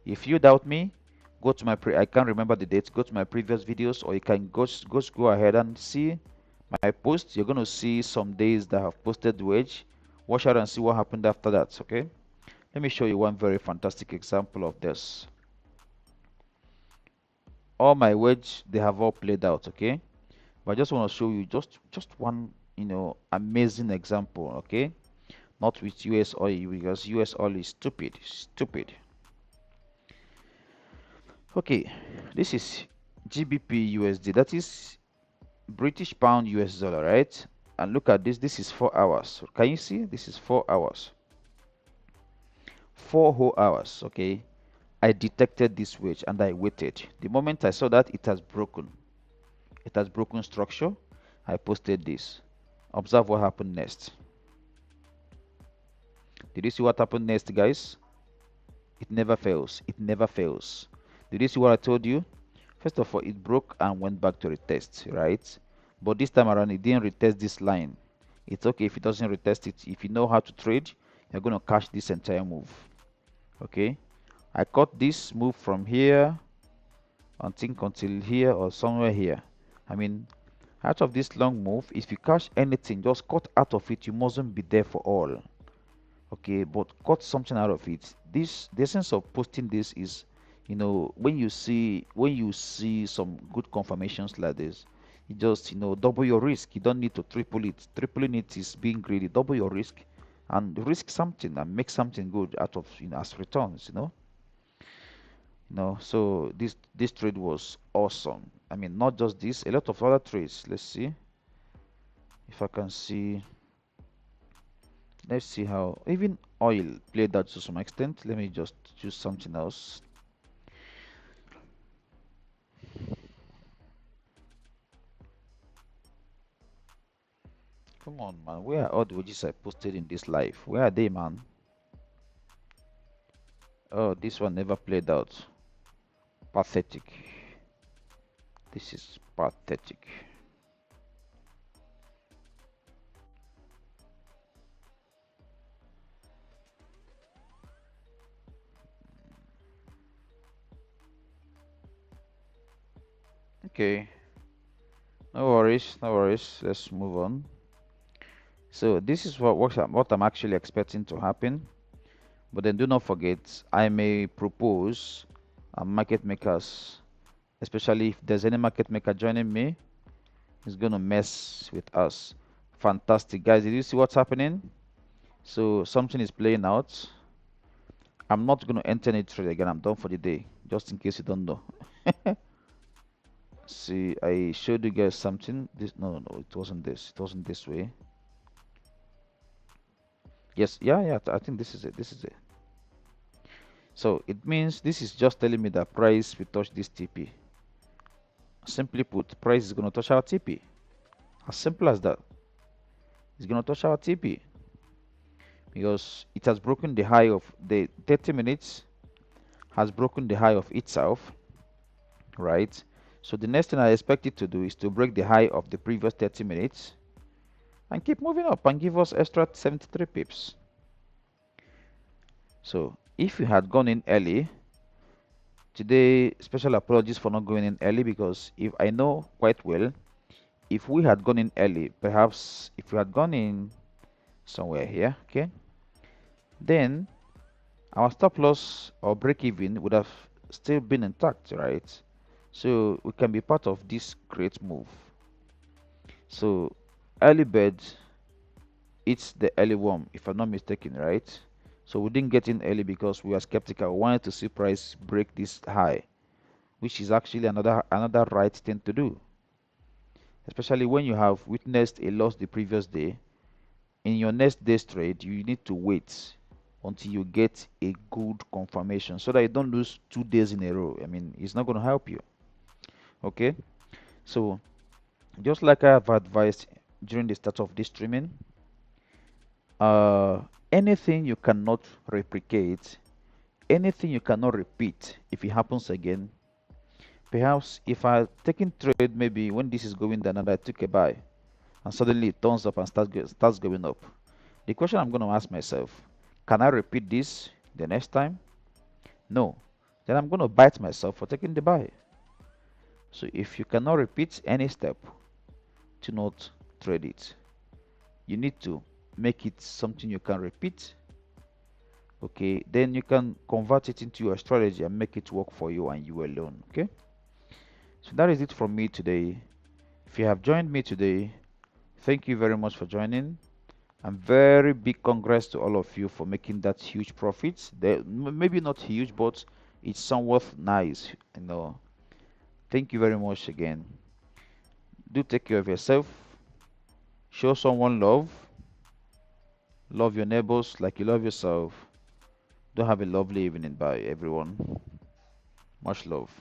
If you doubt me, go to I can't remember the dates. Go to my previous videos, or you can go ahead and see my posts. You're gonna see some days that have posted the wedge. Watch out and see what happened after that. Okay. Let me show you one very fantastic example of this. All my wedge, they have all played out. Okay. But I just want to show you just one amazing example. Okay. Not with US oil, because US oil is stupid. Okay, this is GBP USD, that is British pound US dollar, right? And look at this, this is 4 hours. So can you see? This is 4 hours. 4 whole hours, okay? I detected this wedge and I waited. The moment I saw that it has broken, structure, I posted this. Observe what happened next. Did you see what happened next, guys? It never fails. It never fails. Did you see what I told you? First of all, it broke and went back to retest, right? But this time around, it didn't retest this line. It's okay if it doesn't retest it. If you know how to trade, you're going to catch this entire move. Okay? I caught this move from here, I think until here or somewhere here. I mean, out of this long move, if you catch anything, just cut out of it. You mustn't be there for all. Okay, but cut something out of it. The essence of posting this is, when you see some good confirmations like this, you just double your risk. You don't need to triple it. Tripling it is being greedy. Double your risk and risk something and make something good out of as returns. So this trade was awesome. I mean, not just this, a lot of other trades. Let's see if I can see Let's see how even oil played that to some extent. Let me just choose something else. Come on, man. Where are all the wages I posted in this life? Where are they, man? Oh, this one never played out. Pathetic. This is pathetic. Okay, no worries, no worries. Let's move on. So this is what I'm actually expecting to happen. But then do not forget, I may propose market makers, especially if there's any market maker joining me, it's gonna mess with us. Fantastic, guys. Did you see what's happening? So something is playing out. I'm not gonna enter any trade again. I'm done for the day. Just in case you don't know. See, I showed you guys something. This no, it wasn't this. It wasn't this way. Yes, yeah. I think this is it. This is it. So it means this is just telling me that price will touch this TP. Simply put, price is gonna touch our TP. As simple as that. It's gonna touch our TP because it has broken the high of the 30 minutes, has broken the high of itself, right? So the next thing I expect it to do is to break the high of the previous 30 minutes and keep moving up and give us extra 73 pips. So if you had gone in early today, special apologies for not going in early, because if I know quite well, if we had gone in early, perhaps if we had gone in somewhere here, okay, then our stop loss or break even would have still been intact, right? So we can be part of this great move. So early bird eats the early worm, if I'm not mistaken, right? So we didn't get in early because we were skeptical. We wanted to see price break this high, which is actually another right thing to do, especially when you have witnessed a loss the previous day. In your next day's trade, you need to wait until you get a good confirmation so that you don't lose 2 days in a row. I mean, it's not going to help you. Okay, so just like I have advised during the start of this streaming, uh, anything you cannot replicate, anything you cannot repeat, if it happens again, perhaps if I taking trade maybe when this is going down and I took a buy and suddenly it turns up and starts going up, the question I'm going to ask myself, can I repeat this the next time? No. Then I'm going to bite myself for taking the buy. So if you cannot repeat any step, do not trade it. You need to make it something you can repeat. Okay, then you can convert it into your strategy and make it work for you and you alone. Okay, so that is it from me today. If you have joined me today, thank you very much for joining. And very big congrats to all of you for making that huge profits. Maybe not huge, but it's somewhat nice. Thank you very much again. Do take care of yourself. Show someone love. Love your neighbors like you love yourself. Do have a lovely evening. Bye, everyone. Much love.